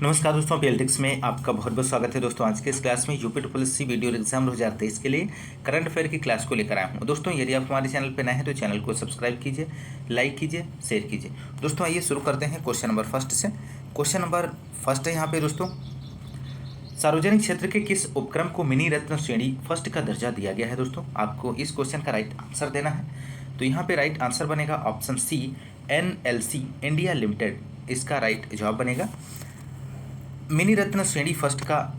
नमस्कार दोस्तों, पॉलिटिक्स में आपका बहुत बहुत स्वागत है। दोस्तों आज के इस क्लास में यूपी ट्रिपल वीडियो एग्जाम 2023 के लिए करंट अफेयर की क्लास को लेकर आया हूँ। दोस्तों यदि आप हमारे चैनल पर नए हैं तो चैनल को सब्सक्राइब कीजिए, लाइक कीजिए, शेयर कीजिए। दोस्तों आइए शुरू करते हैं क्वेश्चन नंबर फर्स्ट से। क्वेश्चन नंबर फर्स्ट है यहाँ पे दोस्तों, सार्वजनिक क्षेत्र के किस उपक्रम को मिनी रत्न श्रेणी फर्स्ट का दर्जा दिया गया है। दोस्तों आपको इस क्वेश्चन का राइट आंसर देना है। तो यहाँ पे राइट आंसर बनेगा option C, NLC India limited, इसका राइट जवाब बनेगा। मिनी रत्न श्रेणी फर्स्ट का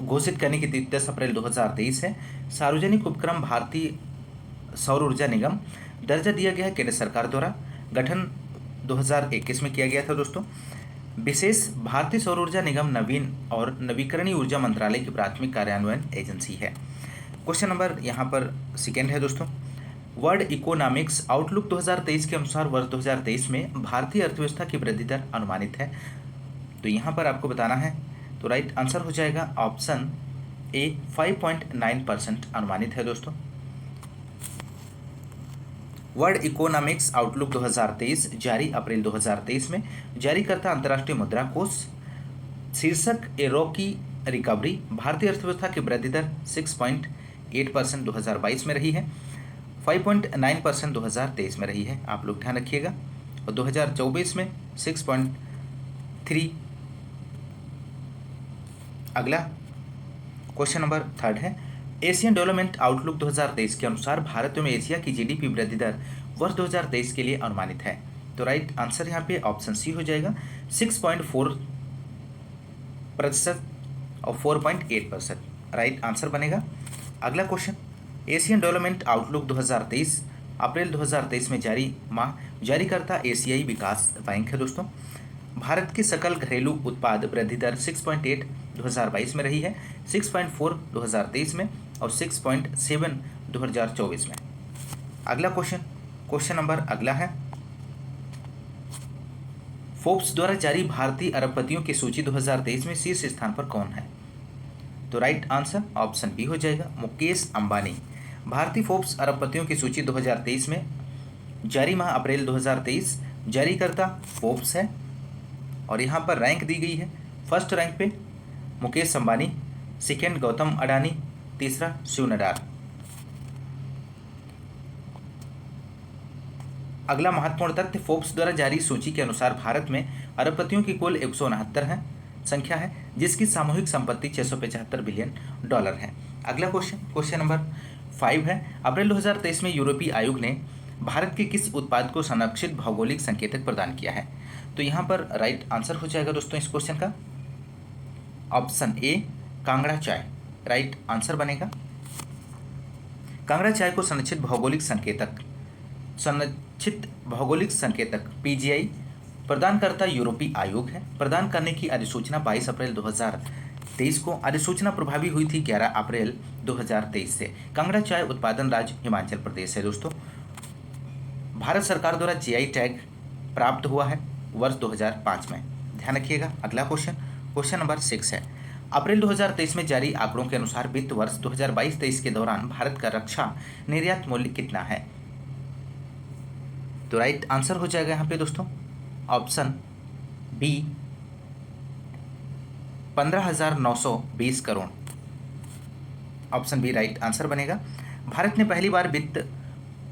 घोषित करने की तिथि 10 अप्रैल 2023 है। सार्वजनिक उपक्रम भारतीय सौर ऊर्जा निगम, दर्जा दिया गया है केंद्र सरकार द्वारा, गठन 2021 में किया गया था। दोस्तों विशेष भारतीय सौर ऊर्जा निगम नवीन और नवीकरणीय ऊर्जा मंत्रालय की प्राथमिक कार्यान्वयन एजेंसी है। क्वेश्चन नंबर यहाँ पर सेकेंड है दोस्तों, वर्ल्ड इकोनॉमिक्स आउटलुक 2023 के अनुसार वर्ष 2023 में भारतीय अर्थव्यवस्था की वृद्धि दर अनुमानित है। तो यहाँ पर आपको बताना है, तो राइट आंसर हो जाएगा ऑप्शन ए 5.9% अनुमानित है। दोस्तों वर्ल्ड इकोनॉमिक्स आउटलुक 2023 जारी अप्रैल 2023 में, जारीकर्ता अंतर्राष्ट्रीय मुद्रा कोष, शीर्षक ए रॉकी रिकवरी, भारतीय अर्थव्यवस्था की वृद्धि दर 6.8% 2022 में रही है, 5.9% 2023 में रही है। आप लोग ध्यान रखिएगा। और 2024 में 6.3। अगला क्वेश्चन नंबर थर्ड है, एशियन डेवलपमेंट आउटलुक 2023 के अनुसार भारत में एशिया की GDP वृद्धि दर वर्ष 2023 के लिए अनुमानित है। तो राइट आंसर यहाँ पे ऑप्शन सी हो जाएगा, 6.4% और 4.8% राइट आंसर बनेगा। अगला क्वेश्चन, एशियन डेवलपमेंट आउटलुक 2023 अप्रैल 2023 में जारीकर्ता एशियाई विकास बैंक है। दोस्तों भारत की सकल घरेलू उत्पाद वृद्धि दर 6.8 2022 में रही है, 6.4 2023 में और 6.7 2024 में। अगला क्वेश्चन नंबर अगला है, फोर्ब्स द्वारा जारी भारतीय अरबपतियों की सूची 2023 में शीर्ष स्थान पर कौन है। तो राइट आंसर ऑप्शन बी हो जाएगा, मुकेश अंबानी। भारतीय फोर्ब्स अरबपतियों की सूची 2023 में जारी माह अप्रैल 2023, जारीकर्ता फोर्ब्स है और यहाँ पर रैंक दी गई है। फर्स्ट रैंक पे मुकेश अंबानी, सेकेंड गौतम अडानी, तीसरा शिव नडार। अगला महत्वपूर्ण तथ्य, फोर्ब्स द्वारा जारी सूची के अनुसार भारत में अरबपतियों की कुल 169 है संख्या है, जिसकी सामूहिक संपत्ति 675 बिलियन डॉलर है। अगला क्वेश्चन नंबर 5 है, अप्रैल 2023 में यूरोपीय आयोग ने भारत के किस उत्पाद को संरक्षित भौगोलिक संकेतक प्रदान किया है। तो यहाँ पर राइट आंसर हो जाएगा दोस्तों इस क्वेश्चन का ऑप्शन ए, कांगड़ा चाय, राइट आंसर बनेगा। कांगड़ा चाय को संरक्षित भौगोलिक संकेतक PGI प्रदान करता यूरोपीय आयोग है। प्रदान करने की अधिसूचना 22 अप्रैल 2023 को, अधिसूचना प्रभावी हुई थी 11 अप्रैल 2023 से। कांगड़ा चाय उत्पादन राज्य हिमाचल प्रदेश है। दोस्तों भारत सरकार द्वारा GI टैग प्राप्त हुआ है वर्ष 2005 में, ध्यान रखिएगा। अगला क्वेश्चन नंबर 6 है, अप्रैल 2023 में जारी आंकड़ों के अनुसार वित्त वर्ष 2022-23 के दौरान भारत का रक्षा निर्यात मूल्य कितना है। तो राइट आंसर हो जाएगा यहाँ पे दोस्तों option B, 15,920 crore. Option B right answer बनेगा। भारत ने पहली बार वित्त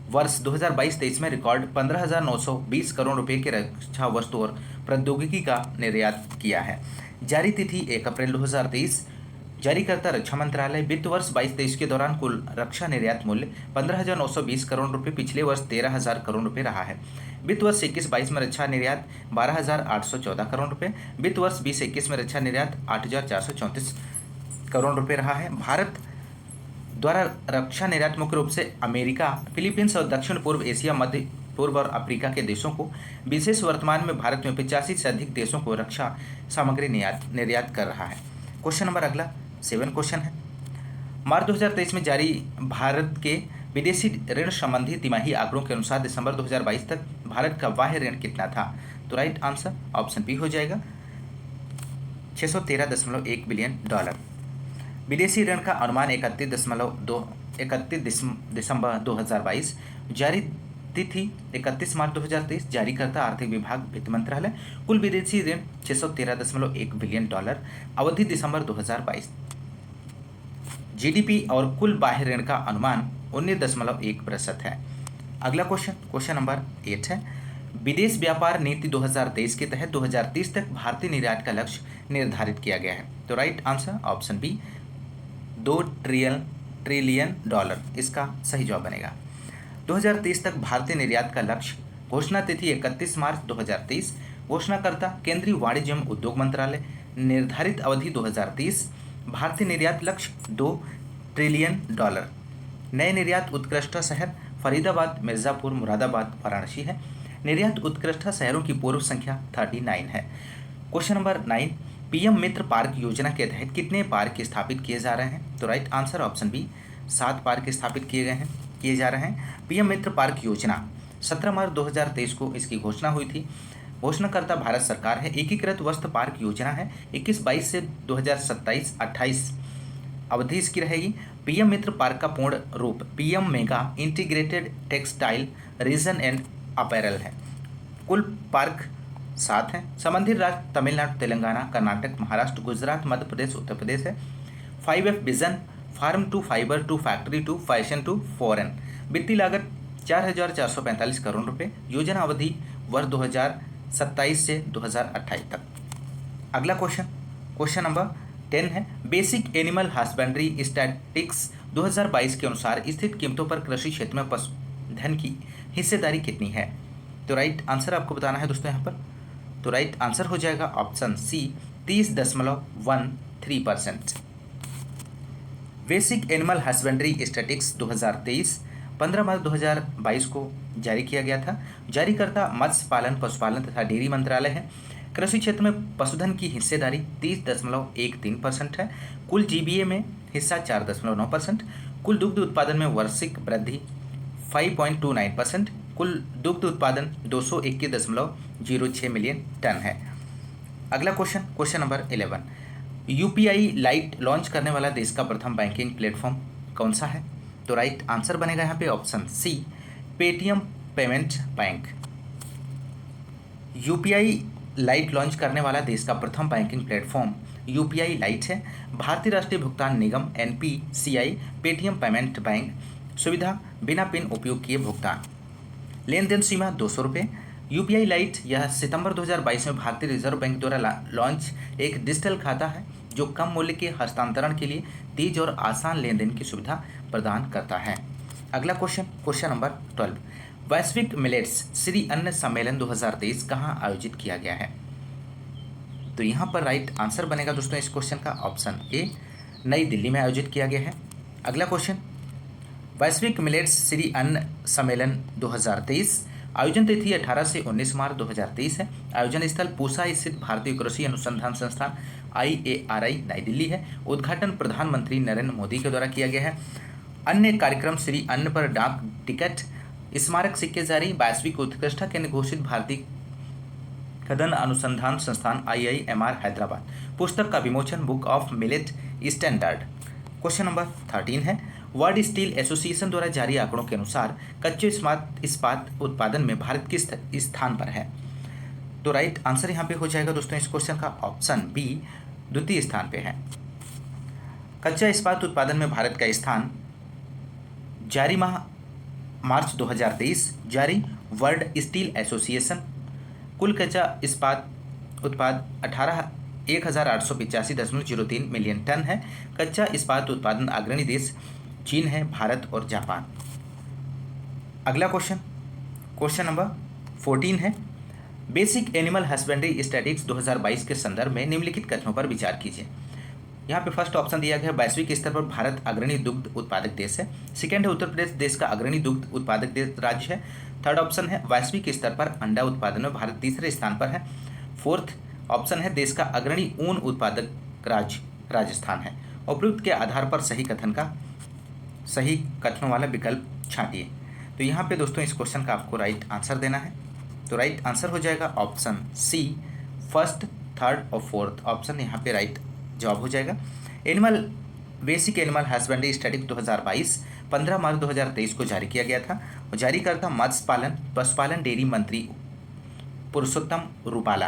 वर्ष 2022-23 में रिकॉर्ड 15,920 करोड़ रुपए के रक्षा वस्तु और प्रौद्योगिकी का निर्यात किया है। जारी तिथि 1 अप्रैल 2023, जारीकर्ता रक्षा मंत्रालय। वित्त वर्ष 22-23 के दौरान कुल रक्षा निर्यात मूल्य 15,920 करोड़ रुपए, पिछले वर्ष 13,000 करोड़ रुपए रहा है। वित्त वर्ष 21-22 में रक्षा निर्यात 12,814 करोड़ रुपए, वित्त वर्ष 20-21 में रक्षा निर्यात 8,434 करोड़ रुपए रहा है। भारत द्वारा रक्षा निर्यात मुख्य रूप से अमेरिका, फिलीपींस और दक्षिण पूर्व एशिया, मध्य पूर्व और अफ्रीका के देशों को विशेष, वर्तमान में भारत में 85 से अधिक देशों को रक्षा सामग्री निर्यात कर रहा है। क्वेश्चन नंबर अगला 7 क्वेश्चन है, मार्च 2023 में जारी भारत के विदेशी ऋण संबंधी तिमाही आंकड़ों के अनुसार दिसंबर 2022 तक भारत का बाह्य ऋण कितना था। तो राइट आंसर ऑप्शन बी हो जाएगा, 613.1 बिलियन डॉलर। विदेशी ऋण का अनुमान 31 दिसंबर 2022 जारी तिथि 31 मार्च 2023। जारी करता आर्थिक विभाग वित्त मंत्रालय। कुल विदेशी ऋण $613.1 बिलियन। अवधि दिसंबर 2022। जीडीपी और कुल बाह्य ऋण का अनुमान 19.1% है। अगला क्वेश्चन नंबर 8 है, विदेश व्यापार नीति 2023 के तहत 2030 तक भारतीय निर्यात का लक्ष्य निर्धारित किया गया है। तो right answer option B, $2 trillion इसका सही जवाब बनेगा। 2030 तक भारतीय निर्यात का लक्ष्य। घोषणा तिथि 31 मार्च 2023। घोषणाकर्ता केंद्रीय वाणिज्य एवं उद्योग मंत्रालय। निर्धारित अवधि 2030। भारतीय निर्यात लक्ष्य $2 ट्रिलियन। नए निर्यात उत्कृष्ट शहर फरीदाबाद, मिर्जापुर, मुरादाबाद, वाराणसी है। निर्यात उत्कृष्ट शहरों की पूर्व संख्या 39 है। क्वेश्चन नंबर 9, पीएम मित्र पार्क योजना के तहत कितने पार्क स्थापित किए जा रहे हैं? तो right answer option B, 7 park स्थापित किए जा रहे हैं। पीएम मित्र पार्क योजना 17 मार्च 2023 को इसकी घोषणा हुई थी। घोषणाकर्ता भारत सरकार है। एकीकृत वस्त्र पार्क योजना है। 21-22 से 2027-28 अवधि इसकी रहेगी। पीएम मित्र पार्क का पूर्ण रूप PM mega integrated textile reason and apparel है। कुल पार्क 7 हैं। संबंधित राज्य तमिलनाडु, तेलंगाना, कर्नाटक, महाराष्ट्र, गुजरात, मध्य प्रदेश, उत्तर प्रदेश है। 5F vision, farm to fibre to factory to fashion to foreign. वित्तीय लागत 4,445 करोड़ रुपए। योजना अवधि वर्ष 2027 से 2028 तक। अगला क्वेश्चन नंबर 10 है, बेसिक एनिमल हस्बेंड्री स्टैटिस्टिक्स 2022 के अनुसार स्थित कीमतों पर कृषि क्षेत्र में पशुधन की हिस्सेदारी कितनी है? तो राइट आंसर आपको बताना है दोस्तों यहाँ पर। तो राइट आंसर हो जाएगा option C, 30.13%। Basic animal husbandry statistics 2023 15 March 2022 को जारी किया गया था। जारीकर्ता मत्स्य पालन, पशुपालन तथा डेयरी मंत्रालय है। कृषि क्षेत्र में पशुधन की हिस्सेदारी 30.13% है। कुल जीबीए में हिस्सा 4.9%। कुल दुग्ध उत्पादन में वार्षिक वृद्धि 5.29%। कुल दुग्ध उत्पादन 221.06 मिलियन टन है। अगला question number 11, UPI lite launch करने वाला देश का प्रथम बैंकिंग प्लेटफॉर्म कौन सा है? तो राइट आंसर बनेगा यहाँ पे option C, Paytm payment bank. UPI lite launch करने वाला देश का प्रथम बैंकिंग प्लेटफॉर्म यूपीआई लाइट है। भारतीय राष्ट्रीय भुगतान निगम एनपीसीआई पेटीएम पेमेंट बैंक सुविधा बिना पिन उपयोग किए भुगतान। लेन देन सीमा 200 रुपये। यूपीआई लाइट यह सितंबर 2022 में भारतीय रिजर्व बैंक द्वारा लॉन्च एक डिजिटल खाता है जो कम मूल्य के हस्तांतरण के लिए तेज और आसान लेन देन की सुविधा प्रदान करता है। अगला क्वेश्चन नंबर 12, वैश्विक मिलेट्स श्री अन्न सम्मेलन 2023 कहाँ आयोजित किया गया है? तो यहाँ पर राइट आंसर बनेगा दोस्तों इस क्वेश्चन का ऑप्शन ए, नई दिल्ली में आयोजित किया गया है। अगला क्वेश्चन, वैश्विक मिलेट्स श्री अन्न सम्मेलन 2023 आयोजन तिथि 18 से 19 मार्च 2023 है। आयोजन स्थल पूसा स्थित भारतीय कृषि अनुसंधान संस्थान IARI नई दिल्ली है। उद्घाटन प्रधानमंत्री नरेंद्र मोदी के द्वारा किया गया है। अन्य कार्यक्रम श्री अन्न पर डाक टिकट, स्मारक सिक्के जारी। वैश्विक उत्कृष्टता के घोषित भारतीय खाद्यान्न अनुसंधान संस्थान IIMR हैदराबाद। पुस्तक का विमोचन, book of millet standard. Question number 13 है, वर्ल्ड स्टील एसोसिएशन द्वारा जारी आंकड़ों के अनुसार कच्चे इस्पात उत्पादन में भारत किस स्थान पर है? तो राइट आंसर यहाँ पे हो जाएगा दोस्तों इस क्वेश्चन का ऑप्शन बी, द्वितीय स्थान पे है। कच्चा इस्पात उत्पादन में भारत का स्थान जारी माह मार्च 2023 जारी वर्ल्ड स्टील एसोसिएशन। कुल कच्चा इस्पात उत्पाद 1885.03 मिलियन टन है। कच्चा इस्पात उत्पादन अग्रणी देश चीन है, भारत और जापान। अगला क्वेश्चन नंबर 14 है, बेसिक एनिमल हस्बेंड्री स्टैटिस्टिक्स 2022 के संदर्भ में निम्नलिखित कथनों पर विचार कीजिए। यहाँ पे फर्स्ट ऑप्शन दिया गया, वैश्विक स्तर पर भारत अग्रणी दुग्ध उत्पादक देश है। सेकेंड है, उत्तर प्रदेश देश का अग्रणी दुग्ध उत्पादक देश राज्य है। थर्ड ऑप्शन है, वैश्विक स्तर पर अंडा उत्पादन में भारत तीसरे स्थान पर है। फोर्थ ऑप्शन है, देश का अग्रणी ऊन उत्पादक राज्य राजस्थान है। उपरोक्त के आधार पर सही कथनों वाला विकल्प छांटिए। तो यहाँ पे दोस्तों इस क्वेश्चन का आपको राइट आंसर देना है। तो राइट आंसर हो जाएगा ऑप्शन सी, फर्स्ट, थर्ड और फोर्थ ऑप्शन यहाँ पे राइट जवाब हो जाएगा। बेसिक एनिमल हस्बेंड्री स्टैटिस्टिक्स 2022 15 मार्च 2023 को जारी किया गया था। जारीकर्ता मत्स्य पालन पशुपालन डेयरी मंत्री पुरुषोत्तम रूपाला।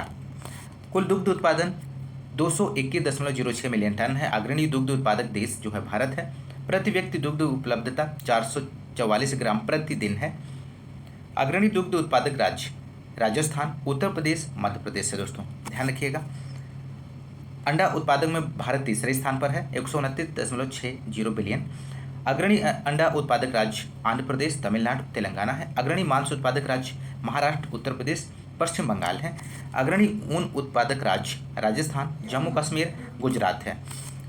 कुल दुग्ध उत्पादन 221.06 मिलियन टन है। अग्रणी दुग्ध उत्पादक देश जो है भारत है। प्रति व्यक्ति दुग्ध उपलब्धता 444 ग्राम प्रतिदिन है। अग्रणी दुग्ध उत्पादक राज्य राजस्थान, उत्तर प्रदेश, मध्य प्रदेश है दोस्तों, ध्यान रखिएगा। अंडा उत्पादक में भारत तीसरे स्थान पर है 129.60 बिलियन। अग्रणी अंडा उत्पादक राज्य आंध्र प्रदेश, तमिलनाडु, तेलंगाना है। अग्रणी मांस उत्पादक राज्य महाराष्ट्र, उत्तर प्रदेश, पश्चिम बंगाल है। अग्रणी ऊन उत्पादक राज्य राजस्थान, जम्मू कश्मीर, गुजरात है।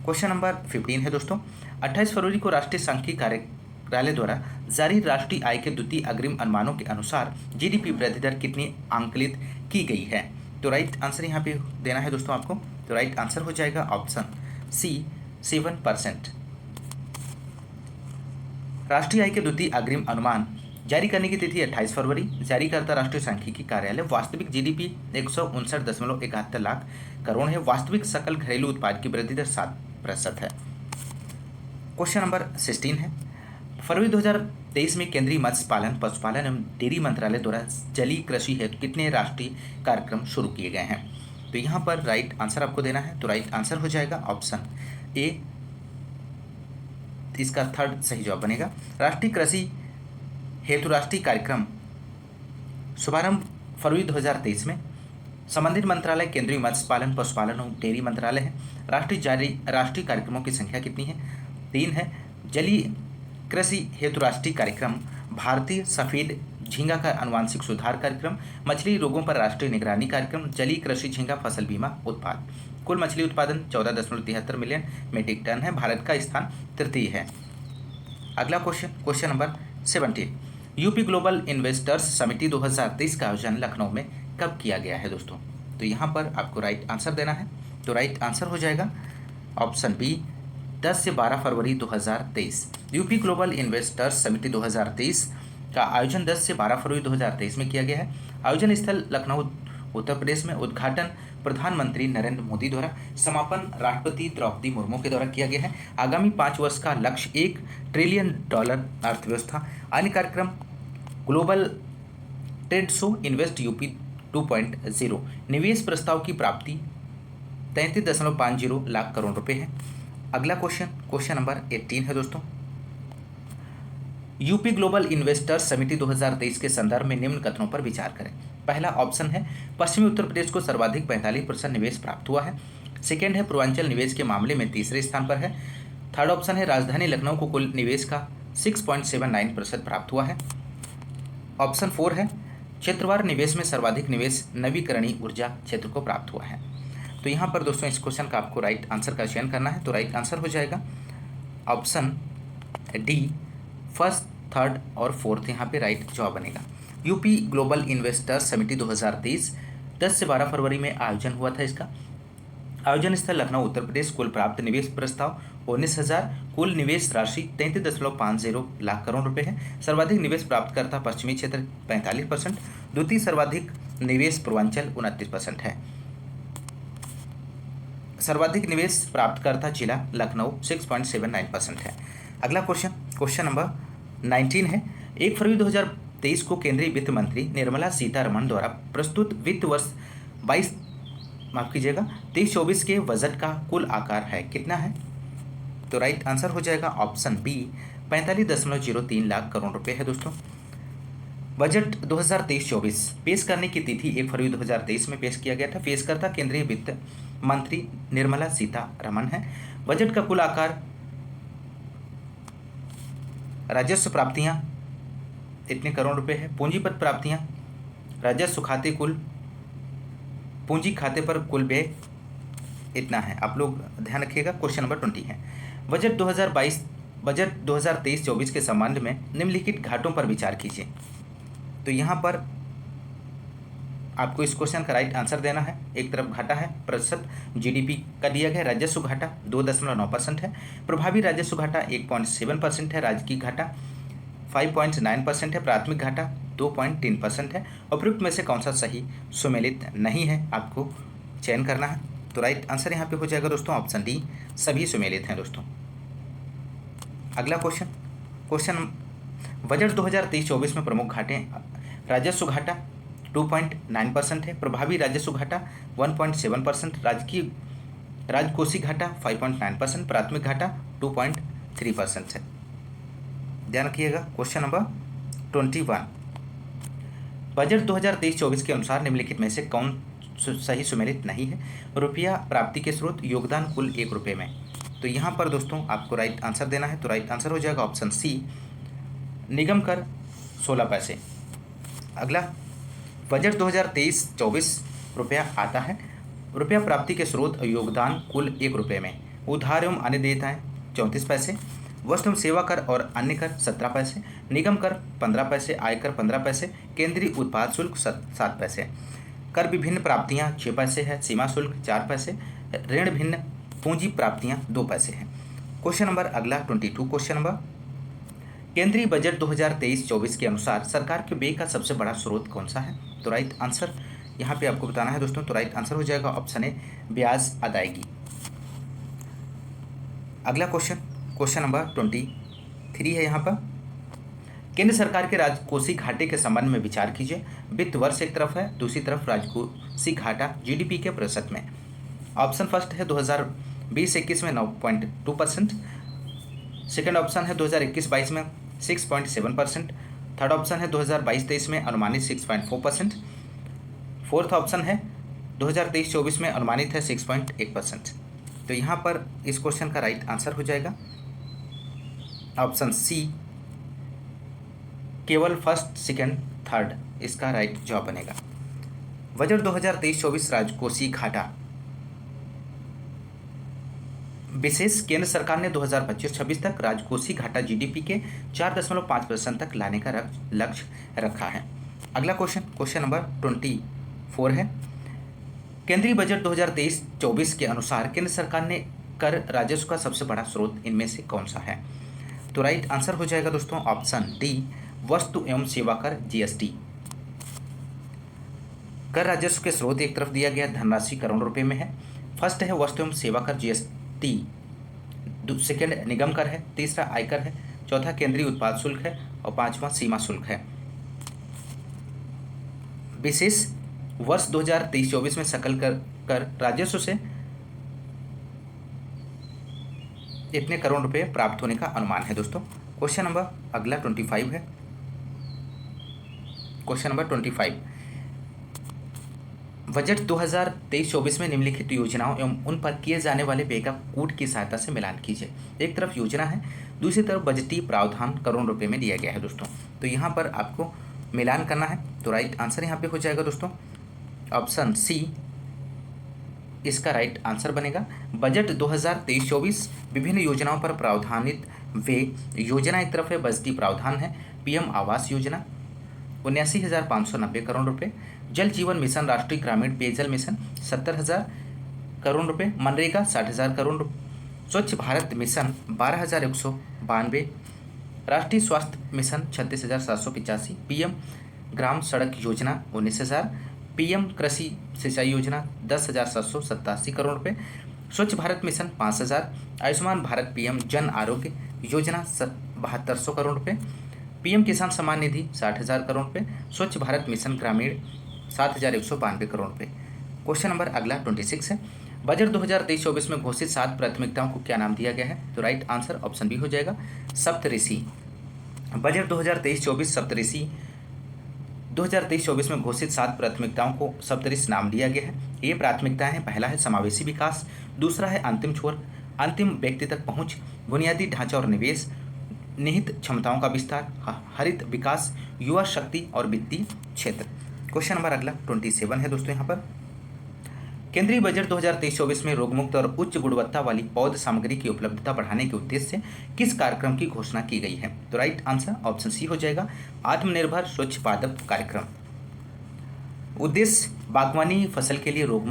क्वेश्चन नंबर 15 है दोस्तों। 28 फरवरी को राष्ट्रीय सांख्यिकी कार्यालय द्वारा जारी राष्ट्रीय आय के द्वितीय अग्रिम अनुमानों के अनुसार जीडीपी वृद्धि दर कितनी आंकलित की गई है? तो राइट आंसर यहाँ पे देना है दोस्तों आपको। तो राइट आंसर हो जाएगा ऑप्शन सी 7%। राष्ट्रीय आय के द्वितीय अग्रिम अनुमान जारी करने की तिथि 28 फरवरी। जारीकर्ता राष्ट्रीय सांख्यिकी कार्यालय। वास्तविक जीडीपी 159.71 लाख करोड़ है। वास्तविक सकल घरेलू उत्पाद की वृद्धि दर 7% है। क्वेश्चन नंबर 16 है। फरवरी 2023 में केंद्रीय मत्स्य पालन पशुपालन एवं डेयरी मंत्रालय द्वारा जलीय कृषि हेतु कितने राष्ट्रीय कार्यक्रम शुरू किए गए हैं? तो यहाँ पर राइट आंसर आपको देना है। तो राइट आंसर हो जाएगा ऑप्शन ए, इसका थर्ड सही जवाब बनेगा। राष्ट्रीय कृषि हेतु राष्ट्रीय कार्यक्रम शुभारंभ फरवरी 2023 में। संबंधित मंत्रालय केंद्रीय मत्स्य पालन पशुपालन और डेयरी मंत्रालय है। राष्ट्रीय कार्यक्रमों की संख्या कितनी है? 3 है। जलीय कृषि हेतु राष्ट्रीय कार्यक्रम भारतीय सफेद झींगा का आनुवांशिक सुधार कार्यक्रम, मछली रोगों पर राष्ट्रीय निगरानी कार्यक्रम, जलीय कृषि झींगा फसल बीमा उत्पाद। कुल मछली उत्पादन 14.73 मिलियन मीट्रिक टन है। भारत का स्थान तृतीय है। अगला question number 17। UP global investors समिति 2023 का आयोजन लखनऊ में कब किया गया है दोस्तों? तो यहाँ पर आपको राइट आंसर देना है। तो राइट आंसर हो जाएगा ऑप्शन बी 10 से 12 फरवरी 2023। यूपी ग्लोबल इन्वेस्टर्स समिति 2023 का आयोजन 10 से 12 फरवरी 2023 में किया गया है। आयोजन स्थल लखनऊ, उत्तर प्रदेश में। उद्घाटन प्रधानमंत्री नरेंद्र मोदी द्वारा, समापन राष्ट्रपति द्रौपदी मुर्मू के द्वारा किया गया है। आगामी 5 वर्ष का लक्ष्य $1 ट्रिलियन अर्थव्यवस्था। अन्य कार्यक्रम global trade show invest UP 2.0। निवेश प्रस्ताव की प्राप्ति 33.50 लाख करोड़ रुपए है। अगला क्वेश्चन नंबर 18 है दोस्तों। यूपी ग्लोबल इन्वेस्टर्स समिति 2023 के संदर्भ में निम्न कथनों पर विचार करें। पहला ऑप्शन है पश्चिमी उत्तर प्रदेश को सर्वाधिक 45% निवेश प्राप्त हुआ है। सेकेंड है पूर्वांचल निवेश के मामले में तीसरे स्थान पर है। थर्ड ऑप्शन है राजधानी लखनऊ को कुल निवेश का 6.79% प्राप्त हुआ है। ऑप्शन 4 है क्षेत्रवार निवेश में सर्वाधिक निवेश नवीकरणीय ऊर्जा क्षेत्र को प्राप्त हुआ है। तो यहाँ पर दोस्तों इस क्वेश्चन का आपको राइट आंसर का चयन करना है। तो राइट आंसर हो जाएगा ऑप्शन डी, फर्स्ट, थर्ड और फोर्थ यहाँ पे राइट जवाब बनेगा। यूपी ग्लोबल इन्वेस्टर्स समिति 2023 10 से 12 फरवरी में आयोजन हुआ था। इसका आयोजन स्थल लखनऊ, उत्तर प्रदेश। कुल प्राप्त निवेश प्रस्ताव 19,000। कुल निवेश राशि 33.50 लाख करोड़ रुपए है। सर्वाधिक निवेश प्राप्तकर्ता पश्चिमी क्षेत्र 45%। द्वितीय सर्वाधिक निवेश पूर्वांचल 29% है। सर्वाधिक निवेश प्राप्तकर्ता जिला लखनऊ 6.79% है। अगला क्वेश्चन नंबर 19 है। 1 फरवरी 2023 को केंद्रीय वित्त मंत्री निर्मला सीतारमण द्वारा प्रस्तुत वित्त वर्ष 23-24 के बजट का कुल आकार है कितना है? तो राइट आंसर हो जाएगा ऑप्शन बी 45.03 लाख करोड़ रुपए है दोस्तों। बजट 2023-24 पेश करने की तिथि 1 फरवरी 2023 में पेश किया गया था। पेशकर्ता केंद्रीय वित्त मंत्री निर्मला सीतारमण है। बजट का कुल आकार, राजस्व प्राप्तियां इतने करोड़ रुपए है। पूंजीपत प्राप्तियां, राजस्व खाते कुल, पूंजी खाते पर कुल व्यय इतना है। आप लोग ध्यान रखिएगा। क्वेश्चन नंबर 20 है। बजट 2023-24 के संबंध में निम्नलिखित घाटों पर विचार कीजिए। तो यहाँ पर आपको इस क्वेश्चन का राइट आंसर देना है। एक तरफ घाटा है, प्रतिशत जीडीपी का दिया गया। राजस्व घाटा 2.9% है। प्रभावी राजस्व घाटा 1.7% है। राजकीय घाटा 5.9% है। प्राथमिक घाटा 2.3% है। उपयुक्त में से कौन सा सही सुमेलित नहीं है, आपको चयन करना है। तो राइट आंसर यहाँ पे हो जाएगा दोस्तों ऑप्शन डी, सभी सुमेलित हैं दोस्तों। अगला क्वेश्चन बजट 2023-24 में प्रमुख घाटे, राजस्व घाटा 2.9% है, प्रभावी राजस्व घाटा 1.7%, राजकोषीय घाटा 5.9%, प्राथमिक घाटा 2.3% है। ध्यान रखिएगा। क्वेश्चन नंबर 21, बजट 2023-24 के अनुसार निम्नलिखित में से कौन सही सुमेलित नहीं है? रुपया प्राप्ति के स्रोत, योगदान कुल 1 रुपये में। तो यहाँ पर दोस्तों आपको राइट आंसर देना है। तो राइट आंसर हो जाएगा ऑप्शन सी, निगम कर 16 पैसे। अगला, बजट 2023-24 रुपया आता है, रुपया प्राप्ति के स्रोत और योगदान कुल 1 रुपये में, उधार एवं अन्य देयताएं 34 पैसे, वस्तु एवं सेवा कर और अन्य कर 17 पैसे, निगम कर 15 पैसे, आयकर 15 पैसे, केंद्रीय उत्पाद शुल्क 7 पैसे, कर विभिन्न प्राप्तियां 6 पैसे है, सीमा शुल्क 4 पैसे, ऋण भिन्न पूंजी प्राप्तियां 2 पैसे हैं। क्वेश्चन नंबर अगला 22 क्वेश्चन नंबर, केंद्रीय बजट 2023-24 के अनुसार सरकार के व्यय का सबसे बड़ा स्रोत कौन सा है? तो राइट आंसर यहाँ पे आपको बताना है दोस्तों। तो राइट आंसर हो जाएगा ऑप्शन ए, ब्याज अदायगी। अगला क्वेश्चन नंबर 23 है। यहाँ पर केंद्र सरकार के राजकोषीय घाटे के संबंध में विचार कीजिए। वित्त वर्ष एक तरफ है, दूसरी तरफ राजकोषीय घाटा जीडीपी के प्रतिशत में। ऑप्शन फर्स्ट है 2020-21 में 9.2%, सेकेंड ऑप्शन है 2021-22 में 6.7%, थर्ड ऑप्शन है 2022-23 में अनुमानित 6.4%, फोर्थ ऑप्शन है 2023-24 में अनुमानित है 6.1%। तो यहाँ पर इस क्वेश्चन का राइट आंसर हो जाएगा ऑप्शन सी, केवल फर्स्ट, सेकेंड, थर्ड इसका राइट जवाब बनेगा। बजट 2023-24 राजकोषीय घाटा विशेष, केंद्र सरकार ने 2025-26 तक राजकोषीय घाटा जीडीपी के 4.5% तक लाने का लक्ष्य रखा है। अगला क्वेश्चन नंबर 24 है। केंद्रीय बजट 2023-24 के अनुसार केंद्र सरकार ने कर राजस्व का सबसे बड़ा स्रोत इनमें से कौन सा है? तो राइट आंसर हो जाएगा दोस्तों ऑप्शन डी, वस्तु एवं सेवा कर जीएसटी। कर राजस्व के स्रोत एक तरफ दिया गया धनराशि करोड़ रुपए में है। फर्स्ट है वस्तु एवं सेवा कर जीएसटी, सेकेंड निगम कर है, तीसरा आयकर है, चौथा केंद्रीय उत्पाद शुल्क है और पांचवा सीमा शुल्क है। विशेष वर्ष 2023-24 में सकल कर राजस्व से इतने करोड़ रुपए प्राप्त होने का अनुमान है दोस्तों। क्वेश्चन नंबर अगला 25 है। क्वेश्चन नंबर 25, बजट 2023-24 में निम्नलिखित योजनाओं एवं उन पर किए जाने वाले व्यय का कूट की सहायता से मिलान कीजिए। एक तरफ योजना है, दूसरी तरफ बजटीय प्रावधान करोड़ रुपए में दिया गया है दोस्तों। तो यहाँ पर आपको मिलान करना है। तो राइट आंसर यहाँ पे हो जाएगा दोस्तों ऑप्शन सी, इसका राइट आंसर बनेगा। बजट 2023-24 विभिन्न योजनाओं पर प्रावधानित व्यय, योजना एक तरफ है, बजटीय प्रावधान है, पीएम आवास योजना 79,590 करोड़ रुपए, जल जीवन मिशन राष्ट्रीय ग्रामीण पेयजल मिशन 70,000 करोड़ रुपए, मनरेगा 60,000 करोड़ रुपए, स्वच्छ भारत मिशन 12,192, राष्ट्रीय स्वास्थ्य मिशन 36,785, पीएम ग्राम सड़क योजना 19,000, पीएम कृषि सिंचाई योजना 10,787 करोड़ रुपए, स्वच्छ भारत मिशन 5,000, आयुष्मान भारत पीएम जन आरोग्य योजना 7200 करोड़ रुपए, पीएम किसान सम्मान निधि 60,000 करोड़ रुपए, स्वच्छ भारत मिशन ग्रामीण 7,192 करोड़ रुपए। क्वेश्चन नंबर अगला 26 है। बजट 2023-24 में घोषित 7 प्राथमिकताओं को क्या नाम दिया गया है? तो राइट आंसर ऑप्शन बी हो जाएगा सप्तऋषि। बजट 2023-24 सप्तऋषि 2023-24 में घोषित 7 प्राथमिकताओं को सप्तऋषि नाम दिया गया है। ये प्राथमिकताएं हैं, पहला है समावेशी विकास, दूसरा है अंतिम छोर, अंतिम व्यक्ति तक पहुंच, बुनियादी ढांचा और निवेश, निहित क्षमताओं का विस्तार, हरित विकास, युवा शक्ति और वित्तीय क्षेत्र। क्वेश्चन नंबर अगला 27 है दोस्तों। यहाँ पर केंद्रीय बजट 2023-24 में रोगमुक्त और उच्च गुणवत्ता वाली पौध सामग्री की उपलब्धता बढ़ाने के उद्देश्य से किस कार्यक्रम की घोषणा की गई है? तो राइट आंसर ऑप्शन सी हो जाएगा आत्मनिर्भर स्वच्छ पादप कार्यक्रम। उद्देश्य बागवानी फसल के लिए रोग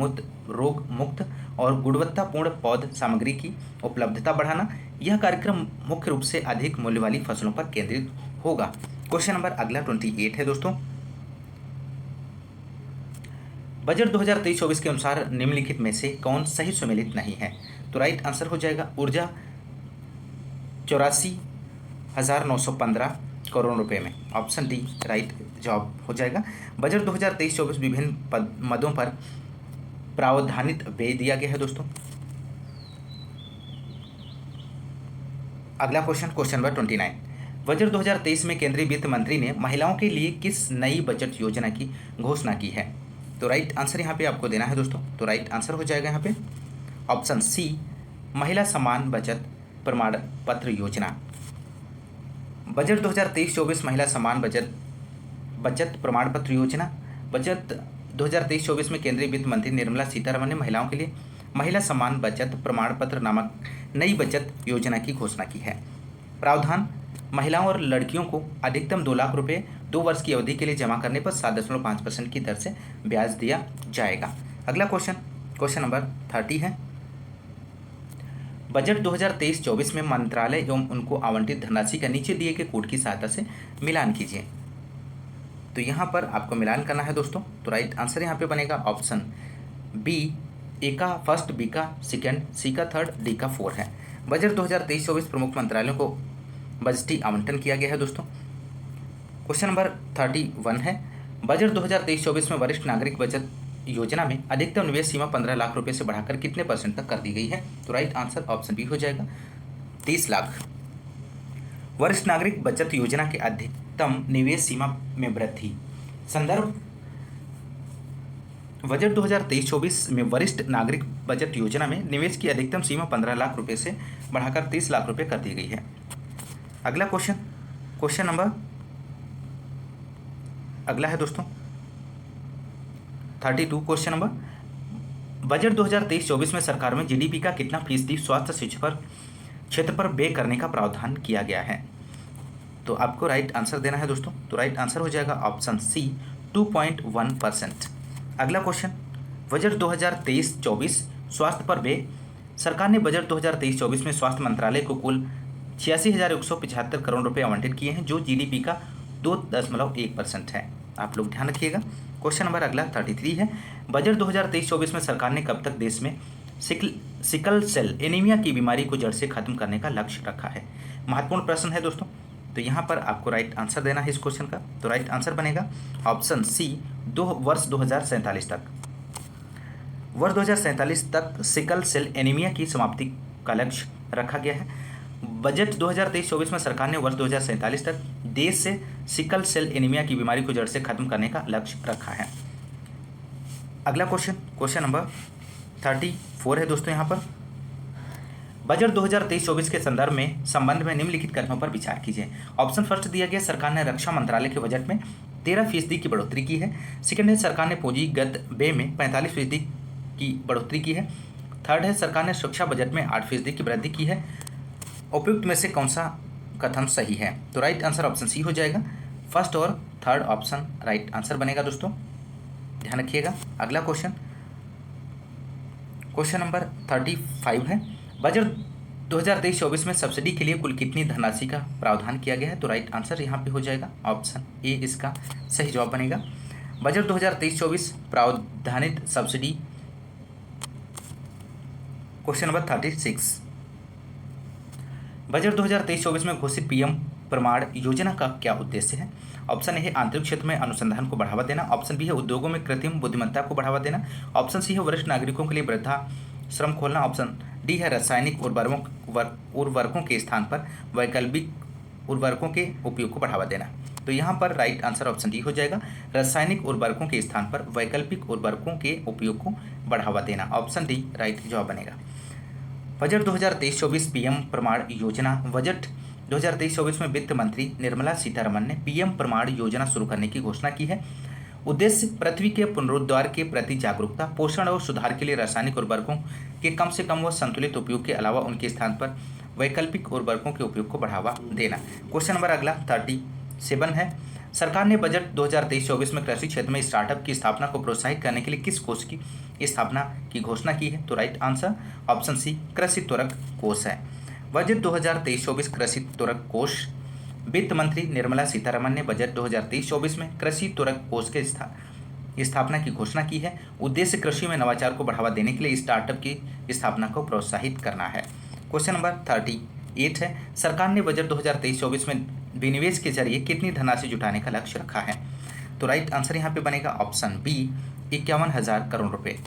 मुक्त और गुणवत्तापूर्ण पौध सामग्री की उपलब्धता बढ़ाना। यह कार्यक्रम मुख्य रूप से अधिक मूल्य वाली फसलों पर केंद्रित होगा। क्वेश्चन नंबर अगला 28 है दोस्तों। बजट 2023-24 के अनुसार निम्नलिखित में से कौन सही सुमेलित नहीं है? तो राइट आंसर हो जाएगा ऊर्जा 84,915 करोड़ रुपए में। ऑप्शन डी राइट जवाब हो जाएगा। बजट 2023-24 विभिन्न मदों पर प्रावधानित व्यय दिया गया है दोस्तों। अगला क्वेश्चन नंबर 29। बजट 2023 में केंद्रीय वित्त मंत्री ने महिलाओं के लिए किस नई बजट योजना की घोषणा की है? तो राइट आंसर यहाँ पे आपको देना है दोस्तों। तो राइट आंसर हो जाएगा यहाँ पे ऑप्शन सी, महिला सम्मान बचत प्रमाण पत्र योजना। बजट 2023-24 महिला सम्मान बचत प्रमाण पत्र योजना। बजट 2023-24 में केंद्रीय वित्त मंत्री निर्मला सीतारमण ने महिलाओं के लिए महिला सम्मान बचत प्रमाण पत्र नामक नई बचत योजना की घोषणा की है। प्रावधान, महिलाओं और लड़कियों को अधिकतम 2 लाख रुपए 2 वर्ष की अवधि के लिए जमा करने पर 7.5% की दर से ब्याज दिया जाएगा। अगला क्वेश्चन नंबर 30 है। बजट 2023-24 में मंत्रालय एवं उनको आवंटित धनराशि का नीचे दिए गए कोड की सहायता से मिलान कीजिए। तो यहाँ पर आपको मिलान करना है दोस्तों। तो राइट आंसर यहाँ पे बनेगा ऑप्शन बी, ए का फर्स्ट, बी का सेकंड, सी का थर्ड, डी का 4 है। बजट 2023-24 प्रमुख मंत्रालयों को बजटीय आवंटन किया गया है दोस्तों। क्वेश्चन नंबर 31 है। बजट 2023-24 में वरिष्ठ नागरिक बचत योजना में अधिकतम निवेश सीमा 15 लाख रुपए से बढ़ाकर कितने % तक कर दी गई है? तो राइट आंसर ऑप्शन बी हो जाएगा 30 लाख। वरिष्ठ नागरिक बचत योजना के अधिकतम निवेश सीमा में वृद्धि। संदर्भ, बजट 2023-24 में वरिष्ठ नागरिक बचत योजना में निवेश की अधिकतम सीमा 15 लाख रुपए से बढ़ाकर 30 लाख रुपए कर दी गई है। अगला क्वेश्चन नंबर अगला है दोस्तों 32 क्वेश्चन नंबर। बजट 2023-24 में सरकार में जीडीपी का कितना फीसदी स्वास्थ्य क्षेत्र पर व्यय करने का प्रावधान किया गया है? तो आपको राइट आंसर देना है दोस्तों। तो राइट आंसर हो जाएगा ऑप्शन सी, 2.1%। अगला क्वेश्चन, बजट 2023-24 स्वास्थ्य पर व्यय। सरकार ने बजट 2023-24 में स्वास्थ्य मंत्रालय को कुल 86,175 करोड़ रुपए आवंटित किए हैं, जो जीडीपी का 2.1% है। आप लोग ध्यान रखिएगा। क्वेश्चन नंबर अगला 33 है। बजट 2023-24 में सरकार ने कब तक देश में सिकल सेल एनीमिया की बीमारी को जड़ से खत्म करने का लक्ष्य रखा है? महत्वपूर्ण प्रश्न है दोस्तों। तो यहाँ पर आपको राइट आंसर देना है इस क्वेश्चन का। तो राइट आंसर बनेगा ऑप्शन सी, वर्ष 2047 तक। वर्ष 2047 तक सिकल सेल एनीमिया की समाप्ति का लक्ष्य रखा गया है। बजट 2023-24 में सरकार ने वर्ष 2047 तक देश से सिकल सेल एनीमिया की बीमारी को जड़ से खत्म करने का लक्ष्य रखा है। अगला क्वेश्चन नंबर 34 है दोस्तों। यहाँ पर बजट 2023-24 के संबंध में निम्नलिखित कदमों पर विचार कीजिए। ऑप्शन फर्स्ट दिया गया, सरकार ने रक्षा मंत्रालय के बजट में 13% की बढ़ोतरी की है। सेकंड है, सरकार ने पूंजीगत व्यय में 45% की बढ़ोतरी की है। थर्ड है, सरकार ने शिक्षा बजट में 8% की वृद्धि की है। उपयुक्त में से कौन सा कथन सही है? तो राइट आंसर ऑप्शन सी हो जाएगा। फर्स्ट और थर्ड ऑप्शन राइट आंसर बनेगा दोस्तों, ध्यान रखिएगा। अगला क्वेश्चन नंबर 35 है। बजट 2023-24 में सब्सिडी के लिए कुल कितनी धनराशि का प्रावधान किया गया है? तो राइट आंसर यहाँ पे हो जाएगा ऑप्शन ए, इसका सही जवाब बनेगा। बजट 2023-24 प्रावधानित सब्सिडी। Question number 36। बजट 2023-24 में घोषित पीएम प्रमाण योजना का क्या उद्देश्य है? ऑप्शन ए है आंतरिक क्षेत्र में अनुसंधान को बढ़ावा देना। ऑप्शन बी है उद्योगों में कृत्रिम बुद्धिमत्ता को बढ़ावा देना। ऑप्शन सी है वरिष्ठ नागरिकों के लिए वृद्धाश्रम खोलना। ऑप्शन डी है रासायनिक उर्वरकों के स्थान पर वैकल्पिक उर्वरकों के उपयोग को बढ़ावा देना। तो यहाँ पर राइट आंसर ऑप्शन डी हो जाएगा, रासायनिक उर्वरकों के स्थान पर वैकल्पिक उर्वरकों के उपयोग को बढ़ावा देना। ऑप्शन डी राइट जवाब बनेगा। बजट 2023-24 पीएम प्रमाण योजना। बजट 2023-24 में वित्त मंत्री निर्मला सीतारमण ने पीएम प्रमाण योजना शुरू करने की घोषणा की है। उद्देश्य पृथ्वी के पुनरुद्धार के प्रति जागरूकता, पोषण और सुधार के लिए रासायनिक उर्वरकों के कम से कम व संतुलित उपयोग के अलावा उनके स्थान पर वैकल्पिक उर्वरकों के उपयोग को बढ़ावा देना। क्वेश्चन नंबर अगला 37 है। सरकार ने बजट 2023-24 में कृषि क्षेत्र में स्टार्टअप की स्थापना को प्रोत्साहित करने के लिए किस कोष की स्थापना की घोषणा की है? तो राइट आंसर ऑप्शन सी, कृषि त्वरक कोष है। बजट 2023-24 कृषि त्वरक कोष। वित्त मंत्री निर्मला सीतारमण ने बजट 2023-24 में कृषि त्वरक कोष के स्थापना की घोषणा की है। उद्देश्य कृषि में नवाचार को बढ़ावा देने के लिए स्टार्टअप की स्थापना को प्रोत्साहित करना है। क्वेश्चन नंबर 38 है। सरकार ने बजट 2023-24 में विनिवेश के जरिए कितनी धनराशि जुटाने का लक्ष्य रखा है? तो राइट आंसर यहाँ पे बनेगा ऑप्शन बी 51,000 करोड़ रुपए।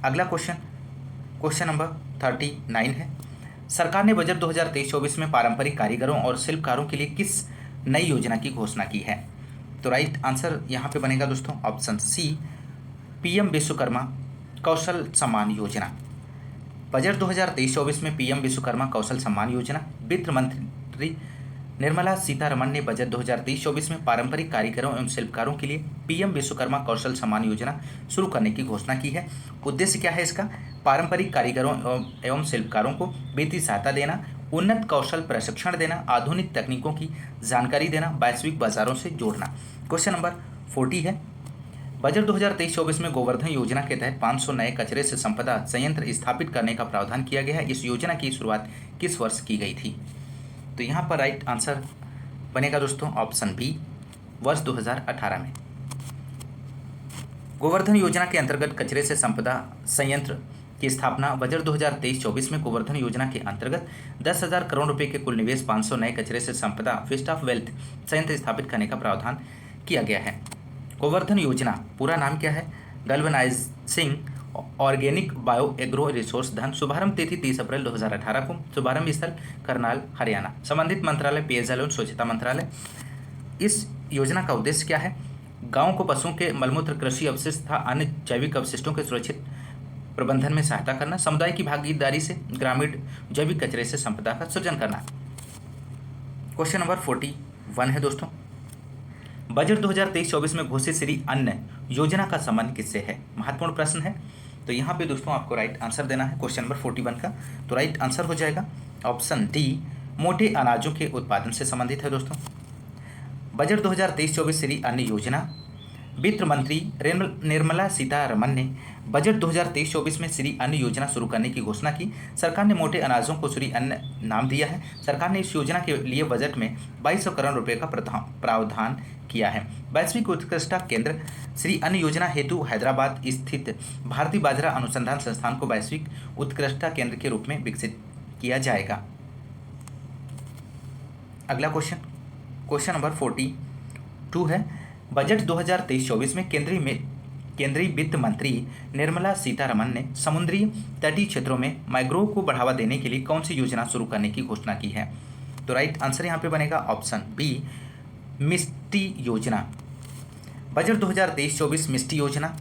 अगला क्वेश्चन नंबर 39 है। सरकार ने बजट 2023-24 में पारंपरिक कारीगरों और शिल्पकारों के लिए किस नई योजना की घोषणा की है? तो राइट आंसर यहाँ पे बनेगा दोस्तों ऑप्शन सी पीएम विश्वकर्मा कौशल सम्मान योजना। बजट 2023-24 में पीएम विश्वकर्मा कौशल सम्मान योजना, वित्त मंत्री निर्मला सीतारमण ने बजट 2023-24 में पारंपरिक कारीगरों एवं शिल्पकारों के लिए पीएम विश्वकर्मा कौशल सम्मान योजना शुरू करने की घोषणा की है। उद्देश्य क्या है इसका? पारंपरिक कारीगरों एवं शिल्पकारों को वित्तीय सहायता देना, उन्नत कौशल प्रशिक्षण देना, आधुनिक तकनीकों की जानकारी देना, वैश्विक बाजारों से जोड़ना। क्वेश्चन नंबर 40 है। बजट 2023-24 में गोवर्धन योजना के तहत 500 नए कचरे से संपदा संयंत्र स्थापित करने का प्रावधान किया गया है। इस योजना की शुरुआत किस वर्ष की गई थी? तो यहाँ पर राइट आंसर बनेगा दोस्तों ऑप्शन बी वर्ष 2018 में। गोवर्धन योजना के अंतर्गत कचरे से संपदा संयंत्र की स्थापना बजट 2023-24 में गोवर्धन योजना के अंतर्गत 10,000 करोड़ रुपए के कुल निवेश 500 नए कचरे से संपदा फीस्ट ऑफ वेल्थ संयंत्र स्थापित करने का प्रावधान किया गया है। गोवर्धन योजना पूरा नाम क्या है? Galvanising organic bio agro resource धन। शुभारंभ तिथि 30 अप्रैल 2018 को। शुभारंभ स्थल करनाल हरियाणा। संबंधित मंत्रालय पेयजल एवं स्वच्छता मंत्रालय। इस योजना का उद्देश्य क्या है? गाँव को पशुओं के मलमूत्र, कृषि अवशिष्ट तथा अन्य जैविक अवशिष्टों के सुरक्षित प्रबंधन में सहायता करना, समुदाय की भागीदारी से ग्रामीण जैविक कचरे से संपदा का सृजन करना। क्वेश्चन नंबर 41 है दोस्तों। बजट 2023-24 में घोषित श्री अन्न योजना का संबंध किससे है? महत्वपूर्ण प्रश्न है। तो यहाँ पे दोस्तों आपको राइट आंसर देना है क्वेश्चन नंबर 41 का। तो राइट आंसर हो जाएगा ऑप्शन डी मोटे अनाजों के उत्पादन से संबंधित है दोस्तों। बजट 2023-24 श्री अन्न योजना, वित्त मंत्री निर्मला सीतारमण ने बजट 2023-24 में श्री अन्न योजना शुरू करने की घोषणा की। सरकार ने मोटे अनाजों को श्री अन्न नाम दिया है। सरकार ने इस योजना के लिए बजट में 2200 करोड़ रुपए का प्रावधान किया है। वैश्विक उत्कृष्टता केंद्र श्री अन्न योजना हेतु हैदराबाद स्थित भारतीय बाजरा अनुसंधान संस्थान को वैश्विक उत्कृष्टता केंद्र के रूप में विकसित किया जाएगा। अगला क्वेश्चन नंबर 42 है। बजट 2023-24 में केंद्रीय वित्त मंत्री निर्मला सीतारमण ने समुद्री तटीय क्षेत्रों में मैंग्रोव को बढ़ावा देने के लिए कौन सी योजना शुरू करने की घोषणा की है? तो राइट आंसर यहाँ पे बनेगा ऑप्शन बी मिस्टी योजना। बजट 2023-24 मिस्टी योजना,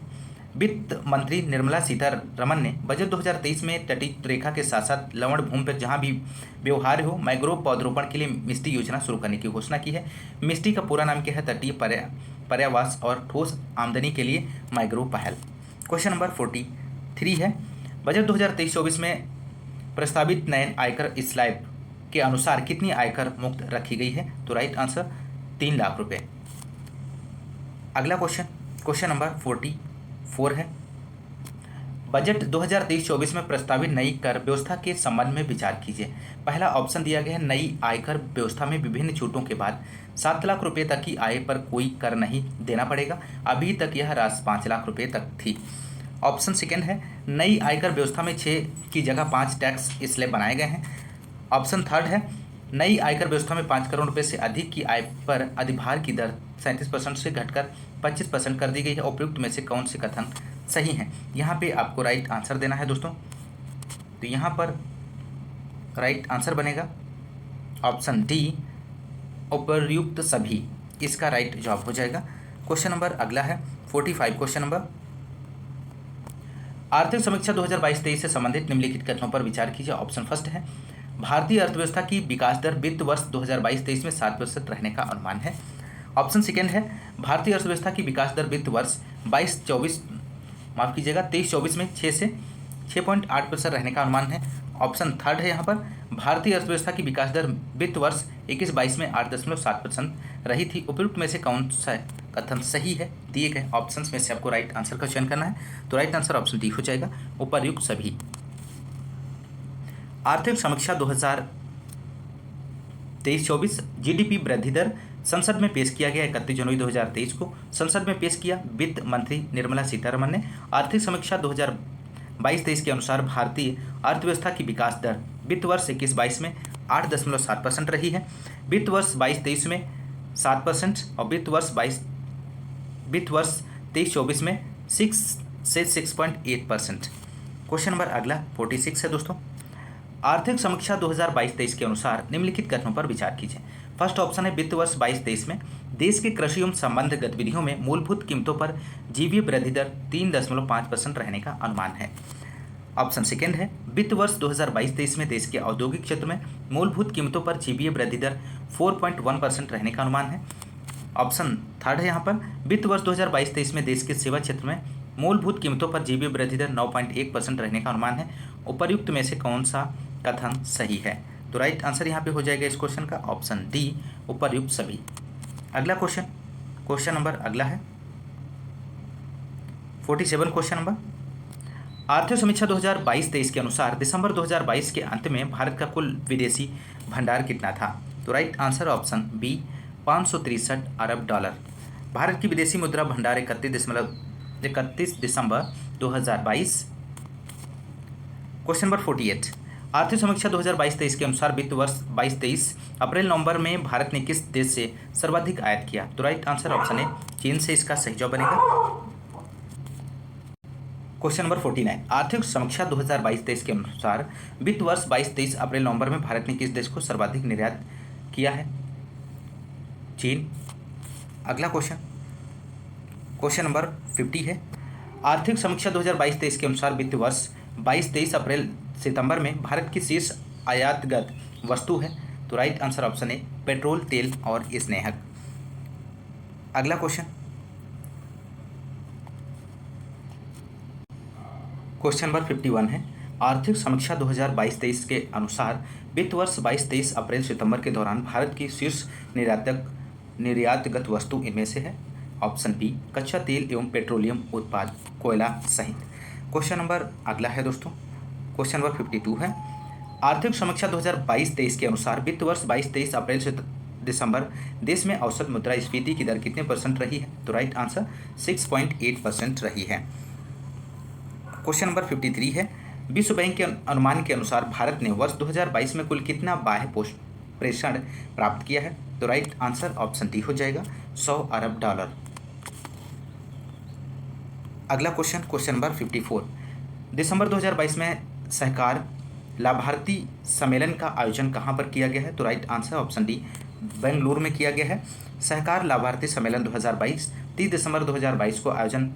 वित्त मंत्री निर्मला सीतारमण ने बजट 2023 में तटीय रेखा के साथ साथ लवण भूमि पर जहां भी व्यवहार हो मैंग्रोव पौधरोपण के लिए मिस्टी योजना शुरू करने की घोषणा की है। मिस्टी का पूरा नाम क्या है? तटीय पर्यावास और ठोस आमदनी के लिए मैंग्रोव पहल। क्वेश्चन नंबर 43 है। बजट 2023-24 में प्रस्तावित नए आयकर स्लैब के अनुसार कितनी आयकर मुक्त रखी गई है? तो राइट आंसर 3 लाख रुपए। अगला क्वेश्चन नंबर 44 है। बजट 2023-24 में प्रस्तावित नई कर व्यवस्था के संबंध में विचार कीजिए। पहला ऑप्शन दिया गया है नई आयकर व्यवस्था में विभिन्न छूटों के बाद 7 लाख रुपए तक की आय पर कोई कर नहीं देना पड़ेगा। अभी तक यह राशि 5 लाख रुपए तक थी। ऑप्शन सेकेंड है नई आयकर व्यवस्था में 6 की जगह 5 टैक्स स्लैब बनाए गए हैं। ऑप्शन थर्ड है नई आयकर व्यवस्था में 5 करोड़ रुपए से अधिक की आय पर अधिभार की दर 37% से घटकर 25% कर दी गई है। उपयुक्त में से कौन से कथन सही हैं? यहाँ पे आपको राइट आंसर देना है दोस्तों। तो यहाँ पर राइट आंसर बनेगा ऑप्शन डी उपयुक्त सभी, इसका राइट जवाब हो जाएगा। क्वेश्चन नंबर अगला है 45। क्वेश्चन नंबर आर्थिक समीक्षा 2022-23 से संबंधित निम्नलिखित कथनों पर विचार कीजिए। ऑप्शन फर्स्ट है भारतीय अर्थव्यवस्था की विकास दर वित्त वर्ष 2022-23 में 7% रहने का अनुमान है। ऑप्शन सेकेंड है भारतीय अर्थव्यवस्था की विकास दर वित्त वर्ष 23-24 में 6 से 6.8% रहने का अनुमान है। ऑप्शन थर्ड है यहाँ पर भारतीय अर्थव्यवस्था की विकास दर वित्त वर्ष 21-22 में 8.7% रही थी। उपयुक्त में से कौन सा कथन सही है? दिए गए ऑप्शंस में से आपको राइट आंसर का चयन करना है। तो राइट आंसर ऑप्शन डी हो जाएगा उपयुक्त सभी। आर्थिक समीक्षा 2023-24 जीडीपी वृद्धि दर संसद में पेश किया गया। 31 जनवरी 2023 को संसद में पेश किया। वित्त मंत्री निर्मला सीतारमण ने आर्थिक समीक्षा 2022-23 के अनुसार भारतीय अर्थव्यवस्था की विकास दर वित्त वर्ष 21-22 में 8.7% रही है। वित्त वर्ष 22-23 में 7% और वित्त वर्ष 23-24 में 6 से 6.8%। क्वेश्चन नंबर अगला 46 है दोस्तों। आर्थिक समीक्षा 2022-23 के अनुसार निम्नलिखित कथनों पर विचार कीजिए। फर्स्ट ऑप्शन है वित्त वर्ष 22-23 में देश के कृषि एवं संबंध गतिविधियों में मूलभूत कीमतों पर जीबीए वृद्धि दर 3.5% रहने का अनुमान है। ऑप्शन सेकेंड है वित्त वर्ष 2022-23 में देश के औद्योगिक क्षेत्र में मूलभूत कीमतों पर जीबीए वृद्धि दर 4.1% रहने का अनुमान है। ऑप्शन थर्ड है यहाँ पर वित्त वर्ष 2022-23 में देश के सेवा क्षेत्र में मूलभूत कीमतों पर जीबीए वृद्धि दर 9.1% रहने का अनुमान है। उपर्युक्त में से कौन सा कथन सही है? तो राइट आंसर यहाँ पे हो जाएगा इस क्वेश्चन का ऑप्शन डी, उपर्युक्त सभी। अगला क्वेश्चन नंबर अगला है 47 क्वेश्चन नंबर। आर्थिक समीक्षा 2022-23 के अनुसार दिसंबर 2022 के अंत में भारत का कुल विदेशी भंडार कितना था? तो राइट आंसर ऑप्शन बी, 563 अरब डॉलर। भारत की विदेशी मुद्रा भंडार 31 दिसंबर 2022। Question number 48। आर्थिक समीक्षा 2022-23 के अनुसार वित्त वर्ष 22-23 अप्रैल नवंबर में भारत ने किस देश से सर्वाधिक आयात किया? तो राइट आंसर ऑप्शन है चीन से इसका सही जवाब बनेगा। Question number 49। आर्थिक समीक्षा 2022-23 के अनुसार वित्त वर्ष 22-23 अप्रैल नवंबर में भारत ने किस देश को सर्वाधिक निर्यात किया है? चीन। अगला क्वेश्चन नंबर 50 है। आर्थिक समीक्षा 2022-23 के अनुसार वित्त वर्ष 22-23 अप्रैल सितंबर में भारत की शीर्ष आयातगत वस्तु है? तो राइट आंसर ऑप्शन है पेट्रोल, तेल और स्नेहक। अगला क्वेश्चन नंबर 51 है। आर्थिक समीक्षा 2022-23 के अनुसार वित्त वर्ष 22-23 अप्रैल सितंबर के दौरान भारत की शीर्ष निर्यातगत वस्तु इनमें से है? ऑप्शन बी, कच्चा तेल एवं पेट्रोलियम उत्पाद, कोयला सहित। क्वेश्चन नंबर अगला है दोस्तों, क्वेश्चन नंबर 52 है। आर्थिक समीक्षा 2022-23 के अनुसार वित्त वर्ष 22-23 अप्रैल से दिसंबर देश में औसत मुद्रास्फीति की दर कितने % रही है? तो राइट आंसर 6.8% रही है। क्वेश्चन नंबर 53 है। विश्व बैंक के अनुमान के अनुसार भारत ने वर्ष 2022 में कुल कितना बाह्य प्रेषण प्राप्त किया है? तो राइट आंसर ऑप्शन डी हो जाएगा 100 अरब डॉलर। अगला क्वेश्चन नंबर 54। दिसंबर 2022 में सहकार लाभार्थी सम्मेलन का आयोजन कहाँ पर किया गया है? तो right answer option D, Bengaluru में किया गया है। सहकार लाभार्थी सम्मेलन 2022 30 दिसंबर 2022 को आयोजन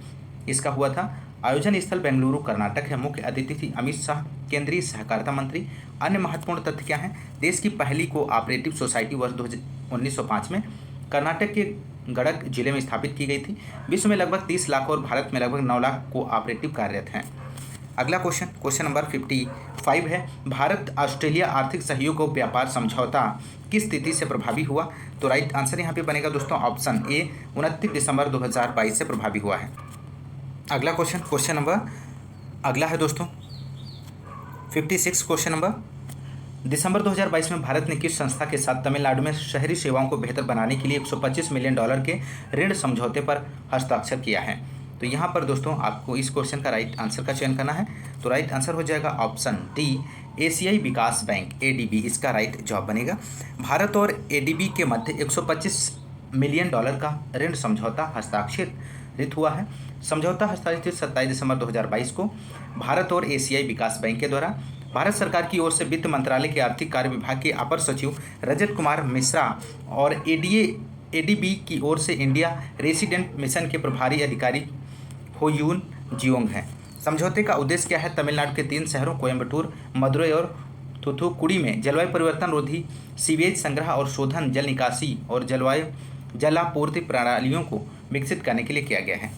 इसका हुआ था। आयोजन स्थल बेंगलुरु कर्नाटक है। मुख्य अतिथि थी अमित शाह, केंद्रीय सहकारिता मंत्री। अन्य महत्वपूर्ण तथ्य क्या हैं? देश की पहली कोऑपरेटिव सोसाइटी वर्ष 1905 में कर्नाटक के गड़क जिले में स्थापित की गई थी। विश्व में लगभग 30 लाख और भारत में लगभग 9 लाख कोऑपरेटिव कार्यरत हैं। अगला क्वेश्चन नंबर 55 है। भारत ऑस्ट्रेलिया आर्थिक सहयोग और व्यापार समझौता किस तिथि से प्रभावी हुआ? तो राइट आंसर यहाँ पे बनेगा दोस्तों ऑप्शन ए, 29 दिसंबर 2022 से प्रभावी हुआ है। अगला क्वेश्चन नंबर अगला है दोस्तों 56 क्वेश्चन नंबर। दिसंबर 2022 में भारत ने किस संस्था के साथ तमिलनाडु में शहरी सेवाओं को बेहतर बनाने के लिए $125 मिलियन के ऋण समझौते पर हस्ताक्षर किया है? तो यहाँ पर दोस्तों आपको इस क्वेश्चन का राइट आंसर का चयन करना है। तो राइट आंसर हो जाएगा ऑप्शन डी, एशियाई विकास बैंक, ADB इसका राइट जवाब बनेगा। भारत और ADB के मध्य $125 मिलियन का ऋण समझौता हस्ताक्षरित हुआ है। समझौता हस्ताक्षरित 27 दिसंबर 2022 को भारत और एशियाई विकास बैंक के द्वारा भारत सरकार की ओर से वित्त मंत्रालय के आर्थिक कार्य विभाग के अपर सचिव रजत कुमार मिश्रा और ADB की ओर से इंडिया रेसिडेंट मिशन के प्रभारी अधिकारी होयून जियोंग हैं। समझौते का उद्देश्य क्या है? तमिलनाडु के 3 शहरों कोयम्बटूर, मदुरई और थूथुकुडी में जलवायु परिवर्तन रोधी सीवेज संग्रह और शोधन, जल निकासी और जलापूर्ति प्रणालियों को विकसित करने के लिए किया गया है।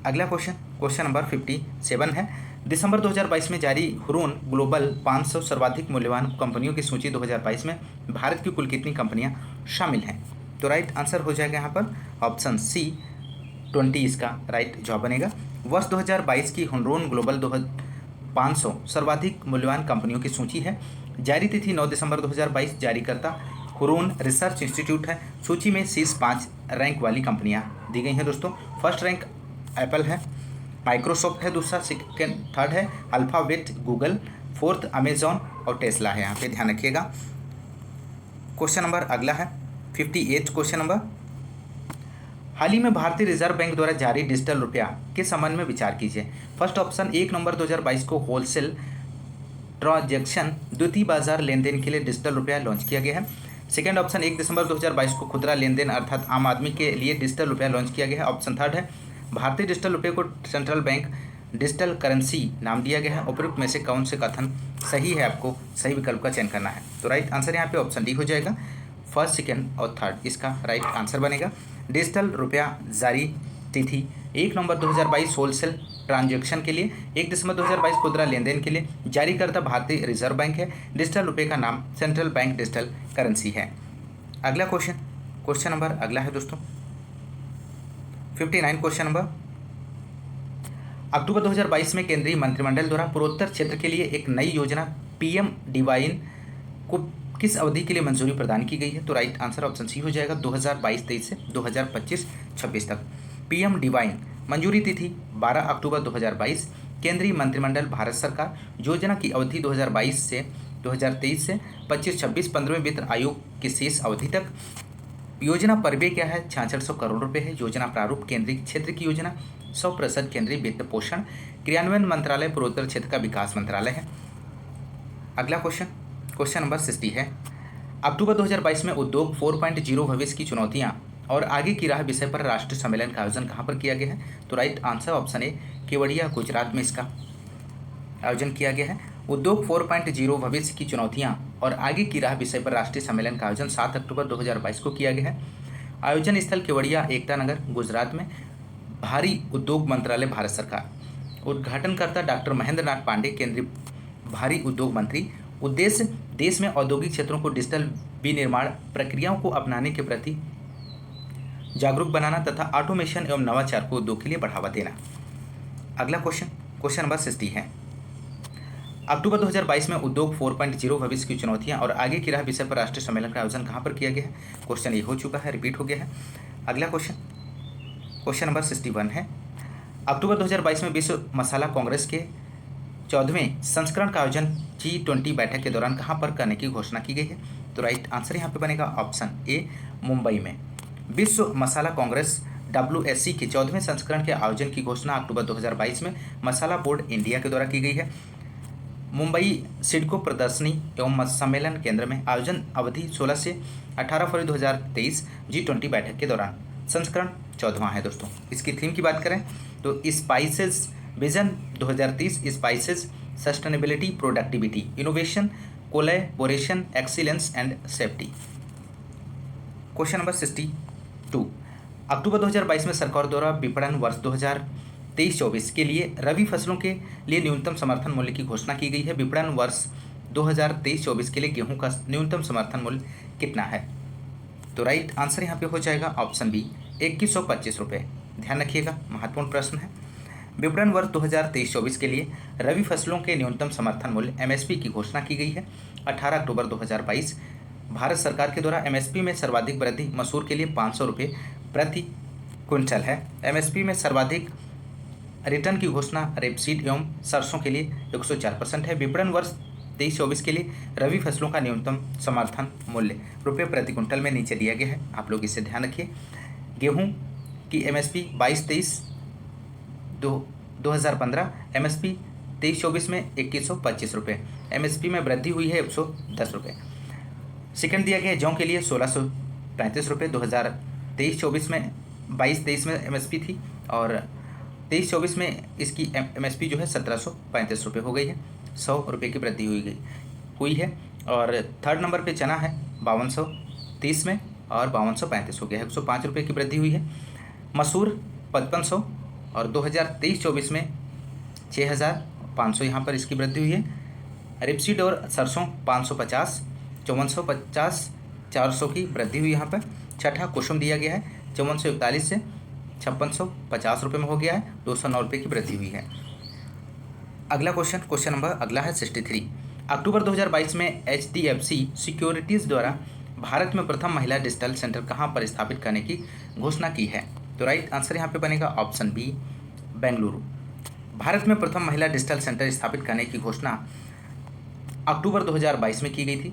अगला क्वेश्चन नंबर 57 है। दिसंबर 2022 में जारी हुरून ग्लोबल 500 सर्वाधिक मूल्यवान कंपनियों की सूची 2022 में भारत की कुल कितनी कंपनियां शामिल हैं? तो राइट आंसर हो जाएगा यहाँ पर ऑप्शन सी, 20 इसका राइट जवाब बनेगा। वर्ष 2022 की हुरून ग्लोबल 500 सर्वाधिक मूल्यवान कंपनियों की सूची है। जारी तिथि 9 दिसंबर 2022। जारीकर्ता हुरून रिसर्च इंस्टीट्यूट है। सूची में शीर्ष 5 रैंक वाली कंपनियां दी गई हैं दोस्तों। फर्स्ट रैंक एप्पल है, माइक्रोसॉफ्ट है दूसरा, सेकेंड थर्ड है अल्फ़ाबेट गूगल, फोर्थ अमेजॉन और टेस्ला है। यहाँ पे ध्यान रखिएगा। क्वेश्चन नंबर अगला है 58 क्वेश्चन नंबर, हाल ही में भारतीय रिजर्व बैंक द्वारा जारी डिजिटल रुपया के संबंध में विचार कीजिए। फर्स्ट ऑप्शन 1 नवंबर 2022 को होलसेल ट्रांजैक्शन द्वितीय बाजार लेन देन के लिए डिजिटल रुपया लॉन्च किया गया है। सेकेंड ऑप्शन 1 दिसंबर 2022 को खुदरा लेन देन अर्थात आम आदमी के लिए डिजिटल रुपया लॉन्च किया गया है। ऑप्शन थर्ड है भारतीय डिजिटल रुपये को सेंट्रल बैंक डिजिटल करेंसी नाम दिया गया है। उपयुक्त में से कौन से कथन सही है, आपको सही विकल्प का चयन करना है। तो राइट आंसर यहाँ पे ऑप्शन डी हो जाएगा। फर्स्ट, सेकेंड और थर्ड इसका राइट आंसर बनेगा। डिजिटल रुपया जारी तिथि 1 नवंबर 2022 होलसेल ट्रांजैक्शन के लिए, 1 दिसंबर 2022 खुदरा लेन देन के लिए, जारी करता भारतीय रिजर्व बैंक है, डिजिटल रुपये का नाम सेंट्रल बैंक डिजिटल करेंसी है। अगला क्वेश्चन नंबर अगला है दोस्तों 59 क्वेश्चन नंबर, अक्टूबर 2022 में केंद्रीय मंत्रिमंडल द्वारा पूर्वोत्तर क्षेत्र के लिए एक नई योजना पीएम डिवाइन को किस अवधि के लिए मंजूरी प्रदान की गई है। तो राइट आंसर ऑप्शन सी हो जाएगा 2022-23 से 2025-26 तक। पीएम डिवाइन मंजूरी तिथि 12 अक्टूबर 2022। केंद्रीय मंत्रिमंडल भारत सरकार योजना की अवधि 2022 से 2023 से 25-26 15वें वित्त आयोग की शेष अवधि तक। योजना परिव्यय क्या है, 6600 करोड़ रुपए है। योजना प्रारूप केंद्रीय क्षेत्र की योजना, 100% केंद्रीय वित्त पोषण, क्रियान्वयन मंत्रालय पूर्वोत्तर क्षेत्र का विकास मंत्रालय है। अगला क्वेश्चन नंबर 60 है, अक्टूबर 2022 में उद्योग 4.0 भविष्य की चुनौतियां और आगे की राह विषय पर राष्ट्रीय सम्मेलन का आयोजन कहाँ पर किया गया है। तो राइट आंसर ऑप्शन ए केवड़िया गुजरात में इसका आयोजन किया गया है। उद्योग 4.0 भविष्य की चुनौतियां और आगे की राह विषय पर राष्ट्रीय सम्मेलन का आयोजन 7 अक्टूबर 2022 को किया गया है। आयोजन स्थल केवड़िया एकता नगर गुजरात में, भारी उद्योग मंत्रालय भारत सरकार। उद्घाटनकर्ता डॉक्टर महेंद्र नाथ पांडे केंद्रीय भारी उद्योग मंत्री। उद्देश्य देश में औद्योगिक क्षेत्रों को डिजिटल विनिर्माण प्रक्रियाओं को अपनाने के प्रति जागरूक बनाना तथा ऑटोमेशन एवं नवाचार को उद्योग के लिए बढ़ावा देना। अगला क्वेश्चन नंबर 60 है, अक्टूबर 2022 में उद्योग 4.0 भविष्य की चुनौतियां और आगे की राह विषय पर राष्ट्रीय सम्मेलन का आयोजन कहाँ पर किया गया है। क्वेश्चन ये हो चुका है, रिपीट हो गया है। अगला क्वेश्चन नंबर 61 है, अक्टूबर 2022 में विश्व मसाला कांग्रेस के 14वें संस्करण का आयोजन G20 बैठक के दौरान कहाँ पर करने की घोषणा की गई है। तो राइट आंसर यहाँ पे बनेगा ऑप्शन ए मुंबई में। विश्व मसाला कांग्रेस WSC के 14वें संस्करण के आयोजन की घोषणा अक्टूबर 2022 में मसाला बोर्ड इंडिया के द्वारा की गई है। मुंबई सिडको प्रदर्शनी एवं सम्मेलन केंद्र में आयोजन अवधि 16 से 18 फरवरी 2023 G20 बैठक के दौरान। संस्करण 14वां है दोस्तों। इसकी थीम की बात करें तो spices vision 2030, spices sustainability, productivity, innovation, collaboration, excellence and safety. Question number 62, अक्टूबर 2022 में सरकार द्वारा विपणन वर्ष 2023-24 के लिए रबी फसलों के लिए न्यूनतम समर्थन मूल्य की घोषणा की गई है। विपणन वर्ष 2023-24 के लिए गेहूं का न्यूनतम समर्थन मूल्य कितना है। तो राइट आंसर यहाँ पे हो जाएगा ऑप्शन बी 2125 रुपये। ध्यान रखिएगा, महत्वपूर्ण प्रश्न है। विपणन वर्ष 2023-24 के लिए रबी फसलों के न्यूनतम समर्थन मूल्य MSP की घोषणा की गई है 18 अक्टूबर 2022। भारत सरकार के द्वारा MSP में सर्वाधिक वृद्धि मसूर के लिए 500 रुपये प्रति क्विंटल है। MSP में सर्वाधिक रिटर्न की घोषणा रेपसीड एवं सरसों के लिए 104% है। विपणन वर्ष 23-24 के लिए रबी फसलों का न्यूनतम समर्थन मूल्य रुपये प्रति क्विंटल में नीचे दिया गया है, आप लोग इसे ध्यान रखिए। गेहूं की MSP 22-23 2015, MSP 23-24 में 2125 रुपये, MSP में वृद्धि हुई है 110 रुपये। सेकंड दिया गया है जौ के लिए 1635 रुपये 2023-24 में, 22-23 में MSP थी और 23-24 में इसकी MSP जो है 1735 रुपये हो गई है, 100 रुपये की वृद्धि हुई है। और थर्ड नंबर पे चना है 5230 में और 5235 हो गया है, 105 रुपये की वृद्धि हुई है। मसूर 5500 और 2023-24 में 6500 यहाँ पर इसकी वृद्धि हुई है। रिपसीड और सरसों 550, 5450, 400 की वृद्धि हुई यहाँ पर। छठा कुसुम दिया गया है 5441 से 5650 रुपये में हो गया है, 209 रुपये की वृद्धि हुई है। अगला क्वेश्चन नंबर अगला है 63, अक्टूबर 2022 में HDFC सिक्योरिटीज़ द्वारा भारत में प्रथम महिला डिजिटल सेंटर कहाँ पर स्थापित करने की घोषणा की है। तो राइट आंसर यहाँ पे बनेगा ऑप्शन बी बेंगलुरु। भारत में प्रथम महिला डिजिटल सेंटर स्थापित करने की घोषणा अक्टूबर 2022 में की गई थी।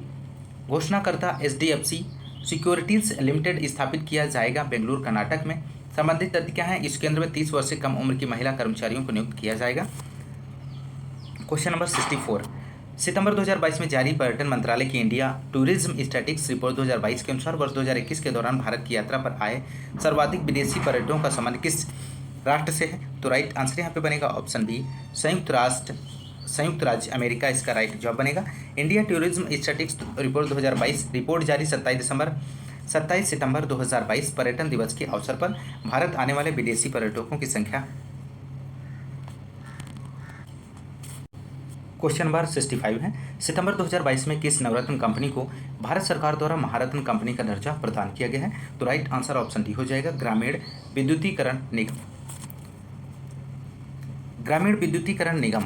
घोषणाकर्ता HDFC सिक्योरिटीज लिमिटेड स्थापित किया जाएगा बेंगलुरु कर्नाटक में। संबंधित तथ्य क्या है? इस केंद्र में 30 वर्ष से कम उम्र की महिला कर्मचारियों को नियुक्त किया जाएगा। क्वेश्चन नंबर 64, सितंबर 2022 में जारी पर्यटन मंत्रालय की इंडिया टूरिज्म स्टैटिस्टिक्स रिपोर्ट 2022 के अनुसार वर्ष 2021 के दौरान भारत की यात्रा पर आए सर्वाधिक विदेशी पर्यटकों का संबंध किस राष्ट्र से है? तो राइट आंसर यहाँ पे बनेगा ऑप्शन बी, संयुक्त राज्य अमेरिका इसका राइट जवाब बनेगा। India tourism statistics report 2022 report जारी 27 सितंबर 2022 पर्यटन दिवस के अवसर पर भारत आने वाले विदेशी पर्यटकों की संख्या। क्वेश्चन नंबर 65 है, सितंबर 2022 में किस नवरत्न कंपनी को भारत सरकार द्वारा महारत्न कंपनी का दर्जा प्रदान किया गया है? तो राइट आंसर ऑप्शन डी हो जाएगा, ग्रामीण विद्युतीकरण निगम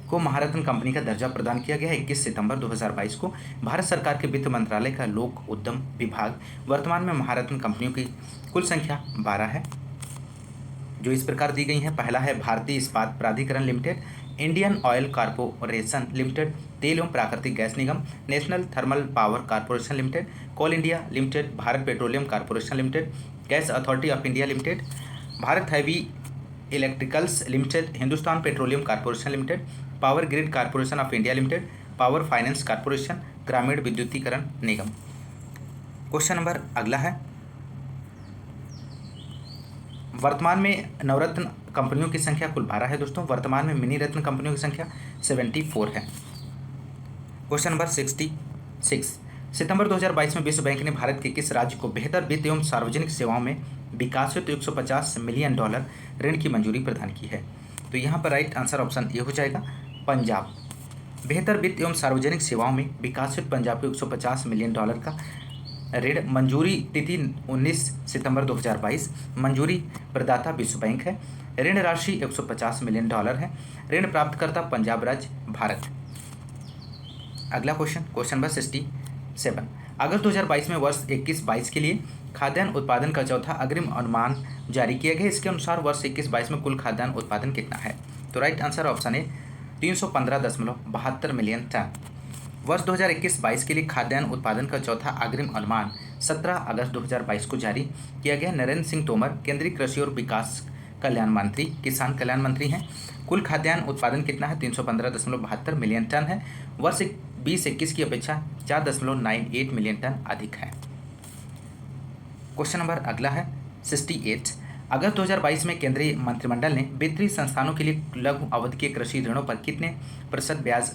को महारत्न कंपनी का दर्जा प्रदान किया गया है 21 सितंबर 2022 को। भारत सरकार के वित्त मंत्रालय का लोक उद्यम विभाग वर्तमान में महारत्न कंपनियों की कुल संख्या 12 है, जो इस प्रकार दी गई हैं। पहला है भारतीय इस्पात प्राधिकरण limited, Indian oil corporation limited, तेल एवं प्राकृतिक गैस निगम, national thermal power corporation limited, coal India limited, Bharat petroleum corporation limited, gas authority of India limited, Bharat heavy electricals limited, Hindustan petroleum corporation limited, power grid corporation of India limited, power finance corporation, ग्रामीण विद्युतीकरण निगम। Question number अगला है, वर्तमान में नवरत्न कंपनियों की संख्या कुल 12 है दोस्तों। वर्तमान में मिनी रत्न कंपनियों की संख्या 74 है। क्वेश्चन नंबर 66, सितंबर 2022 में विश्व बैंक ने भारत के किस राज्य को बेहतर वित्त एवं सार्वजनिक सेवाओं में विकास हेतु $150 मिलियन ऋण की मंजूरी प्रदान की है? तो यहाँ पर राइट आंसर ऑप्शन ए हो जाएगा, पंजाब। बेहतर वित्त एवं सार्वजनिक सेवाओं में विकास हेतु पंजाब को $150 मिलियन का ऋण मंजूरी, तिथि 19 सितंबर 2022, मंजूरी प्रदाता विश्व बैंक है, ऋण राशि $150 मिलियन है, ऋण प्राप्तकर्ता पंजाब राज्य भारत। अगला क्वेश्चन नंबर 67, अगस्त 2022 में वर्ष 21-22 के लिए खाद्यान्न उत्पादन का चौथा अग्रिम अनुमान जारी किया गया। इसके अनुसार वर्ष 21-22 में कुल खाद्यान्न उत्पादन कितना है? तो राइट आंसर ऑप्शन है 315.72 मिलियन टन। वर्ष 2021-22 के लिए खाद्यान्न उत्पादन का चौथा अग्रिम अनुमान 17 अगस्त 2022 को जारी किया गया। नरेंद्र सिंह तोमर केंद्रीय कृषि और किसान कल्याण मंत्री हैं। कुल खाद्यान्न उत्पादन कितना है? 315.72 मिलियन टन है। वर्ष 2021 की अपेक्षा 4.98 मिलियन टन अधिक है। क्वेश्चन नंबर अगला है 68, अगस्त 2022 में केंद्रीय मंत्रिमंडल ने वित्तीय संस्थानों के लिए लघु अवधि के कृषि ऋणों पर कितने प्रतिशत ब्याज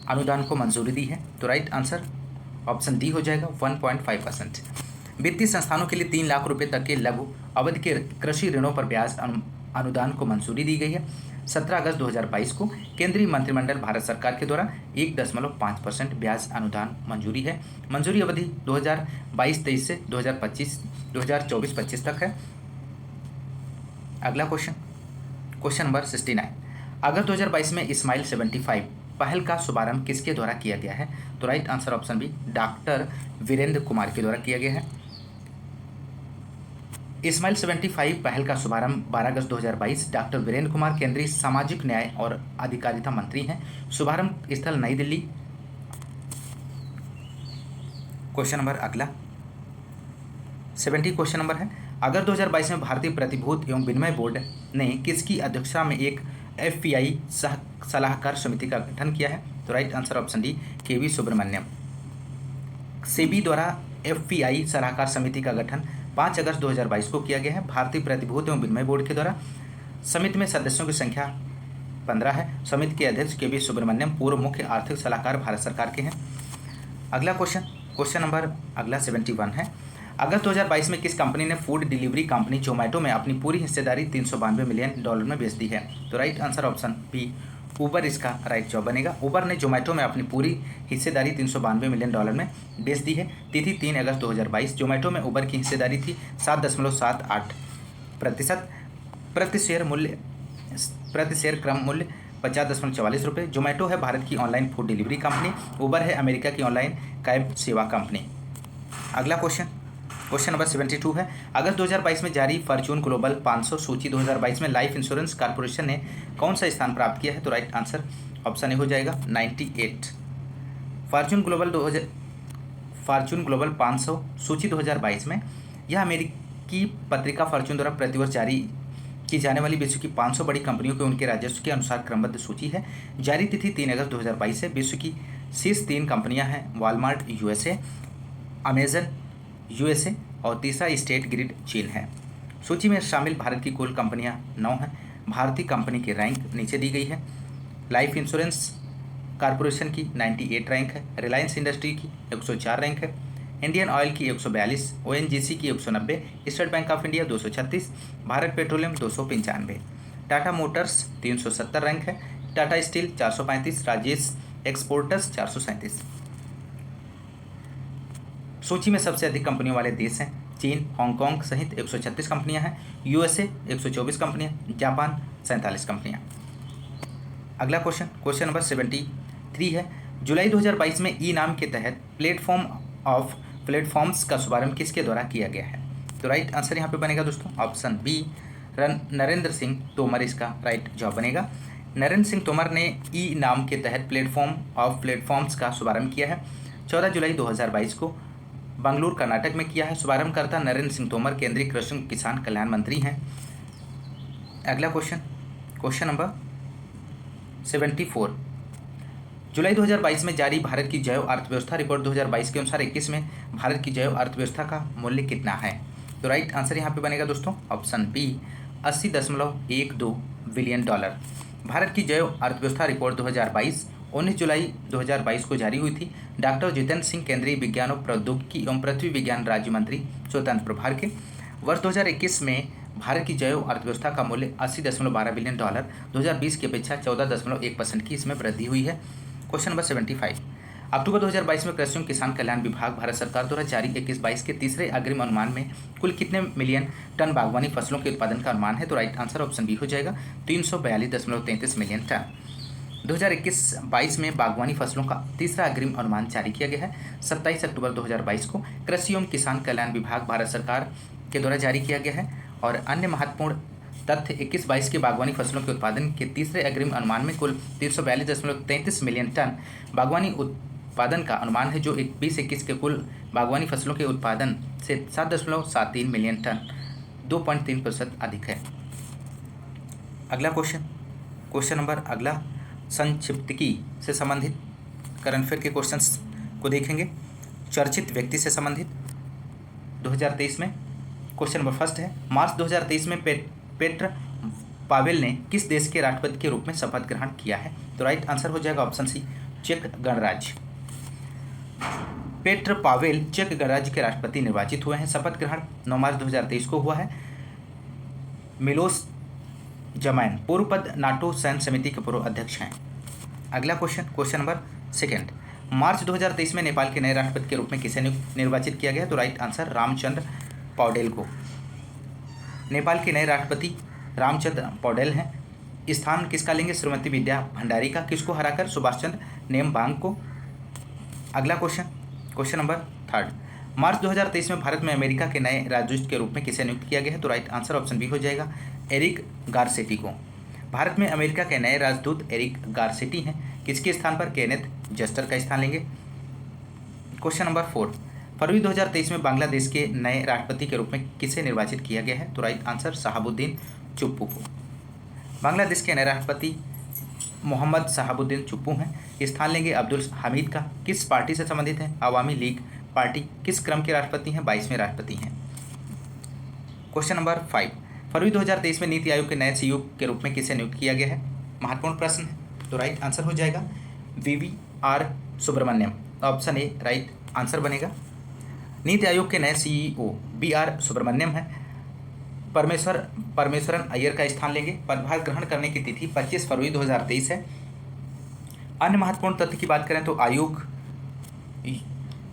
अनुदान को मंजूरी दी है? तो राइट आंसर ऑप्शन डी हो जाएगा, 1.5%। वित्तीय संस्थानों के लिए 3 लाख रुपए तक के लघु अवधि के कृषि ऋणों पर ब्याज अनुदान को मंजूरी दी गई है। 17 अगस्त 2022 को केंद्रीय मंत्रिमंडल भारत सरकार के द्वारा 1.5% ब्याज अनुदान मंजूरी है। मंजूरी अवधि 2022-23 से 2024-25 तक है। अगला क्वेश्चन नंबर 69, अगस्त 2022 में स्माइल 75 पहल का शुभारंभ किसके द्वारा किया गया है? तो right answer option B, doctor Virendra Kumar के द्वारा किया गया है। स्माइल 75 पहल का शुभारंभ 12 अगस्त 2022 डॉक्टर वीरेंद्र कुमार केंद्रीय सामाजिक न्याय और अधिकारिता मंत्री हैं। शुभारंभ स्थल नई दिल्ली। क्वेश्चन नंबर अगला 70 क्वेश्चन नंबर है, अगस्त 2022 में भारतीय प्रतिभूति एवं विनिमय बोर्ड ने किसकी अध्यक्षता में एक FPI सलाहकार समिति का गठन किया है? तो right answer option D, KV Subramaniam. SEBI द्वारा FPI सलाहकार समिति का गठन 5 अगस्त 2022 को किया गया है। भारतीय प्रतिभूति एवं विनिमय बोर्ड के द्वारा समिति में सदस्यों की संख्या 15 है। समिति के अध्यक्ष KV सुब्रमण्यम पूर्व मुख्य आर्थिक सलाहकार भारत सरकार के हैं। अगला क्वेश्चन नंबर अगला 71 है, अगस्त 2022 में किस कंपनी ने फूड डिलीवरी कंपनी जोमेटो में अपनी पूरी हिस्सेदारी $392 मिलियन में बेच दी है? तो right answer option B, Uber इसका राइट जवाब बनेगा। ऊबर ने जोमेटो में अपनी पूरी हिस्सेदारी $392 मिलियन में बेच दी है। तिथि 3 अगस्त 2022। जोमेटो में ऊबर की हिस्सेदारी थी 7.78%। प्रति शेयर क्रम मूल्य ₹50.44। जोमेटो है भारत की online food delivery company. Uber है अमेरिका की ऑनलाइन कैब सेवा कंपनी। अगला क्वेश्चन नंबर 72 है, अगस्त 2022 में जारी फॉर्च्यून ग्लोबल 500 सूची 2022 में लाइफ इंश्योरेंस कॉर्पोरेशन ने कौन सा स्थान प्राप्त किया है? तो राइट आंसर ऑप्शन ए हो जाएगा 98। फॉर्च्यून ग्लोबल 500 सूची 2022 में यह अमेरिकी पत्रिका फॉर्च्यून द्वारा प्रतिवर्ष जारी की जाने वाली विश्व की 500 बड़ी कंपनियों के उनके राजस्व के अनुसार क्रमबद्ध सूची है। जारी तिथि 3 अगस्त 2022 है। विश्व की शीर्ष 3 कंपनियां हैं वॉलमार्ट यूएसए, अमेजन यूएसए और तीसरा स्टेट ग्रिड चीन है। सूची में शामिल भारत की कुल कंपनियां 9 हैं। भारतीय कंपनी की रैंक नीचे दी गई है। लाइफ इंश्योरेंस कॉर्पोरेशन की 98 रैंक है, रिलायंस इंडस्ट्री की 104 रैंक है, इंडियन ऑयल की 142, ओएनजीसी की 190, state bank of India 236, Bharat petroleum 295, Tata Motors 370 rank है, टाटा स्टील 435, राजेश एक्सपोर्टर्स 437। सूची में सबसे अधिक कंपनियों वाले देश हैं चीन, हांगकांग सहित 136 कंपनियां हैं, यूएसए 124 कंपनियां, जापान 47 कंपनियां। अगला क्वेश्चन नंबर 73 है, जुलाई 2022 में ई नाम के तहत प्लेटफॉर्म्स का शुभारंभ किसके द्वारा किया गया है? तो राइट आंसर यहाँ पे बनेगा दोस्तों ऑप्शन बी, नरेंद्र सिंह तोमर इसका राइट जवाब बनेगा। नरेंद्र सिंह तोमर ने ई नाम के तहत प्लेटफॉर्म्स का शुभारंभ किया है। 14 जुलाई 2022 को बंगलुरु कर्नाटक में किया है। शुभारंभकर्ता नरेंद्र सिंह तोमर केंद्रीय कृषि किसान कल्याण मंत्री हैं। अगला क्वेश्चन नंबर 74, जुलाई 2022 में जारी भारत की जैव अर्थव्यवस्था रिपोर्ट 2022 के अनुसार 21 में भारत की जैव अर्थव्यवस्था का मूल्य कितना है? तो राइट आंसर यहाँ पे बनेगा दोस्तों option B, 80.12 billion dollar. Bharat की जैव अर्थव्यवस्था रिपोर्ट 2022 19 जुलाई 2022 को जारी हुई थी। डॉक्टर जितेंद्र सिंह केंद्रीय विज्ञान और प्रौद्योगिकी एवं पृथ्वी विज्ञान राज्य मंत्री स्वतंत्र प्रभार के। वर्ष 2021 में भारत की जैव अर्थव्यवस्था का मूल्य 80.12 बिलियन डॉलर 2020 की अपेक्षा 14.1% की इसमें वृद्धि हुई है। क्वेश्चन नंबर 75, अक्टूबर 2022 में कृषि एवं किसान कल्याण विभाग भारत सरकार द्वारा जारी 21-22 के तीसरे अग्रिम अनुमान में कुल कितने मिलियन टन बागवानी फसलों के उत्पादन का अनुमान है? तो राइट आंसर ऑप्शन बी हो जाएगा 342.33 मिलियन टन। 2021-22 में बागवानी फसलों का तीसरा अग्रिम अनुमान जारी किया गया है। 27 अक्टूबर 2022 को कृषि एवं किसान कल्याण विभाग भारत सरकार के द्वारा जारी किया गया है। और अन्य महत्वपूर्ण तथ्य 21-22 के बागवानी फसलों के उत्पादन के तीसरे अग्रिम अनुमान में कुल 342.33 मिलियन टन बागवानी उत्पादन का अनुमान है, जो 20-21 के कुल बागवानी फसलों के उत्पादन से 7.73 मिलियन टन 2.3% अधिक है। अगला क्वेश्चन नंबर अगला संक्षिप्तकी से संबंधित करंट अफेयर के क्वेश्चंस को देखेंगे। चर्चित व्यक्ति से संबंधित 2023 में क्वेश्चन नंबर फर्स्ट है, मार्च 2023 में पेट्र पावेल ने किस देश के राष्ट्रपति के रूप में शपथ ग्रहण किया है? तो राइट आंसर हो जाएगा ऑप्शन सी, चेक गणराज्य। पेट्र पावेल चेक गणराज्य के राष्ट्रपति निर्वाचित हुए हैं। शपथ ग्रहण 9 मार्च 2023 को हुआ है। मिलोस जमैन पूर्व पद नाटो सैन्य समिति के पूर्व अध्यक्ष हैं। अगला क्वेश्चन नंबर सेकेंड, मार्च 2023 में नेपाल के नए राष्ट्रपति के रूप में किसे निर्वाचित किया गया? तो राइट आंसर रामचंद्र पौडेल को। नेपाल के नए राष्ट्रपति रामचंद्र पौडेल हैं। स्थान किसका लेंगे? श्रीमती विद्या भंडारी का। किसको हराकर? सुभाष चंद्र नेमबांग को। अगला क्वेश्चन नंबर थर्ड, मार्च 2023 में भारत में अमेरिका के नए राजदूत के रूप में किसे नियुक्त किया गया है? तो राइट आंसर ऑप्शन बी हो जाएगा, एरिक गारसेटी को। भारत में अमेरिका के नए राजदूत एरिक गारसेटी हैं। किसके स्थान पर? केनेथ जस्टर का स्थान लेंगे। क्वेश्चन नंबर 4, फरवरी 2023 में बांग्लादेश के नए राष्ट्रपति के रूप में किसे निर्वाचित किया गया है? तो राइट आंसर शहाबुद्दीन चुप्पू को। बांग्लादेश के नए राष्ट्रपति मोहम्मद शहाबुद्दीन चुप्पू हैं। स्थान लेंगे अब्दुल हमीद का। किस पार्टी से संबंधित हैं? अवामी लीग पार्टी। किस क्रम के राष्ट्रपति हैं? 22वें राष्ट्रपति हैं। क्वेश्चन नंबर 5, फरवरी 2023 में नीति आयोग के नए सीईओ के रूप में किसे नियुक्त किया गया है? महत्वपूर्ण प्रश्न है। तो राइट आंसर हो जाएगा VVR Subramaniam. Option A right answer बनेगा। नीति आयोग के नए सीईओ BR सुब्रमण्यम है। परमेश्वरन अय्यर का स्थान लेंगे। पदभार ग्रहण करने की तिथि 25 फरवरी 2023 है। अन्य महत्वपूर्ण तथ्य की बात करें तो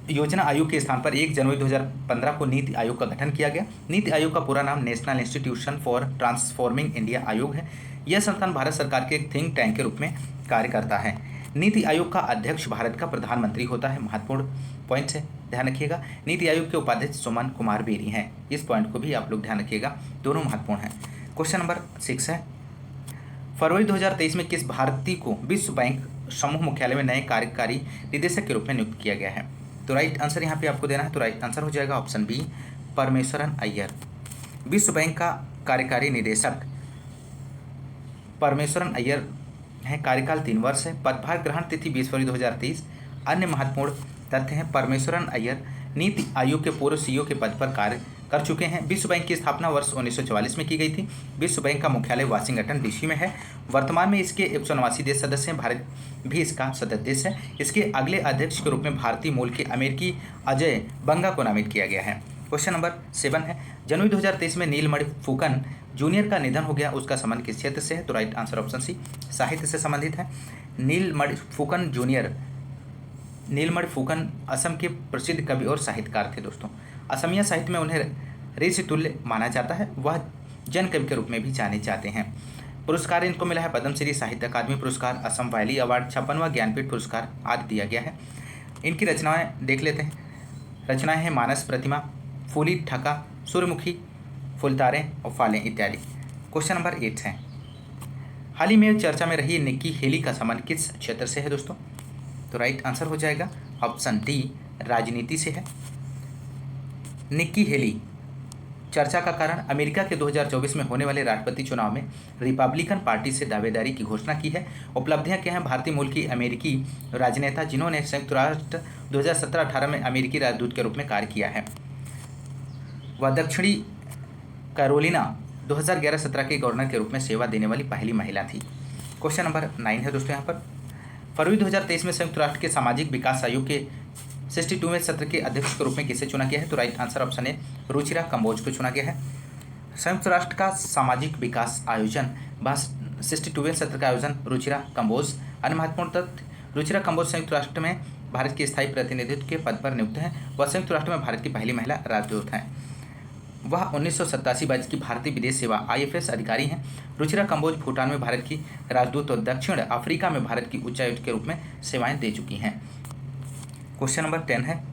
योजना आयोग के स्थान पर 1 जनवरी 2015 को नीति आयोग का गठन किया गया। नीति आयोग का पूरा नाम national institution for transforming India आयोग है। यह संस्थान भारत सरकार के एक थिंक टैंक के रूप में कार्य करता है। नीति आयोग का अध्यक्ष भारत का प्रधानमंत्री होता है। महत्वपूर्ण पॉइंट है, ध्यान रखिएगा। नीति आयोग के उपाध्यक्ष सुमन कुमार बेरी हैं, इस पॉइंट को भी आप लोग ध्यान रखिएगा, दोनों महत्वपूर्ण हैं। क्वेश्चन नंबर 6 है, फरवरी 2023 में किस भारतीय को विश्व बैंक समूह मुख्यालय में नए कार्यकारी निदेशक के रूप में नियुक्त किया गया है? तो राइट आंसर यहाँ पे आपको देना है, तो राइट आंसर हो जाएगा ऑप्शन बी, परमेश्वरन अय्यर। विश्व बैंक का कार्यकारी निदेशक परमेश्वरन अय्यर है। कार्यकाल 3 वर्ष है। पदभार ग्रहण तिथि 20 फरवरी 2023। अन्य महत्वपूर्ण तथ्य हैं, परमेश्वरन अय्यर नीति आयोग के पूर्व सीईओ के पद पर कार्य कर चुके हैं। विश्व बैंक की स्थापना वर्ष 1944 में की गई थी। विश्व बैंक का मुख्यालय वाशिंगटन डीसी में है। वर्तमान में इसके 189 देश सदस्य हैं, भारत भी इसका सदस्य देश है। इसके अगले अध्यक्ष के रूप में भारतीय मूल के अमेरिकी अजय बंगा को नामित किया गया है। क्वेश्चन नंबर 7 है, जनवरी 2023 में नीलमणि फुकन जूनियर का निधन हो गया, उसका संबंध किस क्षेत्र से है? तो राइट आंसर ऑप्शन सी, साहित्य से संबंधित है। नीलमणि फुकन जूनियर, नीलमणि फुकन असम के प्रसिद्ध कवि और साहित्यकार थे दोस्तों। असमिया साहित्य में उन्हें ऋषि तुल्य माना जाता है, वह जन कवि के रूप में भी जाने जाते हैं। पुरस्कार इनको मिला है, पद्मश्री, साहित्य अकादमी पुरस्कार, असम वैली अवार्ड, 56वां ज्ञानपीठ पुरस्कार आदि दिया गया है। इनकी रचनाएं देख लेते हैं। रचनाएं हैं मानस प्रतिमा, फूली ठका, सूर्यमुखी, फुलतारे और फालें इत्यादि। क्वेश्चन नंबर 8 है, हाल ही में चर्चा में रही निक्की हेली का संबंध किस क्षेत्र से है दोस्तों? तो राइट आंसर हो जाएगा ऑप्शन डी, राजनीति से है। निक्की हेली चर्चा का कारण, अमेरिका के 2024 में होने वाले राष्ट्रपति चुनाव में रिपब्लिकन पार्टी से दावेदारी की घोषणा की है। उपलब्धियां क्या हैं? भारतीय मूल की अमेरिकी राजनेता जिन्होंने संयुक्त राष्ट्र 2017-18 में अमेरिकी राजदूत के रूप में कार्य किया है। वह दक्षिणी कैरोलिना 2011-17 के गवर्नर के रूप में सेवा देने वाली पहली महिला थी। क्वेश्चन नंबर 9 है दोस्तों यहाँ पर, फरवरी 2023 में संयुक्त राष्ट्र के सामाजिक विकास आयोग के 62वें सत्र के अध्यक्ष के रूप में किसे चुना गया है? तो right answer option A, Ruchira Kamboj को चुना गया है। संयुक्त राष्ट्र का सामाजिक विकास आयोजन 62वें सत्र का आयोजन रुचिरा कंबोज। अन्य महत्वपूर्ण तथ्य, रुचिरा कंबोज संयुक्त राष्ट्र में भारत के स्थायी प्रतिनिधित्व के पद पर नियुक्त हैं। वह संयुक्त राष्ट्र में भारत की पहली महिला राजदूत हैं। वह 1987 बैच की भारतीय विदेश सेवा IFS अधिकारी हैं। रुचिरा कंबोज भूटान में भारत की राजदूत और दक्षिण अफ्रीका में भारत की उच्चायुक्त के रूप में सेवाएं दे चुकी हैं। क्वेश्चन नंबर 10 है,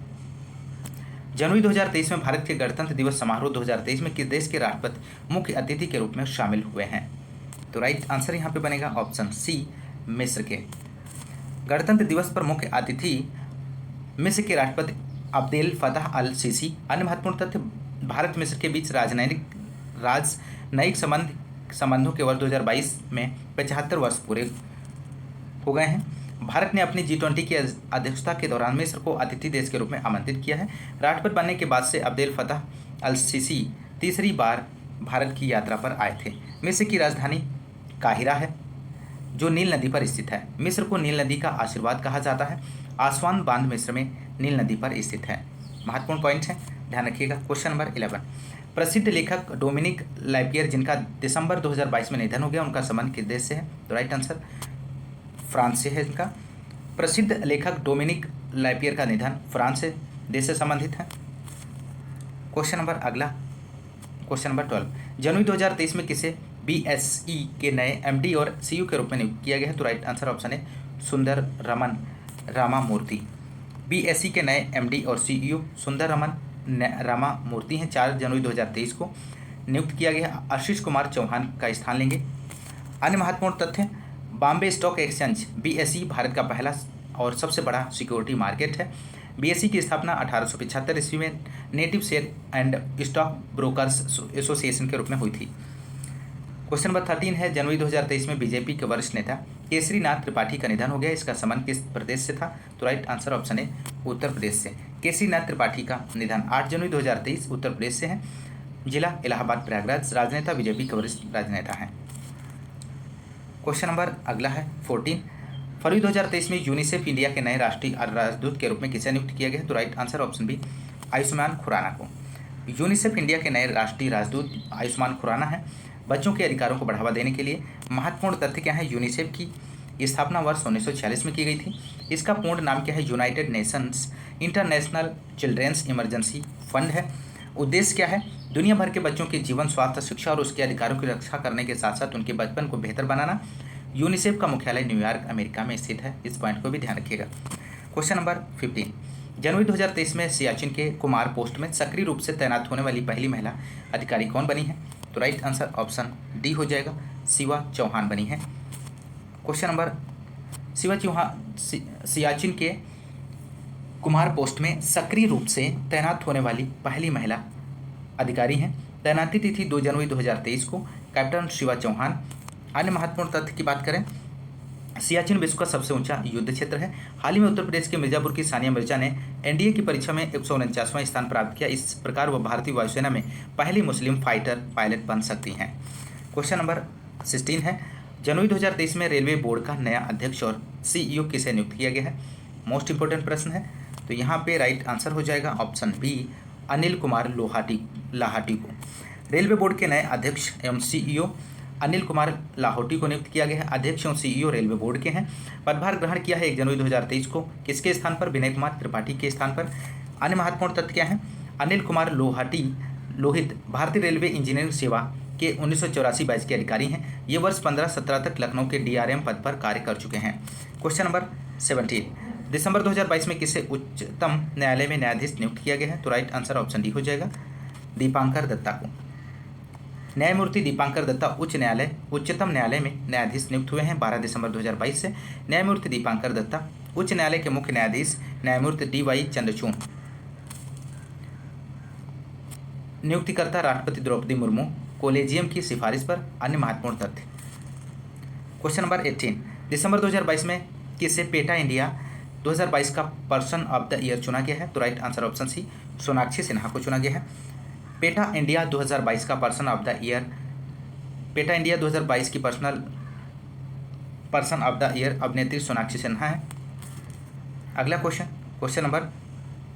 जनवरी 2023 में भारत के गणतंत्र दिवस समारोह 2023 में किस देश के राष्ट्रपति मुख्य अतिथि के रूप में शामिल हुए हैं? तो राइट आंसर यहाँ पे बनेगा ऑप्शन सी, मिस्र के। गणतंत्र दिवस पर मुख्य अतिथि मिस्र के राष्ट्रपति अब्देल फताह अल सीसी। अन्य महत्वपूर्ण तथ्य, भारत मिस्र के बीच राजनयिक संबंधों के वर्ष 2022 में 75 वर्ष पूरे हो गए हैं। भारत ने अपनी G20 की अध्यक्षता के दौरान मिस्र को अतिथि देश के रूप में आमंत्रित किया है। राष्ट्रपति बनने के बाद से अब्देल फताह अल सीसी तीसरी बार भारत की यात्रा पर आए थे। मिस्र की राजधानी काहिरा है, जो नील नदी पर स्थित है। मिस्र को नील नदी का आशीर्वाद कहा जाता है। आसवान बांध मिस्र में नील नदी पर स्थित है। महत्वपूर्ण पॉइंट है, ध्यान रखिएगा। क्वेश्चन नंबर 11, प्रसिद्ध लेखक डोमिनिक लैपियर जिनका दिसंबर 2022 में निधन हो गया, उनका संबंध किस देश से है? तो राइट आंसर फ्रांस से है। इनका प्रसिद्ध लेखक डोमिनिक लैपियर का निधन फ्रांस से देश से संबंधित है। क्वेश्चन नंबर अगला, क्वेश्चन नंबर 12, जनवरी 2023 में किसे BSE के नए MD और CEO के रूप में नियुक्त किया गया है? तो राइट आंसर ऑप्शन है, सुंदर रमन रामामूर्ति। BSE के नए MD और CEO सुंदर रमन रामामूर्ति हैं। 4 जनवरी 2023 को नियुक्त किया गया। आशीष कुमार चौहान का स्थान लेंगे। अन्य महत्वपूर्ण तथ्य, Bombay stock exchange BSE Bharat का पहला और सबसे बड़ा सिक्योरिटी मार्केट है। BSE की स्थापना 1875 ईस्वी में native share and stock brokers association के रूप में हुई थी। क्वेश्चन नंबर 13 है, जनवरी 2023 में बीजेपी के वरिष्ठ नेता केसरीनाथ त्रिपाठी का निधन हो गया, इसका संबंध किस प्रदेश से था? तो राइट आंसर ऑप्शन है, उत्तर प्रदेश से। केसरीनाथ त्रिपाठी का निधन 8 जनवरी 2023 उत्तर प्रदेश से है। जिला इलाहाबाद प्रयागराज। राजनेता बीजेपी के वरिष्ठ राजनेता हैं। क्वेश्चन नंबर अगला है 14, फरवरी 2023 में यूनिसेफ इंडिया के नए राष्ट्रीय राजदूत के रूप में किसे नियुक्त किया गया? तो right answer option B, Ayushmann Khurrana को। यूनिसेफ इंडिया के नए राष्ट्रीय राजदूत आयुष्मान खुराना है। बच्चों के अधिकारों को बढ़ावा देने के लिए महत्वपूर्ण तथ्य क्या है? यूनिसेफ की स्थापना वर्ष 1946 में की गई थी। इसका पूर्ण नाम क्या है? United Nations International Children's Emergency Fund है। उद्देश्य क्या है? दुनिया भर के बच्चों के जीवन, स्वास्थ्य, शिक्षा और उसके अधिकारों की रक्षा करने के साथ साथ उनके बचपन को बेहतर बनाना। यूनिसेफ का मुख्यालय न्यूयॉर्क अमेरिका में स्थित है। इस पॉइंट को भी ध्यान रखिएगा। क्वेश्चन नंबर 15, जनवरी 2023 में सियाचिन के कुमार पोस्ट में सक्रिय रूप से तैनात होने वाली पहली महिला अधिकारी कौन बनी है? तो राइट आंसर ऑप्शन डी हो जाएगा, शिवा चौहान बनी है। क्वेश्चन नंबर, शिवा चौहान सियाचिन के कुमार पोस्ट में सक्रिय रूप से तैनात होने वाली पहली महिला अधिकारी हैं। तैनाती तिथि 2 जनवरी 2023 को। कैप्टन शिवा चौहान। अन्य महत्वपूर्ण तथ्य की बात करें, सियाचिन विश्व का सबसे ऊंचा युद्ध क्षेत्र है। हाल ही में उत्तर प्रदेश के मिर्जापुर की सानिया मिर्जा ने एनडीए की परीक्षा में 149वां स्थान प्राप्त किया। इस प्रकार वह भारतीय वायुसेना में पहली मुस्लिम फाइटर पायलट बन सकती हैं। क्वेश्चन नंबर 16 है, जनवरी 2023 में रेलवे बोर्ड का नया अध्यक्ष और सीईओ किसे नियुक्त किया गया है? मोस्ट इंपोर्टेंट प्रश्न है। तो यहाँ पे राइट आंसर हो जाएगा ऑप्शन बी, अनिल कुमार लाहाटी को। रेलवे बोर्ड के नए अध्यक्ष एवं सीईओ अनिल कुमार लाहौटी को नियुक्त किया गया है। अध्यक्ष एवं सीईओ रेलवे बोर्ड के हैं। पदभार ग्रहण किया है 1 जनवरी 2023 को। किसके स्थान पर? विनय कुमार त्रिपाठी के स्थान पर। अन्य महत्वपूर्ण तथ्य क्या है? अनिल कुमार लोहित भारतीय रेलवे इंजीनियरिंग सेवा के 1984 बैच के अधिकारी हैं। ये वर्ष 15-17 तक लखनऊ के डीआरएम पद पर कार्य कर चुके हैं। क्वेश्चन नंबर 17, दिसंबर 2022 में किसे उच्चतम न्यायालय में न्यायाधीश नियुक्त किया गया है? तो राइट आंसर ऑप्शन डी हो जाएगा, दीपांकर दत्ता को। न्यायमूर्ति दीपांकर दत्ता उच्चतम न्यायालय में न्यायाधीश नियुक्त हुए हैं 12 दिसंबर 2022 से। न्यायमूर्ति दीपांकर दत्ता उच्च न्यायालय के मुख्य न्यायाधीश न्यायमूर्ति DY चंद्रचूड़। नियुक्तिकर्ता राष्ट्रपति द्रौपदी मुर्मू। कोलेजियम की सिफारिश पर। अन्य महत्वपूर्ण तथ्य। क्वेश्चन नंबर 18, दिसंबर 2022 में किसे पेटा इंडिया 2022 का पर्सन ऑफ द ईयर चुना गया है? तो right answer option C, Sonakshi Sinha को चुना गया है। पेटा इंडिया 2022 का person of the year, PETA India 2022 की पर्सन ऑफ द ईयर अभिनेत्री सोनाक्षी सिन्हा है। अगला क्वेश्चन, क्वेश्चन नंबर